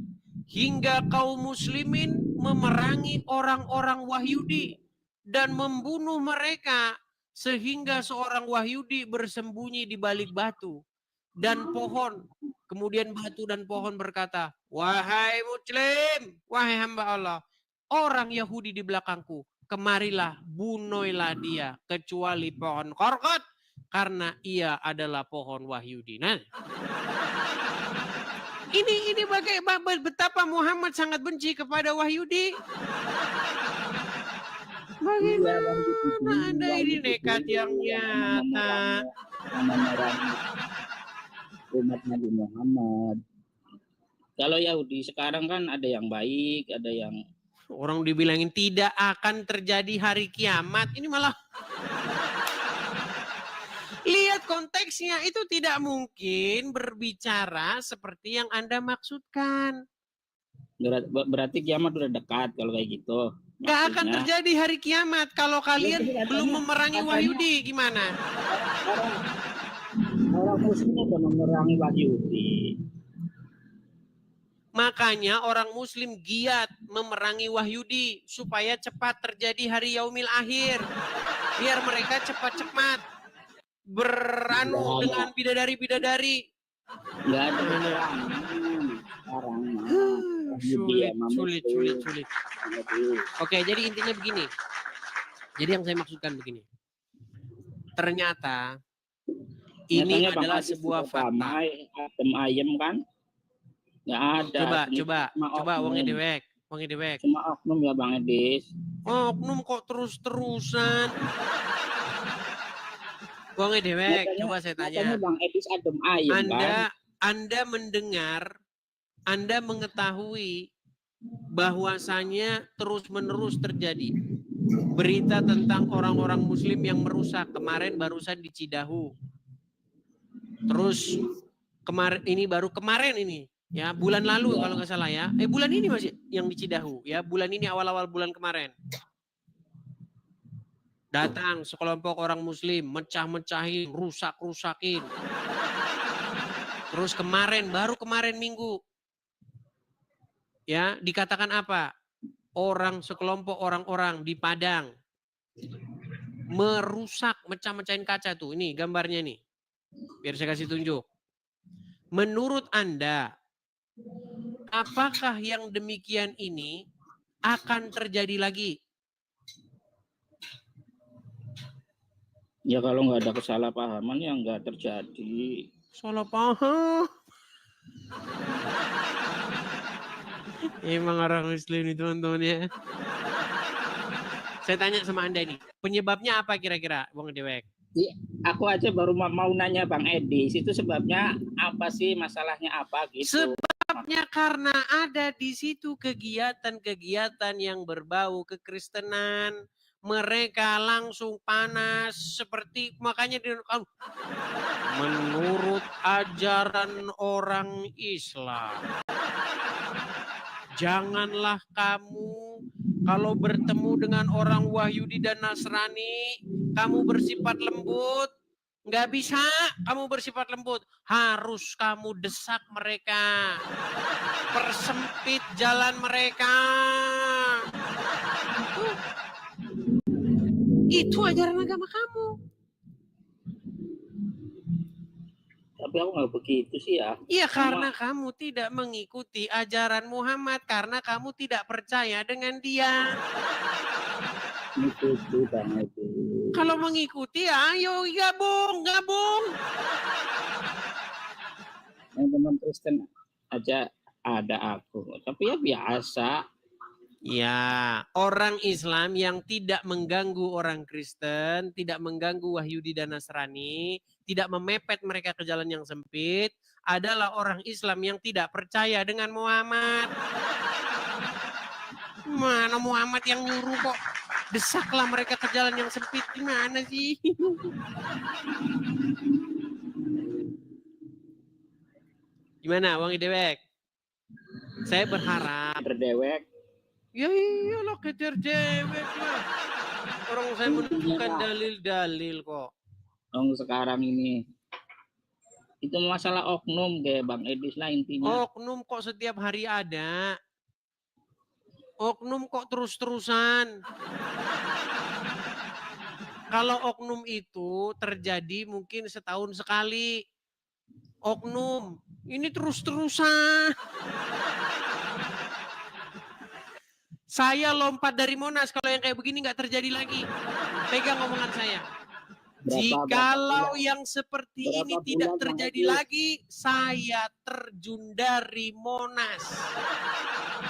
Speaker 1: hingga kaum muslimin memerangi orang-orang Wahyudi dan membunuh mereka sehingga seorang Wahyudi bersembunyi di balik batu dan pohon. Kemudian batu dan pohon berkata, wahai Muslim, wahai hamba Allah, orang Yahudi di belakangku, kemarilah, bunuhlah dia, kecuali pohon korkot, karena ia adalah pohon Wahyudi. Nah, ini betapa Muhammad sangat benci kepada Wahyudi. Bagaimana Anda ini nekat yang nyata?
Speaker 8: Umat Nabi Muhammad. Kalau Yahudi sekarang kan ada yang baik, ada yang
Speaker 1: orang dibilangin tidak akan terjadi hari kiamat. Ini malah lihat konteksnya, itu tidak mungkin berbicara seperti yang Anda maksudkan.
Speaker 8: Berarti kiamat udah dekat kalau kayak gitu.
Speaker 1: Nggak akan terjadi hari kiamat kalau kalian belum memerangi Wahyudi. Gimana?
Speaker 8: Orang Muslim udah memerangi Wahyudi.
Speaker 1: Makanya orang Muslim giat memerangi Wahyudi supaya cepat terjadi hari Yaumil Akhir. Biar mereka cepat-cepat beranu dengan bidadari-bidadari.
Speaker 8: Nggak ada peperangan sekarang.
Speaker 1: Sulit. Oke, jadi intinya begini. Jadi yang saya maksudkan begini. Ternyata ini adalah sebuah fakta.
Speaker 8: Adem ayem kan? Nggak ada.
Speaker 1: Coba Wong Dewek.
Speaker 8: Cuma oknum ya Bang Edis.
Speaker 1: Oknum kok terus-terusan. Wong Dewek, coba saya tanya.
Speaker 8: Bang Edis adem ayem
Speaker 1: Anda mendengar, Anda mengetahui bahwasanya terus-menerus terjadi berita tentang orang-orang Muslim yang merusak. Kemarin barusan di Cidahu. Terus kemarin ini, ya bulan lalu kalau nggak salah ya. Bulan ini masih yang di Cidahu, ya bulan ini awal-awal bulan kemarin. Datang sekelompok orang Muslim, mecah-mecahin, rusak-rusakin. Terus baru kemarin Minggu, ya dikatakan apa? Sekelompok orang-orang di Padang merusak, mecah-mecahin kaca tuh. Ini gambarnya nih. Biar saya kasih tunjuk. Menurut Anda, apakah yang demikian ini akan terjadi lagi?
Speaker 8: Ya kalau nggak ada kesalahpahaman ya nggak terjadi.
Speaker 1: Salah paham. Emang orang Muslim itu teman-teman ya. Saya tanya sama Anda nih, penyebabnya apa kira-kira, Bang Dewek?
Speaker 8: Aku aja baru mau nanya Bang Edi, itu sebabnya apa sih, masalahnya apa gitu?
Speaker 1: Sebabnya karena ada di situ kegiatan-kegiatan yang berbau kekristenan. Mereka langsung panas seperti makanya menurut ajaran orang Islam. Janganlah kamu kalau bertemu dengan orang Wahyudi dan Nasrani, kamu bersifat lembut. Nggak bisa kamu bersifat lembut. Harus kamu desak mereka. Persempit jalan mereka. Itu ajaran agama kamu.
Speaker 8: Tapi aku nggak begitu sih ya.
Speaker 1: Iya, karena kamu tidak mengikuti ajaran Muhammad. Karena kamu tidak percaya dengan dia.
Speaker 8: Mengikuti Bang Edi.
Speaker 1: Kalau mengikuti, ayo gabung.
Speaker 8: Teman Kristen aja ada aku. Tapi ya biasa.
Speaker 1: Ya, orang Islam yang tidak mengganggu orang Kristen, tidak mengganggu Wahyudi dan Nasrani, tidak memepet mereka ke jalan yang sempit, adalah orang Islam yang tidak percaya dengan Muhammad. Mana Muhammad yang nyuruh kok? Desaklah mereka ke jalan yang sempit. Gimana sih? Gimana, Bang Idewek? Saya berharap.
Speaker 8: Berdewek.
Speaker 1: Ya iyalah kejar dewek lah. Orang saya menunjukkan dalil-dalil kok.
Speaker 8: Sekarang ini. Itu masalah oknum kayak Bang Edi lah intinya.
Speaker 1: Oknum kok setiap hari ada. Oknum kok terus-terusan. Kalau oknum itu terjadi mungkin setahun sekali. Oknum. Ini terus-terusan. Saya lompat dari Monas kalau yang kayak begini nggak terjadi lagi. Pegang omongan saya. Jikalau yang seperti ini tidak terjadi lagi, saya terjun dari Monas.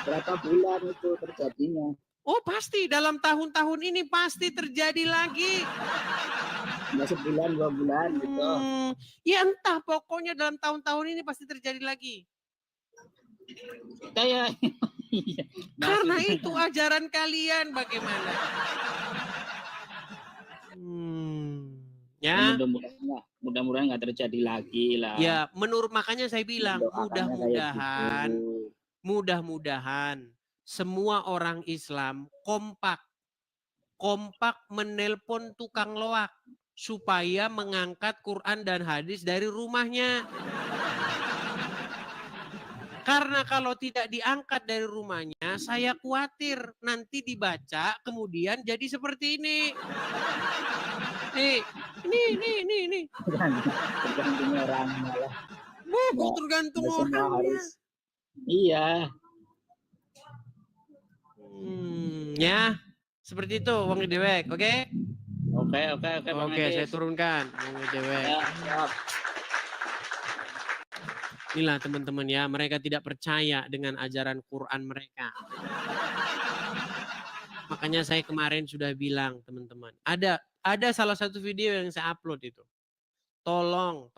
Speaker 8: Berapa bulan itu terjadinya?
Speaker 1: Oh pasti dalam tahun-tahun ini pasti terjadi lagi.
Speaker 8: Nggak sebulan, 2 bulan gitu.
Speaker 1: Ya entah, pokoknya dalam tahun-tahun ini pasti terjadi lagi.
Speaker 8: Saya
Speaker 1: Karena itu ajaran kalian bagaimana? Ya.
Speaker 8: Mudah-mudahan nggak terjadi lagi lah.
Speaker 1: Ya, makanya saya bilang
Speaker 8: gitu.
Speaker 1: mudah-mudahan semua orang Islam kompak menelpon tukang loak supaya mengangkat Quran dan hadis dari rumahnya. Karena kalau tidak diangkat dari rumahnya, saya khawatir nanti dibaca kemudian jadi seperti ini. Nih.
Speaker 8: Tergantung orangnya lah.
Speaker 1: Tergantung orangnya.
Speaker 8: Iya.
Speaker 1: Ya, seperti itu Bang Dewek, oke?
Speaker 8: Oke,
Speaker 1: saya turunkan Bang Dewek.
Speaker 8: Ya.
Speaker 1: Inilah teman-teman ya, mereka tidak percaya dengan ajaran Quran mereka. Makanya saya kemarin sudah bilang teman-teman, ada salah satu video yang saya upload itu. Tolong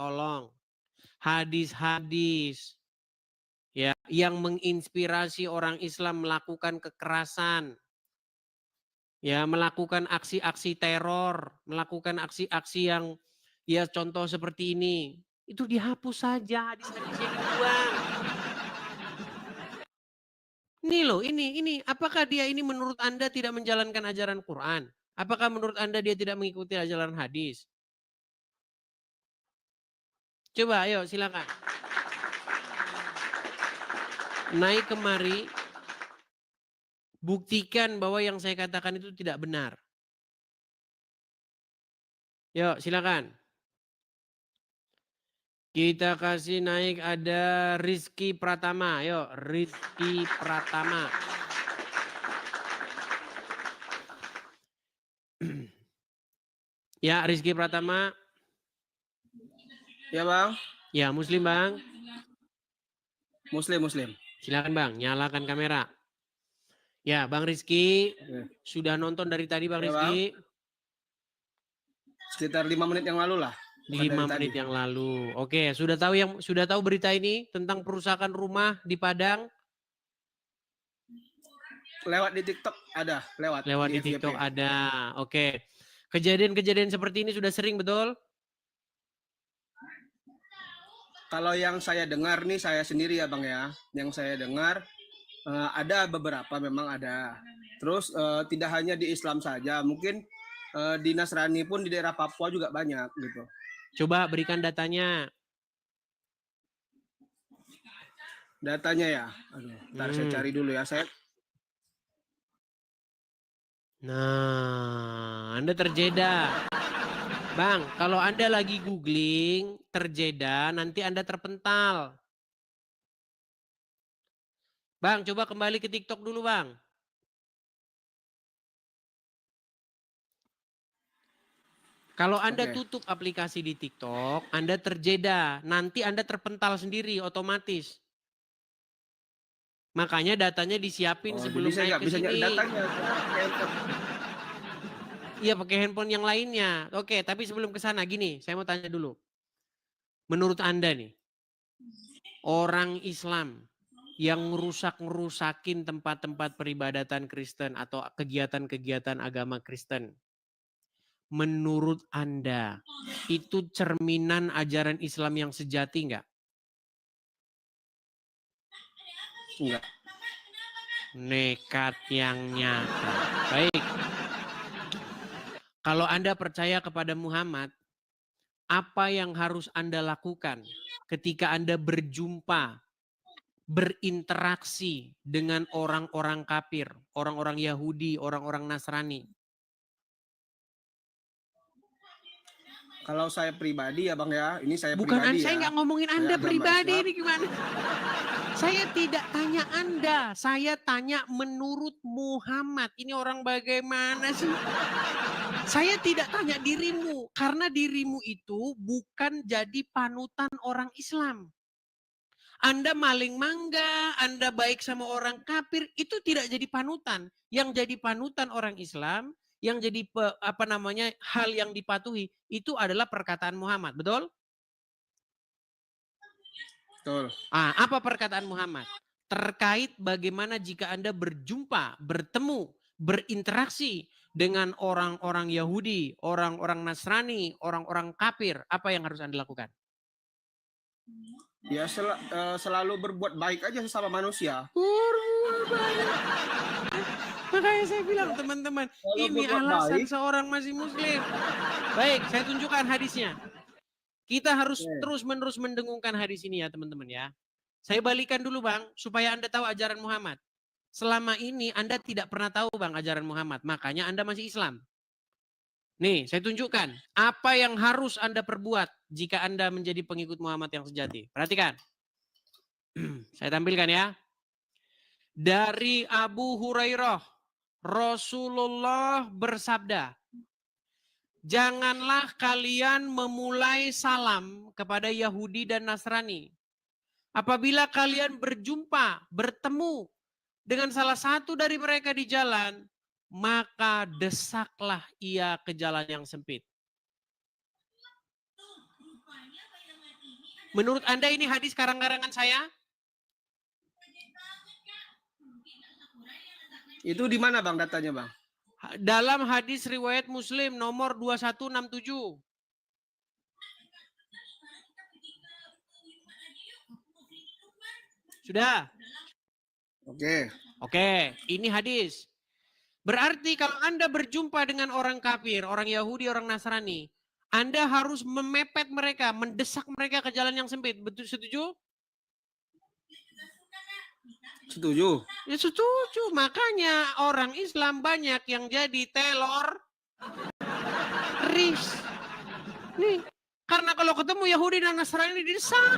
Speaker 1: hadis-hadis ya yang menginspirasi orang Islam melakukan kekerasan. Ya, melakukan aksi-aksi teror, melakukan aksi-aksi yang ya contoh seperti ini. Itu dihapus saja, hadis-hadisnya dibuang. Ini loh, ini. Apakah dia ini menurut Anda tidak menjalankan ajaran Quran? Apakah menurut Anda dia tidak mengikuti ajaran hadis? Coba, ayo silakan. Naik kemari, buktikan bahwa yang saya katakan itu tidak benar. Yuk, silakan. Kita kasih naik ada Rizky Pratama. Yuk, Rizky Pratama. Ya, Rizky Pratama.
Speaker 9: Ya Bang.
Speaker 1: Ya, Muslim Bang.
Speaker 9: Muslim.
Speaker 1: Silakan Bang, nyalakan kamera. Ya, Bang Rizky. Sudah nonton dari tadi Bang
Speaker 9: Ya,
Speaker 1: Rizky?
Speaker 9: Sekitar 5 menit yang lalu lah. Bukan
Speaker 1: 5
Speaker 9: dari
Speaker 1: menit
Speaker 9: tadi.
Speaker 1: yang lalu. Oke, sudah tahu berita ini tentang perusakan rumah di Padang?
Speaker 9: Lewat di TikTok ada, lewat
Speaker 1: Lewat di
Speaker 9: FYP.
Speaker 1: TikTok ada. Oke. Kejadian-kejadian seperti ini sudah sering, betul?
Speaker 9: Kalau yang saya dengar nih, saya sendiri ya Bang ya, yang saya dengar ada beberapa memang ada. Terus tidak hanya di Islam saja, mungkin di Nasrani pun di daerah Papua juga banyak gitu.
Speaker 1: Coba berikan datanya.
Speaker 9: Datanya ya, aduh, ntar saya cari dulu ya.
Speaker 1: Nah, Anda terjeda. Bang, kalau Anda lagi googling terjeda, nanti Anda terpental. Bang, coba kembali ke TikTok dulu, Bang. Kalau Anda tutup aplikasi di TikTok, Anda terjeda. Nanti Anda terpental sendiri otomatis. Makanya datanya disiapin sebelum naik ke sini. Iya, pakai handphone yang lainnya. Oke, tapi sebelum ke sana gini, saya mau tanya dulu. Menurut Anda nih, orang Islam yang ngerusakin tempat-tempat peribadatan Kristen atau kegiatan-kegiatan agama Kristen, menurut Anda itu cerminan ajaran Islam yang sejati enggak?
Speaker 9: Enggak.
Speaker 1: Nekat yang nyata. Baik. Kalau Anda percaya kepada Muhammad, apa yang harus Anda lakukan ketika Anda berjumpa, berinteraksi dengan orang-orang kafir, orang-orang Yahudi, orang-orang Nasrani?
Speaker 9: Kalau saya pribadi ya Bang ya, ini saya
Speaker 1: Bukan
Speaker 9: pribadi
Speaker 1: saya
Speaker 9: ya.
Speaker 1: nggak ngomongin Anda pribadi
Speaker 9: Islam.
Speaker 1: ini gimana? Saya tidak tanya Anda, saya tanya menurut Muhammad. Ini orang bagaimana sih? Saya tidak tanya dirimu, karena dirimu itu bukan jadi panutan orang Islam. Anda maling mangga, Anda baik sama orang kafir, itu tidak jadi panutan. Yang jadi panutan orang Islam, yang jadi hal yang dipatuhi, itu adalah perkataan Muhammad, betul?
Speaker 9: Betul.
Speaker 1: Apa perkataan Muhammad? Terkait bagaimana jika Anda berjumpa, bertemu, berinteraksi dengan orang-orang Yahudi, orang-orang Nasrani, orang-orang kafir, apa yang harus Anda lakukan?
Speaker 9: Ya selalu berbuat baik aja sesama manusia.
Speaker 1: Makanya saya bilang teman-teman, ini alasan seorang masih muslim. Baik, saya tunjukkan hadisnya. Kita harus terus-menerus mendengungkan hadis ini ya teman-teman ya. Saya balikan dulu Bang, supaya Anda tahu ajaran Muhammad. Selama ini Anda tidak pernah tahu Bang ajaran Muhammad, makanya Anda masih Islam. Nih, saya tunjukkan apa yang harus Anda perbuat jika Anda menjadi pengikut Muhammad yang sejati. Perhatikan. Saya tampilkan ya. Dari Abu Hurairah, Rasulullah bersabda, janganlah kalian memulai salam kepada Yahudi dan Nasrani. Apabila kalian berjumpa, bertemu dengan salah satu dari mereka di jalan, maka desaklah ia ke jalan yang sempit. Menurut Anda ini hadis karang-karangan saya?
Speaker 9: Itu di mana Bang datanya Bang?
Speaker 1: Dalam hadis riwayat Muslim nomor 2167. Sudah? Oke, ini hadis. Berarti kalau Anda berjumpa dengan orang kafir, orang Yahudi, orang Nasrani, Anda harus memepet mereka, mendesak mereka ke jalan yang sempit. Betul, setuju?
Speaker 9: Setuju.
Speaker 1: Ya setuju, makanya orang Islam banyak yang jadi teroris. Nih, karena kalau ketemu Yahudi dan Nasrani didesak.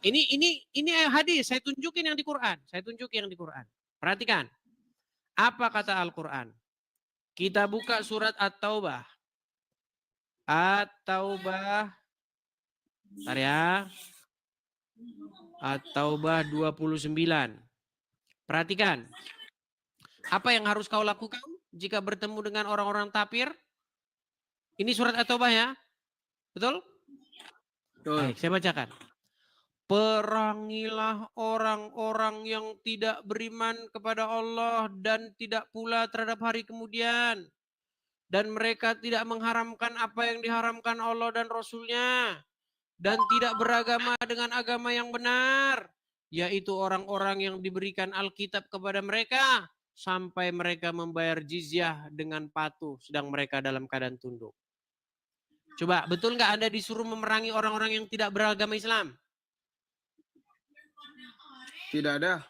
Speaker 1: Ini hadis, saya tunjukin yang di Quran. Perhatikan. Apa kata Al-Quran? Kita buka surat At-Taubah. Bentar ya. At-Taubah 29. Perhatikan. Apa yang harus kau lakukan jika bertemu dengan orang-orang kafir? Ini surat At-Taubah ya. Betul?
Speaker 9: Betul.
Speaker 1: Baik, saya bacakan. Perangilah orang-orang yang tidak beriman kepada Allah dan tidak pula terhadap hari kemudian. Dan mereka tidak mengharamkan apa yang diharamkan Allah dan Rasul-Nya. Dan tidak beragama dengan agama yang benar. Yaitu orang-orang yang diberikan Alkitab kepada mereka. Sampai mereka membayar jizyah dengan patuh. Sedang mereka dalam keadaan tunduk. Coba, betul nggak Anda disuruh memerangi orang-orang yang tidak beragama Islam?
Speaker 9: Tidak ada.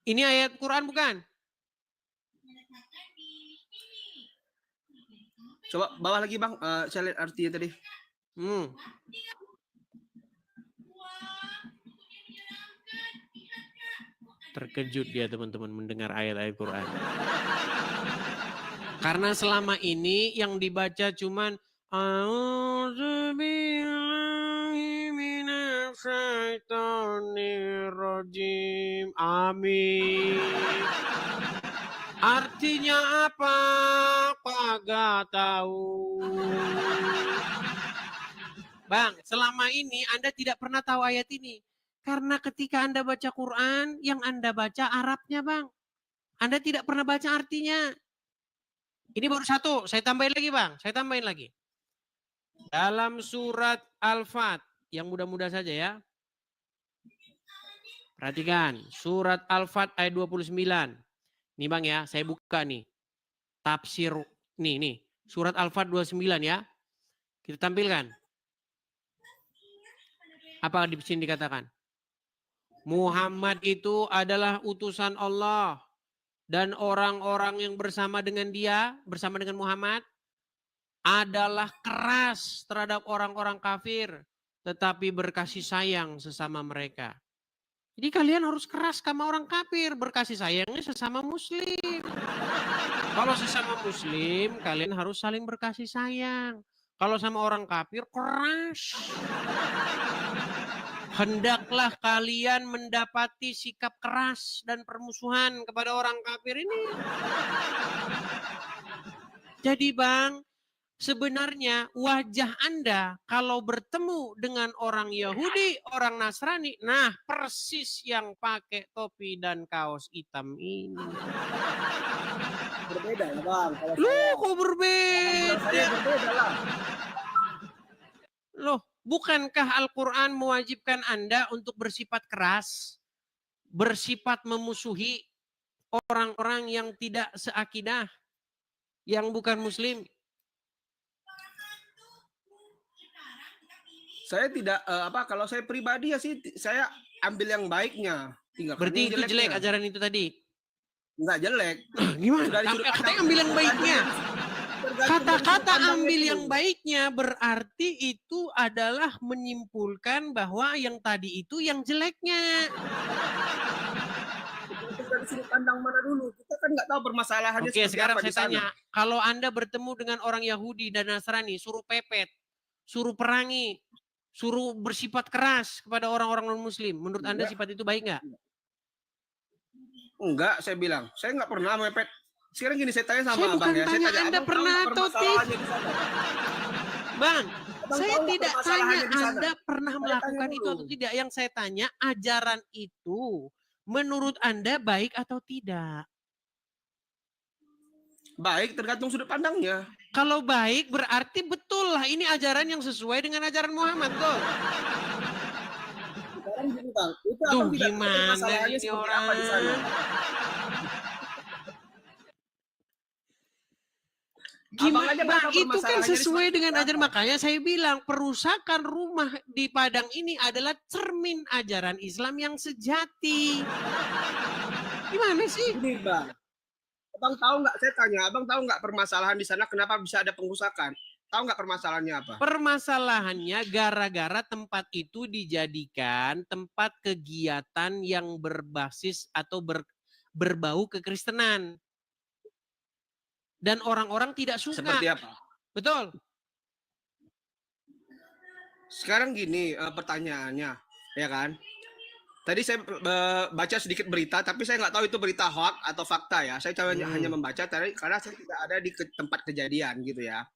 Speaker 1: Ini ayat Quran bukan?
Speaker 9: Coba bawah lagi Bang, saya lihat artinya tadi.
Speaker 1: Terkejut dia teman-teman mendengar ayat-ayat Quran. Karena selama ini yang dibaca cuman A'udzubillahi minasyaitonirrajim. Amin. Artinya apa? Kagak tahu. Bang, selama ini Anda tidak pernah tahu ayat ini. Karena ketika Anda baca Quran, yang Anda baca Arabnya, Bang. Anda tidak pernah baca artinya. Ini baru satu, saya tambahin lagi, Bang. Saya tambahin lagi. Dalam surat Al-Fat, yang mudah-mudah saja ya. Perhatikan, surat Al-Fat ayat 29. Nih Bang ya, saya buka nih. Tafsir, nih. Surat Al-Fat 29 ya. Kita tampilkan. Apa di sini dikatakan? Muhammad itu adalah utusan Allah. Dan orang-orang yang bersama dengan dia, bersama dengan Muhammad, adalah keras terhadap orang-orang kafir. Tetapi berkasih sayang sesama mereka. Jadi kalian harus keras sama orang kafir, berkasih sayangnya sesama muslim. Kalau sesama muslim, kalian harus saling berkasih sayang. Kalau sama orang kafir, keras. Hendaklah kalian mendapati sikap keras dan permusuhan kepada orang kafir ini. Jadi Bang, sebenarnya wajah Anda kalau bertemu dengan orang Yahudi, orang Nasrani, nah persis yang pakai topi dan kaos hitam ini.
Speaker 9: Berbeda ya Bang.
Speaker 1: Loh kok berbeda?
Speaker 9: Berbeda lah.
Speaker 1: Loh, bukankah Al-Quran mewajibkan Anda untuk bersifat keras, bersifat memusuhi orang-orang yang tidak seakidah, yang bukan muslim?
Speaker 9: Saya tidak kalau saya pribadi ya sih saya ambil yang baiknya.
Speaker 1: Berarti itu jelek ajaran itu tadi?
Speaker 9: Enggak jelek.
Speaker 1: Gimana? Katanya ambil yang baiknya. Kata-kata ambil yang baiknya berarti itu adalah menyimpulkan bahwa yang tadi itu yang jeleknya.
Speaker 9: Dari sudut pandang mana dulu? Kita kan nggak tahu permasalahannya.
Speaker 1: Oke, sekarang saya tanya. Kalau Anda bertemu dengan orang Yahudi dan Nasrani, suruh pepet, suruh perangi, suruh bersifat keras kepada orang-orang non-muslim. Menurut Anda sifat itu baik nggak?
Speaker 9: Enggak, saya bilang. Saya nggak pernah mepet. Sekarang gini, saya tanya sama Abang ya.
Speaker 1: Saya tanya Anda pernah atau tidak? Bang, saya tidak tanya Anda pernah melakukan itu atau tidak. Yang saya tanya, ajaran itu menurut Anda baik atau tidak?
Speaker 9: Baik, tergantung sudut pandangnya.
Speaker 1: Kalau baik berarti betul lah ini ajaran yang sesuai dengan ajaran Muhammad tuh.
Speaker 9: Sekarang gini Bang, itu
Speaker 1: Tuh gimana ini orang? Gimana Bang, itu kan sesuai dengan ajaran, makanya saya bilang perusakan rumah di Padang ini adalah cermin ajaran Islam yang sejati. Gimana sih?
Speaker 9: Ini Bang, Abang tahu nggak? Saya tanya, Abang tahu nggak permasalahan di sana kenapa bisa ada pengrusakan? Tahu nggak permasalahannya apa? Permasalahannya
Speaker 1: gara-gara tempat itu dijadikan tempat kegiatan yang berbasis atau berbau kekristenan. Dan orang-orang tidak suka.
Speaker 9: Seperti apa?
Speaker 1: Betul.
Speaker 9: Sekarang gini pertanyaannya, ya kan? Tadi saya baca sedikit berita, tapi saya nggak tahu itu berita hoax atau fakta ya. Saya hanya membaca tadi karena saya tidak ada di tempat kejadian gitu ya.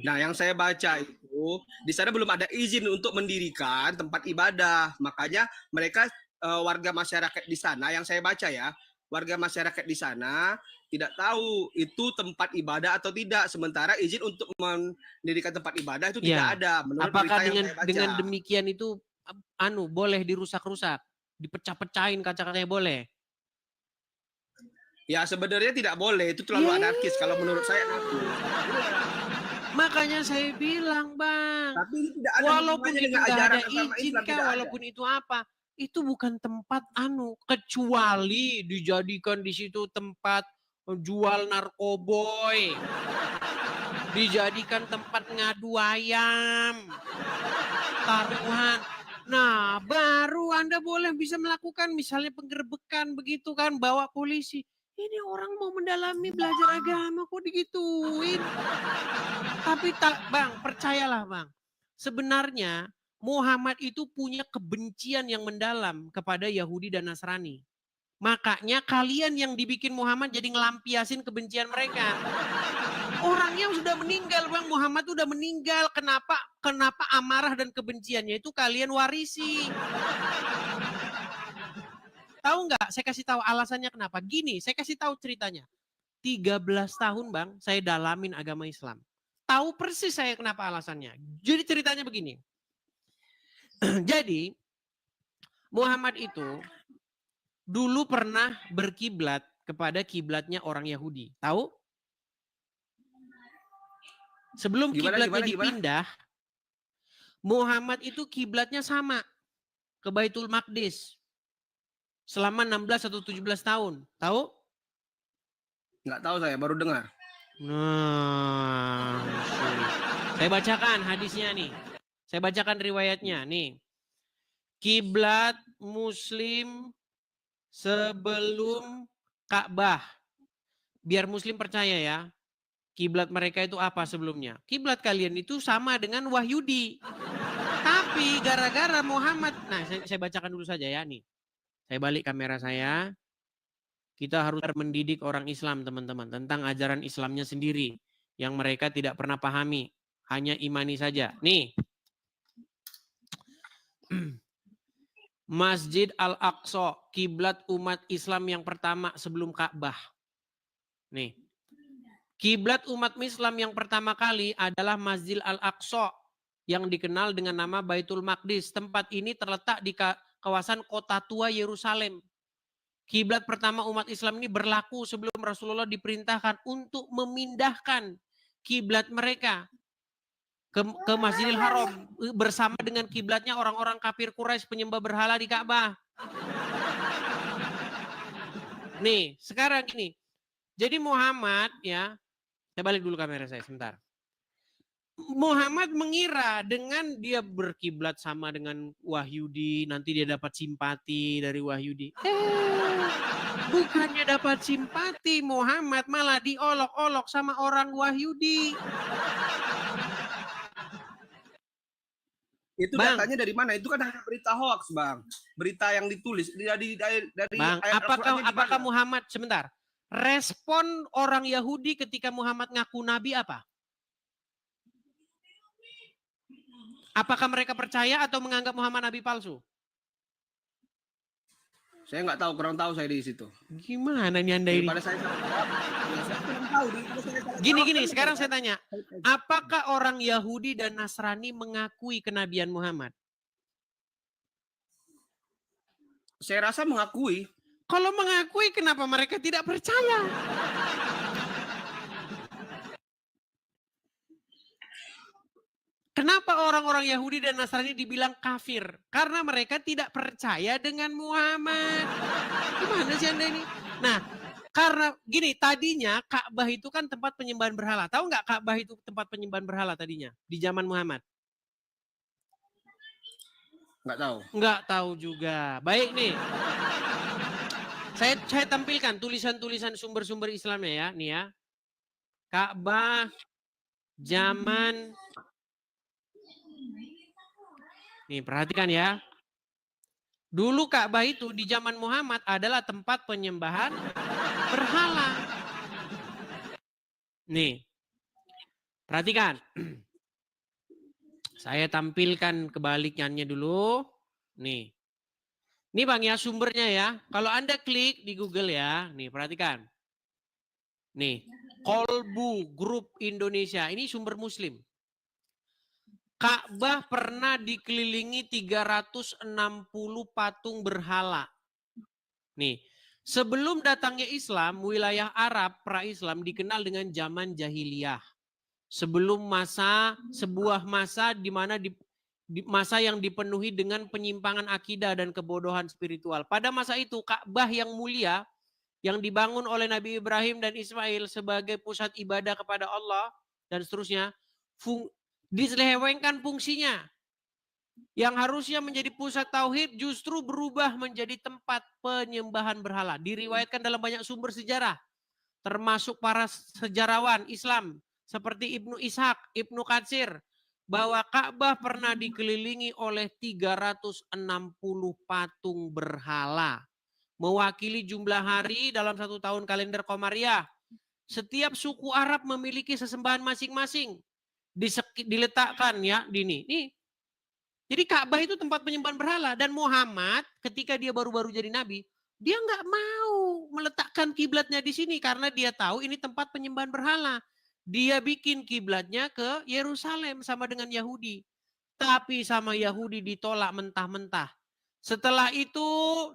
Speaker 9: Nah, yang saya baca itu di sana belum ada izin untuk mendirikan tempat ibadah. Makanya mereka warga masyarakat di sana, yang saya baca ya, warga masyarakat di sana tidak tahu itu tempat ibadah atau tidak. Sementara izin untuk mendirikan tempat ibadah itu tidak ada. Menurut
Speaker 1: apakah
Speaker 9: berita yang saya baca.
Speaker 1: dengan demikian itu boleh dirusak-rusak, dipecah-pecahin kaca-kacanya boleh?
Speaker 9: Ya sebenarnya tidak boleh, itu terlalu anarkis kalau menurut saya.
Speaker 1: Makanya saya bilang, Bang,
Speaker 9: tapi ini tidak ada
Speaker 1: walaupun itu
Speaker 9: dengan
Speaker 1: nggak
Speaker 9: ajaran
Speaker 1: ada
Speaker 9: agama
Speaker 1: izin
Speaker 9: Islam,
Speaker 1: kah, walaupun itu apa, itu bukan tempat kecuali dijadikan di situ tempat jual narkoboy, dijadikan tempat ngadu ayam, taruhan. Nah, baru Anda boleh bisa melakukan misalnya penggerbekan begitu kan, bawa polisi. Ini orang mau mendalami belajar agama kok digituin. Tapi Bang, percayalah Bang. Sebenarnya Muhammad itu punya kebencian yang mendalam kepada Yahudi dan Nasrani. Makanya kalian yang dibikin Muhammad jadi ngelampiasin kebencian mereka. Orangnya sudah meninggal Bang, Muhammad sudah meninggal. Kenapa amarah dan kebenciannya itu kalian warisi? Tahu nggak? Saya kasih tahu alasannya kenapa. Gini, saya kasih tahu ceritanya. 13 tahun Bang, saya dalamin agama Islam. Tahu persis saya kenapa alasannya. Jadi ceritanya begini. Jadi Muhammad itu dulu pernah berkiblat kepada kiblatnya orang Yahudi. Tahu? Sebelum kiblatnya dipindah, Muhammad itu kiblatnya sama ke Baitul Maqdis. Selama 16 atau 17 tahun. Tahu?
Speaker 9: Nggak tahu saya, baru dengar.
Speaker 1: Nah, saya bacakan hadisnya nih. Saya bacakan riwayatnya nih. Kiblat Muslim sebelum Ka'bah. Biar Muslim percaya ya. Kiblat mereka itu apa sebelumnya? Kiblat kalian itu sama dengan Wahyudi. Tapi gara-gara Muhammad. Nah, saya bacakan dulu saja ya nih. Saya balik kamera saya. Kita harus mendidik orang Islam teman-teman tentang ajaran Islamnya sendiri yang mereka tidak pernah pahami, hanya imani saja. Nih. Masjid Al-Aqsa, kiblat umat Islam yang pertama sebelum Ka'bah. Nih. Kiblat umat Islam yang pertama kali adalah Masjid Al-Aqsa yang dikenal dengan nama Baitul Maqdis. Tempat ini terletak di kawasan kota tua Yerusalem. Kiblat pertama umat Islam ini berlaku sebelum Rasulullah diperintahkan untuk memindahkan kiblat mereka ke Masjidil Haram bersama dengan kiblatnya orang-orang kafir Quraisy penyembah berhala di Ka'bah. Nih, sekarang ini. Jadi Muhammad ya, saya balik dulu kamera saya sebentar. Muhammad mengira dengan dia berkiblat sama dengan Wahyudi, nanti dia dapat simpati dari Wahyudi. Bukannya dapat simpati, Muhammad malah diolok-olok sama orang Wahyudi.
Speaker 9: Itu
Speaker 1: Bang,
Speaker 9: datanya dari mana? Itu kan hanya berita hoax, Bang. Berita yang ditulis dari
Speaker 1: Bang,
Speaker 9: ayat
Speaker 1: apakah Muhammad sebentar? Respon orang Yahudi ketika Muhammad ngaku nabi apa? Apakah mereka percaya atau menganggap Muhammad nabi palsu?
Speaker 9: Saya nggak tahu, kurang tahu saya di situ.
Speaker 1: Gimana nih Anda ini? Gini, sekarang saya tanya. Apakah orang Yahudi dan Nasrani mengakui kenabian Muhammad?
Speaker 9: Saya rasa mengakui.
Speaker 1: Kalau mengakui, kenapa mereka tidak percaya? Kenapa orang-orang Yahudi dan Nasrani dibilang kafir? Karena mereka tidak percaya dengan Muhammad. Gimana sih Anda ini? Nah, karena gini, tadinya Ka'bah itu kan tempat penyembahan berhala. Tahu nggak Ka'bah itu tempat penyembahan berhala tadinya di zaman Muhammad?
Speaker 9: Nggak tahu.
Speaker 1: Nggak tahu juga. Baik nih. Saya tampilkan tulisan-tulisan sumber-sumber Islamnya ya, nih ya. Ka'bah zaman. Nih perhatikan ya. Dulu Ka'bah itu di zaman Muhammad adalah tempat penyembahan berhala. Nih, perhatikan. Saya tampilkan kebalikannya dulu. Nih. Ini Bang ya sumbernya ya. Kalau Anda klik di Google ya. Nih perhatikan. Nih. Kolbu Group Indonesia. Ini sumber Muslim. Ka'bah pernah dikelilingi 360 patung berhala. Nih, sebelum datangnya Islam, wilayah Arab pra-Islam dikenal dengan zaman jahiliyah. Sebelum sebuah masa di mana masa yang dipenuhi dengan penyimpangan akidah dan kebodohan spiritual. Pada masa itu, Ka'bah yang mulia yang dibangun oleh Nabi Ibrahim dan Ismail sebagai pusat ibadah kepada Allah dan seterusnya, diselewengkan fungsinya. Yang harusnya menjadi pusat tauhid justru berubah menjadi tempat penyembahan berhala. Diriwayatkan dalam banyak sumber sejarah, termasuk para sejarawan Islam seperti Ibnu Ishaq, Ibnu Katsir, bahwa Ka'bah pernah dikelilingi oleh 360 patung berhala, mewakili jumlah hari dalam 1 tahun kalender Komariah. Setiap suku Arab memiliki sesembahan masing-masing. Diletakkan ya di ini. Nih. Jadi Ka'bah itu tempat penyembahan berhala, dan Muhammad ketika dia baru-baru jadi nabi, dia nggak mau meletakkan kiblatnya di sini karena dia tahu ini tempat penyembahan berhala. Dia bikin kiblatnya ke Yerusalem sama dengan Yahudi. Tapi sama Yahudi ditolak mentah-mentah. Setelah itu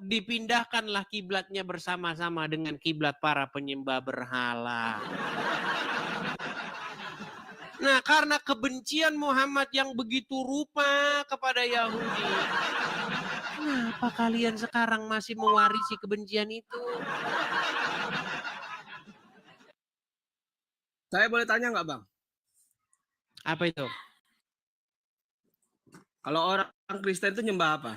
Speaker 1: dipindahkanlah kiblatnya bersama-sama dengan kiblat para penyembah berhala. Nah, karena kebencian Muhammad yang begitu rupa kepada Yahudi, kenapa kalian sekarang masih mewarisi kebencian itu?
Speaker 9: Saya boleh tanya nggak, Bang?
Speaker 1: Apa itu?
Speaker 9: Kalau orang Kristen itu nyembah apa?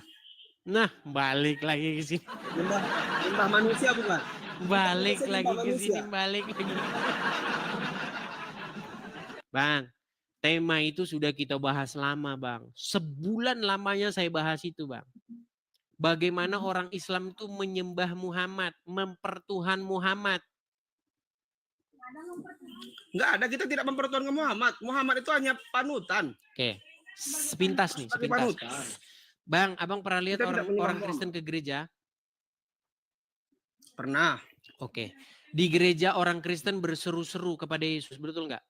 Speaker 1: Nah, balik lagi ke sini.
Speaker 9: Nyembah manusia bukan?
Speaker 1: Balik lagi ke sini, balik lagi. Bang, tema itu sudah kita bahas lama, Bang. Sebulan lamanya saya bahas itu, Bang. Bagaimana orang Islam itu menyembah Muhammad, mempertuhan Muhammad.
Speaker 9: Enggak ada, kita tidak mempertuhankan Muhammad. Muhammad itu hanya panutan.
Speaker 1: Oke, sepintas nih, sepintas. Bang, abang pernah lihat orang Kristen ke gereja?
Speaker 9: Pernah.
Speaker 1: Oke, di gereja orang Kristen berseru-seru kepada Yesus, betul nggak?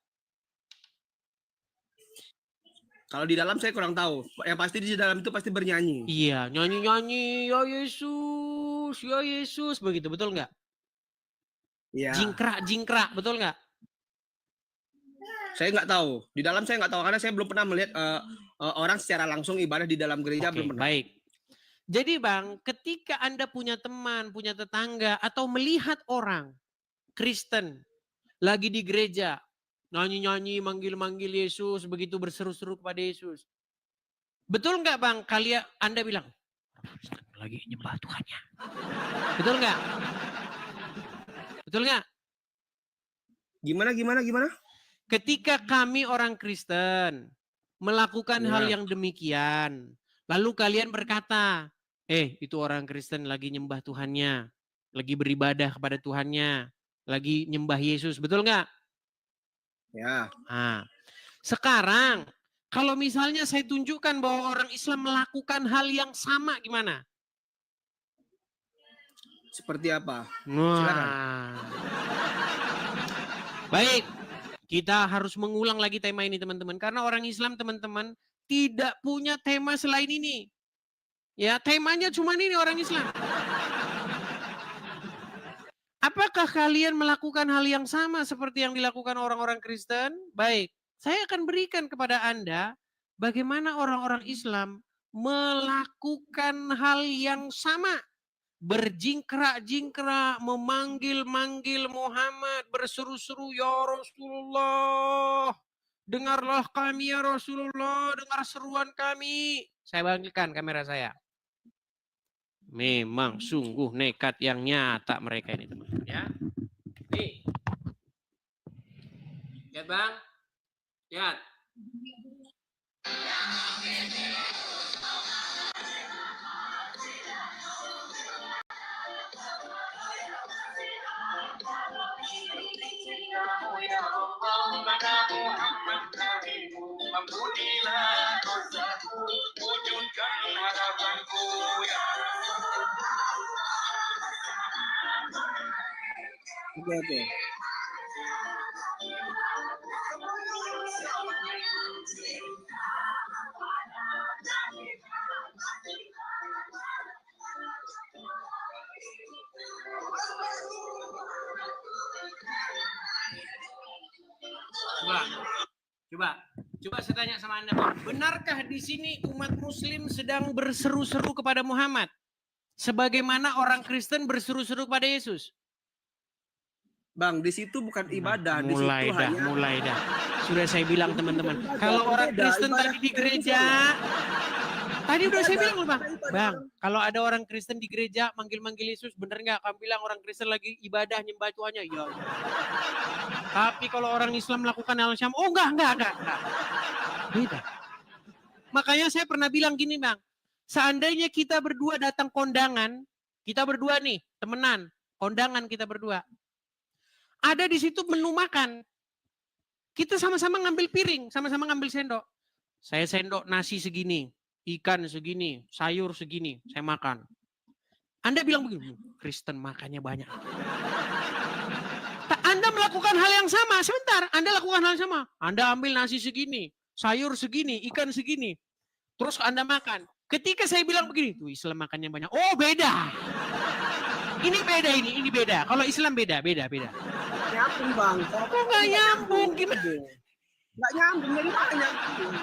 Speaker 9: Kalau di dalam saya kurang tahu. Yang pasti di dalam itu pasti bernyanyi.
Speaker 1: Iya, nyanyi-nyanyi, ya Yesus, begitu, betul nggak?
Speaker 9: Iya.
Speaker 1: Jingkrak, betul nggak?
Speaker 9: Saya nggak tahu. Di dalam saya nggak tahu karena saya belum pernah melihat orang secara langsung ibadah di dalam gereja.
Speaker 1: Oke,
Speaker 9: belum pernah.
Speaker 1: Baik. Jadi Bang, ketika Anda punya teman, punya tetangga, atau melihat orang Kristen lagi di gereja, nyanyi-nyanyi, manggil-manggil Yesus, begitu berseru-seru kepada Yesus. Betul nggak Bang, Anda bilang, lagi nyembah Tuhannya. Betul nggak? Betul nggak?
Speaker 9: Gimana?
Speaker 1: Ketika kami orang Kristen melakukan hal yang demikian, lalu kalian berkata, itu orang Kristen lagi nyembah Tuhannya, lagi beribadah kepada Tuhannya, lagi nyembah Yesus, betul nggak?
Speaker 9: Ya.
Speaker 1: Nah, sekarang kalau misalnya saya tunjukkan bahwa orang Islam melakukan hal yang sama, gimana?
Speaker 9: Seperti apa?
Speaker 1: Nah. Baik, kita harus mengulang lagi tema ini teman-teman. Karena orang Islam teman-teman tidak punya tema selain ini. Ya, temanya cuma ini orang Islam. Apakah kalian melakukan hal yang sama seperti yang dilakukan orang-orang Kristen? Baik, saya akan berikan kepada Anda bagaimana orang-orang Islam melakukan hal yang sama. Berjingkrak-jingkrak, memanggil-manggil Muhammad, berseru-seru, ya Rasulullah, dengarlah kami ya Rasulullah, dengar seruan kami. Saya bangkitkan kamera saya. Memang sungguh nekat yang nyata mereka ini teman-teman ya. Nih. Lihat Bang. Lihat.
Speaker 6: Ampunilah dosaku, wujudkan harapanku ya.
Speaker 9: Oke.
Speaker 1: Coba saya tanya sama Anda, Bang. Benarkah di sini umat Muslim sedang berseru-seru kepada Muhammad, sebagaimana orang Kristen berseru-seru kepada Yesus?
Speaker 9: Bang, di situ bukan ibadah, di situ
Speaker 1: Mulai dah. Sudah saya bilang teman-teman, kalau orang Kristen tadi di gereja, tadi udah saya bilang Bang, kalau ada orang Kristen di gereja manggil-manggil Yesus, bener nggak? Kamu bilang orang Kristen lagi ibadah nyembah Tuhannya? Ya. Tapi kalau orang Islam melakukan hal yang sama, oh enggak. Beda. Makanya saya pernah bilang gini, Bang. Seandainya kita berdua datang kondangan, kita berdua nih, temenan, kondangan kita berdua. Ada di situ menu makan. Kita sama-sama ngambil piring, sama-sama ngambil sendok. Saya sendok nasi segini, ikan segini, sayur segini, saya makan. Anda bilang begini, Kristen makannya banyak. Anda melakukan hal yang sama, sebentar, Anda lakukan hal yang sama. Anda ambil nasi segini, sayur segini, ikan segini. Terus Anda makan. Ketika saya bilang begini, tuh Islam makannya banyak. Oh beda. Ini beda. Kalau Islam beda.
Speaker 9: Nyambung, Bang.
Speaker 1: Kok nggak nyambung? Gimana?
Speaker 9: Nggak nyambung, jadi mana nyambung?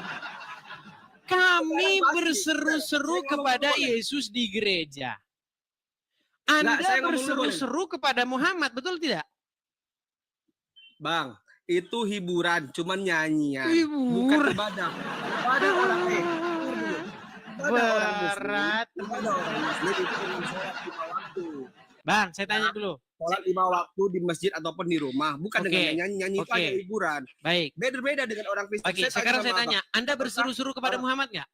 Speaker 1: Kami berseru-seru kepada Yesus di gereja. Anda berseru-seru kepada Muhammad, betul tidak?
Speaker 9: Bang, itu hiburan, cuman nyanyian.
Speaker 1: Hiburan.
Speaker 9: Bukan ibadah. Ibadah orang
Speaker 1: Berat.
Speaker 9: Ibadah orang Muslim itu dengan sholat 5 waktu.
Speaker 1: Bang, saya tanya dulu.
Speaker 9: Sholat 5 waktu di masjid ataupun di rumah, bukan dengan nyanyi-nyanyi itu ada hiburan.
Speaker 1: Baik.
Speaker 9: Beda dengan orang Kristen.
Speaker 1: Oke, sekarang saya tanya, Anda berseru-seru kepada Muhammad nggak?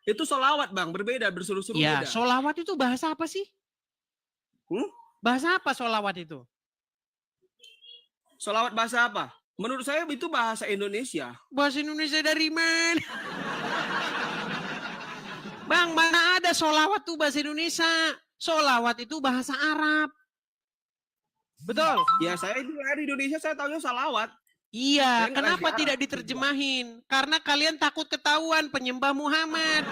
Speaker 9: Itu sholawat, Bang, berbeda, berseru-seru
Speaker 1: ya,
Speaker 9: beda.
Speaker 1: sholawat itu bahasa apa sih? Bahasa apa sholawat itu?
Speaker 9: Sholawat bahasa apa? Menurut saya itu bahasa Indonesia.
Speaker 1: Bahasa Indonesia dari mana? Bang, mana ada sholawat itu bahasa Indonesia? Sholawat itu bahasa Arab. Betul?
Speaker 9: Ya, saya di Indonesia saya tahunya sholawat.
Speaker 1: Iya, kenapa tidak diterjemahin? Karena kalian takut ketahuan penyembah Muhammad.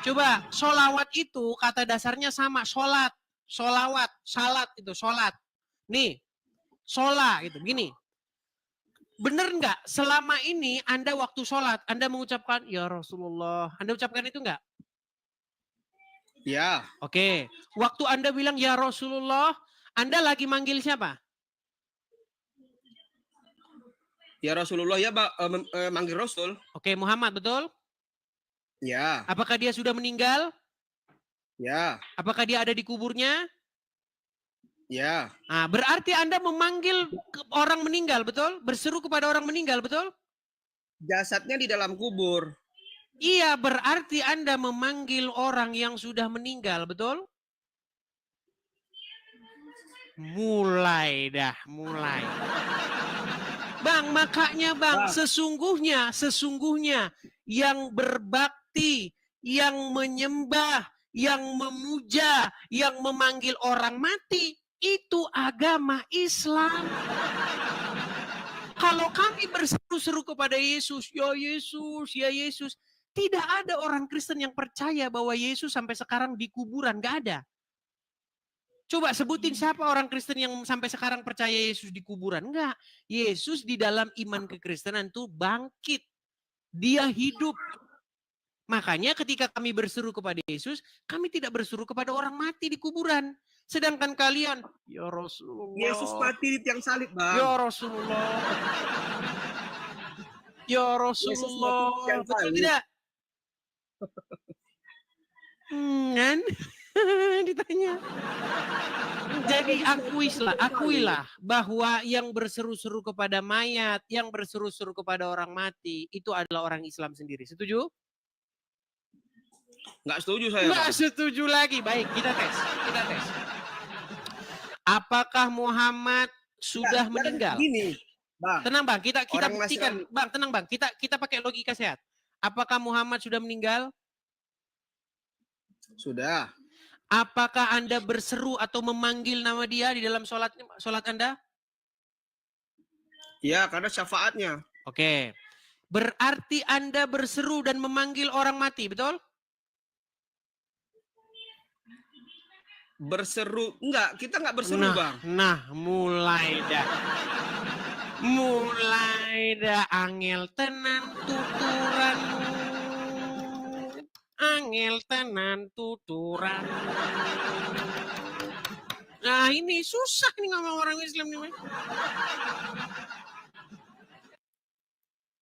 Speaker 1: Coba, sholawat itu kata dasarnya sama, sholat, sholawat, salat itu sholat. Nih, sholat gitu, gini. Bener nggak? Selama ini Anda waktu sholat, Anda mengucapkan, ya Rasulullah. Anda ucapkan itu nggak?
Speaker 9: Ya.
Speaker 1: Oke. Waktu Anda bilang, ya Rasulullah, Anda lagi manggil siapa?
Speaker 9: Ya Rasulullah, ya manggil Rasul.
Speaker 1: Oke, Muhammad, betul?
Speaker 9: Ya.
Speaker 1: Apakah dia sudah meninggal?
Speaker 9: Ya.
Speaker 1: Apakah dia ada di kuburnya?
Speaker 9: Ya.
Speaker 1: Nah, berarti Anda memanggil orang meninggal, betul? Berseru kepada orang meninggal, betul?
Speaker 9: Jasadnya di dalam kubur.
Speaker 1: Iya, berarti Anda memanggil orang yang sudah meninggal, betul? Mulai. Bang, makanya Bang, sesungguhnya yang berbakti, yang menyembah, yang memuja, yang memanggil orang mati, itu agama Islam. Kalau kami berseru-seru kepada Yesus, ya Yesus, tidak ada orang Kristen yang percaya bahwa Yesus sampai sekarang di kuburan, gak ada. Coba sebutin siapa orang Kristen yang sampai sekarang percaya Yesus di kuburan. Enggak. Yesus di dalam iman kekristenan itu bangkit. Dia hidup. Makanya ketika kami berseru kepada Yesus, kami tidak berseru kepada orang mati di kuburan. Sedangkan kalian, ya Rasulullah.
Speaker 9: Yesus mati di tiang salib, Bang.
Speaker 1: Ya Rasulullah. Ya Rasulullah. Betul tidak? Kan? Ditanya. Jadi akuilah bahwa yang berseru-seru kepada mayat, yang berseru-seru kepada orang mati, itu adalah orang Islam sendiri. Setuju?
Speaker 9: Nggak setuju saya.
Speaker 1: Nggak setuju lagi. Baik, kita tes. Apakah Muhammad sudah meninggal?
Speaker 9: Gini, Bang,
Speaker 1: Tenang Bang, kita
Speaker 9: orang
Speaker 1: buktikan.
Speaker 9: Nasrani.
Speaker 1: Bang, tenang Bang, kita pakai logika sehat. Apakah Muhammad sudah meninggal?
Speaker 9: Sudah.
Speaker 1: Apakah Anda berseru atau memanggil nama dia di dalam sholat Anda?
Speaker 9: Ya, karena syafaatnya.
Speaker 1: Oke. Berarti Anda berseru dan memanggil orang mati, betul?
Speaker 9: Berseru. Enggak, kita enggak berseru, Bang.
Speaker 1: Nah, mulai dah. Mulai dah angel tenan tuturanmu. Angel tenan tuturan. Nah, ini susah nih ngomong orang Islam nih.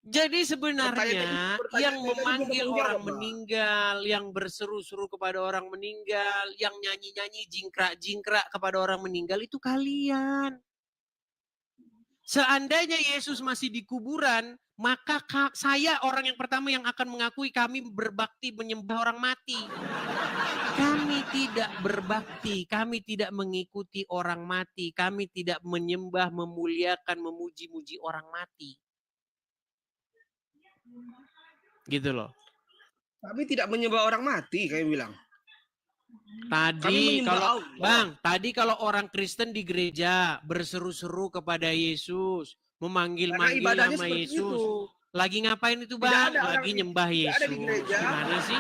Speaker 1: Jadi sebenarnya yang memanggil orang meninggal, yang berseru-seru kepada orang meninggal, yang nyanyi-nyanyi jingkrak-jingkrak kepada orang meninggal itu kalian. Seandainya Yesus masih di kuburan, maka saya orang yang pertama yang akan mengakui kami berbakti menyembah orang mati. Kami tidak berbakti, kami tidak mengikuti orang mati, kami tidak menyembah, memuliakan, memuji-muji orang mati. Gitu loh.
Speaker 9: Tapi tidak menyembah orang mati, kayak bilang.
Speaker 1: Tadi kalau Bang, tadi kalau orang Kristen di gereja berseru-seru kepada Yesus, memanggil-manggil nama Yesus. Itu. Lagi ngapain itu, Bang? Lagi nyembah Yesus.
Speaker 9: Ada di gereja.
Speaker 1: Gimana sih?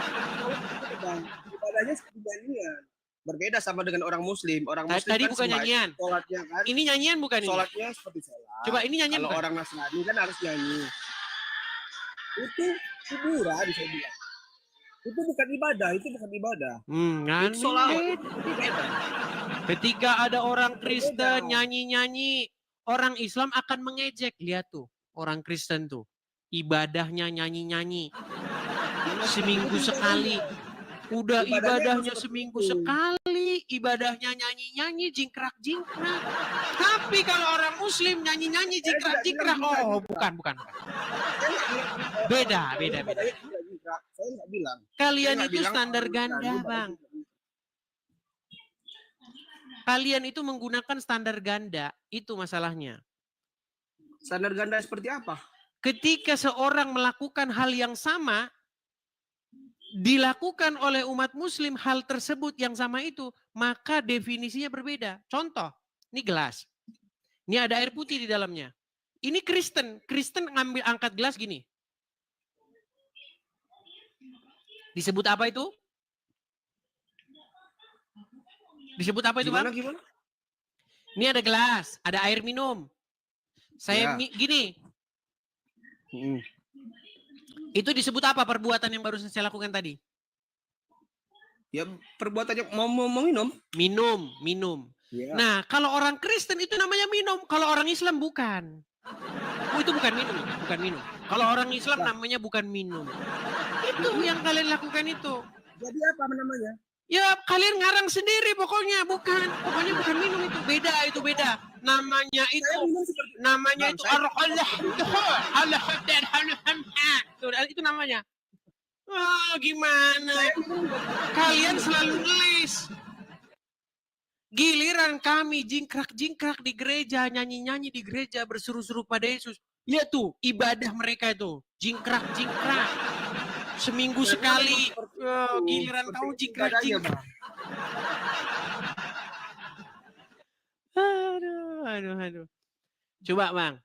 Speaker 9: Ibadahnya seperti nyanyian. Berbeda sama dengan orang Muslim. Orang Muslim
Speaker 1: tadi
Speaker 9: kan
Speaker 1: bukan nyanyian.
Speaker 9: Sholatnya kan.
Speaker 1: Ini nyanyian bukan ini?
Speaker 9: Sholatnya seperti sholat.
Speaker 1: Coba ini nyanyian.
Speaker 9: Kalau orang Nasrani kan harus nyanyi. Itu hiburan, saya bilang. Itu bukan ibadah, itu bukan ibadah.
Speaker 1: Itu sholat. Ketika ada orang Kristen nyanyi-nyanyi, orang Islam akan mengejek. Lihat tuh, orang Kristen tuh. Ibadahnya nyanyi-nyanyi. Seminggu sekali. Udah ibadahnya seminggu sekali. Ibadahnya nyanyi-nyanyi, jingkrak-jingkrak. Tapi kalau orang Muslim nyanyi-nyanyi, jingkrak-jingkrak. Oh, bukan. Beda.
Speaker 9: Saya nggak bilang.
Speaker 1: Kalian itu standar ganda, Bang. Kalian itu menggunakan standar ganda. Itu masalahnya.
Speaker 9: Standar ganda seperti apa?
Speaker 1: Ketika seorang melakukan hal yang sama, dilakukan oleh umat Muslim hal tersebut yang sama itu, maka definisinya berbeda. Contoh, ini gelas. Ini ada air putih di dalamnya. Ini Kristen. Kristen ngambil angkat gelas gini. Disebut apa itu? Disebut apa itu, Bang?
Speaker 9: Gimana?
Speaker 1: Ini ada gelas, ada air minum. Saya gini. Itu disebut apa perbuatan yang baru saya lakukan tadi?
Speaker 9: Ya perbuatannya mau minum.
Speaker 1: Minum. Ya. Nah, kalau orang Kristen itu namanya minum. Kalau orang Islam bukan. Itu bukan minum. Kalau orang Islam namanya bukan minum. Itu yang kalian lakukan itu.
Speaker 9: Jadi apa namanya?
Speaker 1: Ya kalian ngarang sendiri pokoknya bukan minum itu beda. Namanya itu itu namanya. Gimana? Kalian selalu ngelis. Giliran kami jingkrak-jingkrak di gereja, nyanyi-nyanyi di gereja, berseru-seru pada Yesus. Lihat tuh ibadah mereka itu, jingkrak-jingkrak. Seminggu sekali. Giliran kamu jingkrak-jingkrak. Aduh. Coba, Bang.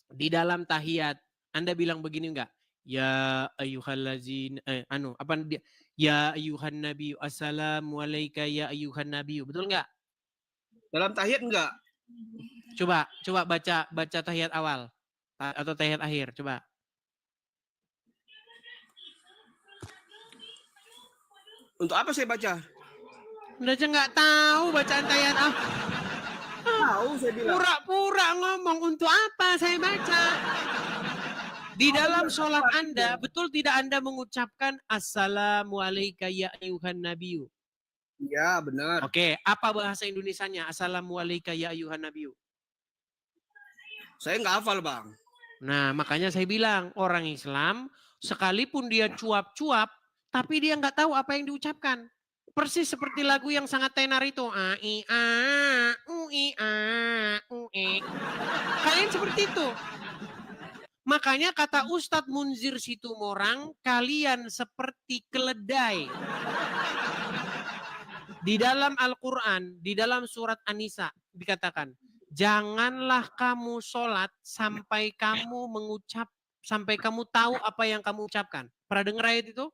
Speaker 1: Di dalam tahiyat, Anda bilang begini enggak? Ya ayyuhallazina ya ayyuhan nabiyyu assalamu alayka ya ayyuhan nabiyyu. Betul enggak?
Speaker 9: Dalam tahiyat enggak?
Speaker 1: Coba baca tahiyat awal atau tahiyat akhir, coba.
Speaker 9: Untuk apa saya baca?
Speaker 1: Udah aja nggak tahu bacaan tahiyat awal.
Speaker 9: Tahu saya bilang.
Speaker 1: Pura-pura ngomong untuk apa saya baca. Di dalam sholat Anda, betul tidak Anda mengucapkan Assalamu alayka ya ayyuhan nabiyyu?
Speaker 9: Iya, benar.
Speaker 1: Oke, apa bahasa Indonesianya? Assalamu alayka ya ayyuhan nabiyyu.
Speaker 9: Saya nggak hafal, Bang.
Speaker 1: Nah, makanya saya bilang, orang Islam, sekalipun dia cuap-cuap, tapi dia nggak tahu apa yang diucapkan. Persis seperti lagu yang sangat tenar itu. Kalian seperti itu. Makanya kata Ustadz Munzir Situmorang, kalian seperti keledai. Di dalam Al-Quran, di dalam surat An-Nisa dikatakan, janganlah kamu sholat sampai kamu tahu apa yang kamu ucapkan. Pernah dengar ayat itu?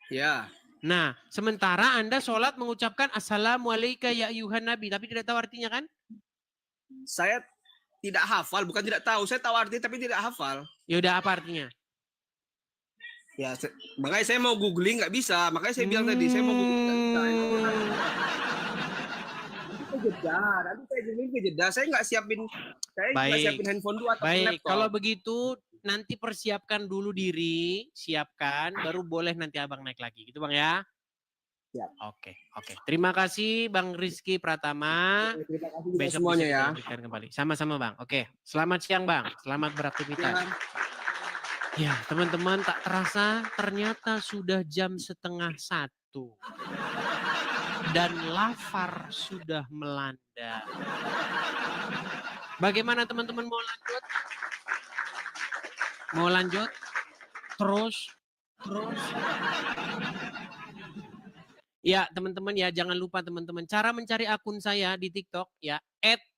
Speaker 9: Ya.
Speaker 1: Nah, sementara Anda sholat mengucapkan Assalamualaikum ya ayuhan Nabi, tapi tidak tahu artinya kan?
Speaker 9: Saya tidak hafal, bukan tidak tahu. Saya tahu artinya tapi tidak hafal.
Speaker 1: Ya udah, apa artinya?
Speaker 9: Ya, makanya saya mau googling nggak bisa. Makanya saya bilang tadi saya mau googling nggak bisa. Nanti saya googling ke jeda. Saya nggak siapin handphone dulu atau
Speaker 1: Baik,
Speaker 9: laptop.
Speaker 1: kalau begitu nanti persiapkan dulu diri, siapkan, baru boleh nanti abang naik lagi, gitu bang ya?
Speaker 9: Ya.
Speaker 1: Oke. Terima kasih Bang Rizky Pratama.
Speaker 9: Terima kasih
Speaker 1: Besok
Speaker 9: semuanya
Speaker 1: bisa
Speaker 9: ya.
Speaker 1: kita lanjutkan kembali. Sama-sama Bang. Oke, selamat siang Bang. Selamat beraktivitas. Ya, teman-teman, tak terasa ternyata sudah jam 12:30. Dan lapar sudah melanda. Bagaimana teman-teman, mau lanjut? Mau lanjut? Terus. Ya, teman-teman ya, jangan lupa teman-teman, cara mencari akun saya di TikTok ya,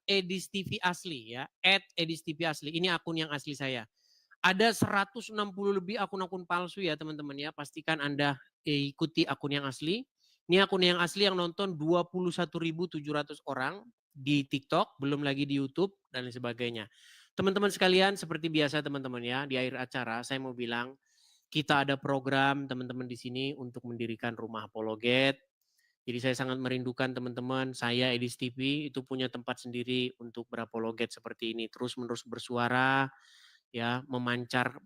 Speaker 1: @edistv_asli ya, @edistv_asli. Ini akun yang asli saya. Ada 160 lebih akun-akun palsu ya teman-teman ya. Pastikan Anda ikuti akun yang asli. Ini akun yang asli yang nonton 21.700 orang di TikTok, belum lagi di YouTube dan lain sebagainya. Teman-teman sekalian, seperti biasa teman-teman ya, di akhir acara saya mau bilang, kita ada program teman-teman di sini untuk mendirikan rumah apologet. Jadi saya sangat merindukan teman-teman, saya Edis TV itu punya tempat sendiri untuk berapologet seperti ini, terus-menerus bersuara, ya, memancar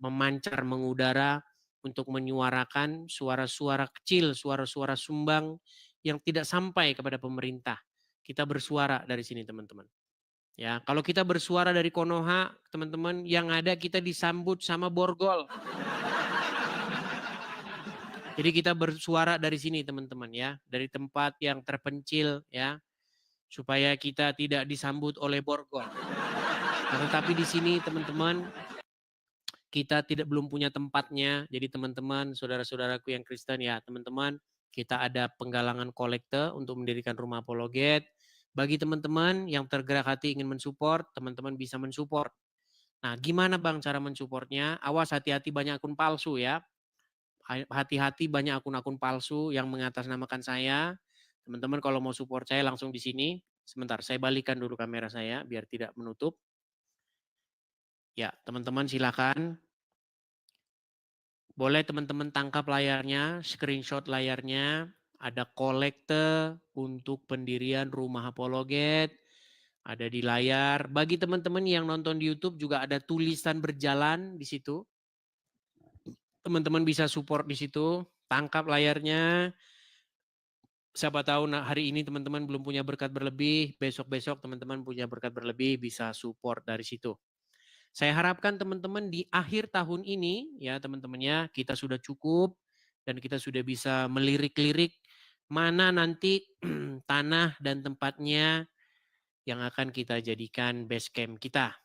Speaker 1: mengudara untuk menyuarakan suara-suara kecil, suara-suara sumbang yang tidak sampai kepada pemerintah. Kita bersuara dari sini teman-teman. Ya, kalau kita bersuara dari Konoha, teman-teman, yang ada kita disambut sama borgol. Jadi kita bersuara dari sini teman-teman ya, dari tempat yang terpencil ya, supaya kita tidak disambut oleh borgol. Nah, tetapi di sini teman-teman, kita belum punya tempatnya. Jadi teman-teman, saudara-saudaraku yang Kristen ya, teman-teman, kita ada penggalangan kolekte untuk mendirikan rumah apologet. Bagi teman-teman yang tergerak hati ingin mensupport, teman-teman bisa mensupport. Nah, gimana Bang cara mensupportnya? Awas, hati-hati banyak akun palsu ya. Hati-hati banyak akun-akun palsu yang mengatasnamakan saya. Teman-teman kalau mau support saya langsung di sini. Sebentar, saya balikan dulu kamera saya biar tidak menutup. Ya, teman-teman silakan. Boleh teman-teman tangkap layarnya, screenshot layarnya. Ada kolekte untuk pendirian rumah apologet. Ada di layar. Bagi teman-teman yang nonton di YouTube juga ada tulisan berjalan di situ. Teman-teman bisa support di situ, tangkap layarnya. Siapa tahu hari ini teman-teman belum punya berkat berlebih, besok-besok teman-teman punya berkat berlebih, bisa support dari situ. Saya harapkan teman-teman di akhir tahun ini ya teman-temannya kita sudah cukup dan kita sudah bisa melirik-lirik mana nanti tanah dan tempatnya yang akan kita jadikan base camp kita.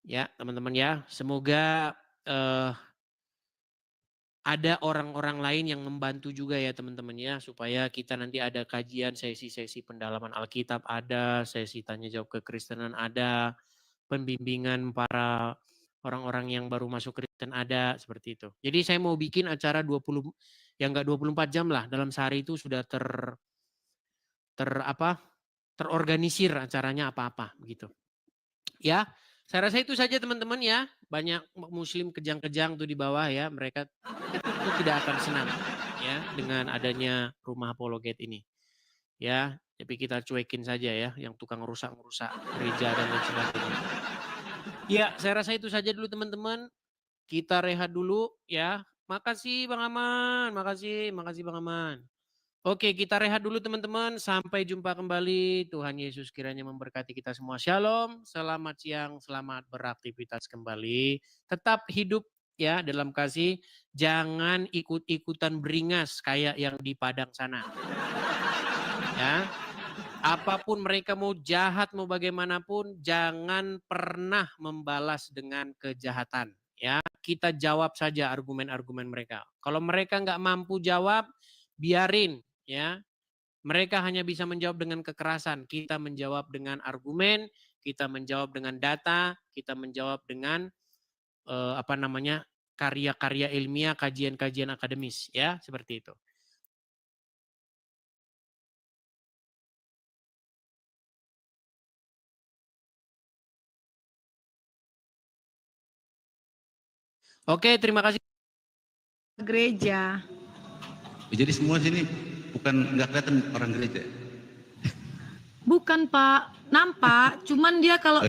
Speaker 1: Ya teman-teman ya, semoga ada orang-orang lain yang membantu juga ya teman-teman ya, supaya kita nanti ada kajian sesi-sesi pendalaman Alkitab ada, sesi tanya jawab kekristenan ada, pembimbingan para orang-orang yang baru masuk Kristen ada, seperti itu. Jadi saya mau bikin acara 20 yang enggak 24 jam lah, dalam sehari itu sudah terorganisir acaranya apa-apa begitu. Ya, saya rasa itu saja teman-teman ya. Banyak muslim kejang-kejang tuh di bawah ya, mereka itu tidak akan senang ya dengan adanya rumah apologet ini. Ya, tapi kita cuekin saja ya yang tukang rusak-rusak gereja dan lain sebagainya. Ya, saya rasa itu saja dulu teman-teman. Kita rehat dulu ya. Makasih Bang Aman, makasih Bang Aman. Oke, kita rehat dulu teman-teman. Sampai jumpa kembali. Tuhan Yesus kiranya memberkati kita semua. Shalom, selamat siang, selamat beraktivitas kembali. Tetap hidup ya dalam kasih. Jangan ikut-ikutan beringas kayak yang di Padang sana. Ya, Apapun mereka mau jahat, mau bagaimanapun, jangan pernah membalas dengan kejahatan. Ya, kita jawab saja argumen-argumen mereka. Kalau mereka nggak mampu jawab, biarin. Ya, mereka hanya bisa menjawab dengan kekerasan. Kita menjawab dengan argumen, kita menjawab dengan data, kita menjawab dengan karya-karya ilmiah, kajian-kajian akademis. Ya, seperti itu. Oke, terima kasih.
Speaker 10: Gereja.
Speaker 11: Jadi semua sini bukan nggak kelihatan orang gereja.
Speaker 10: Bukan Pak, nampak. Cuman dia kalau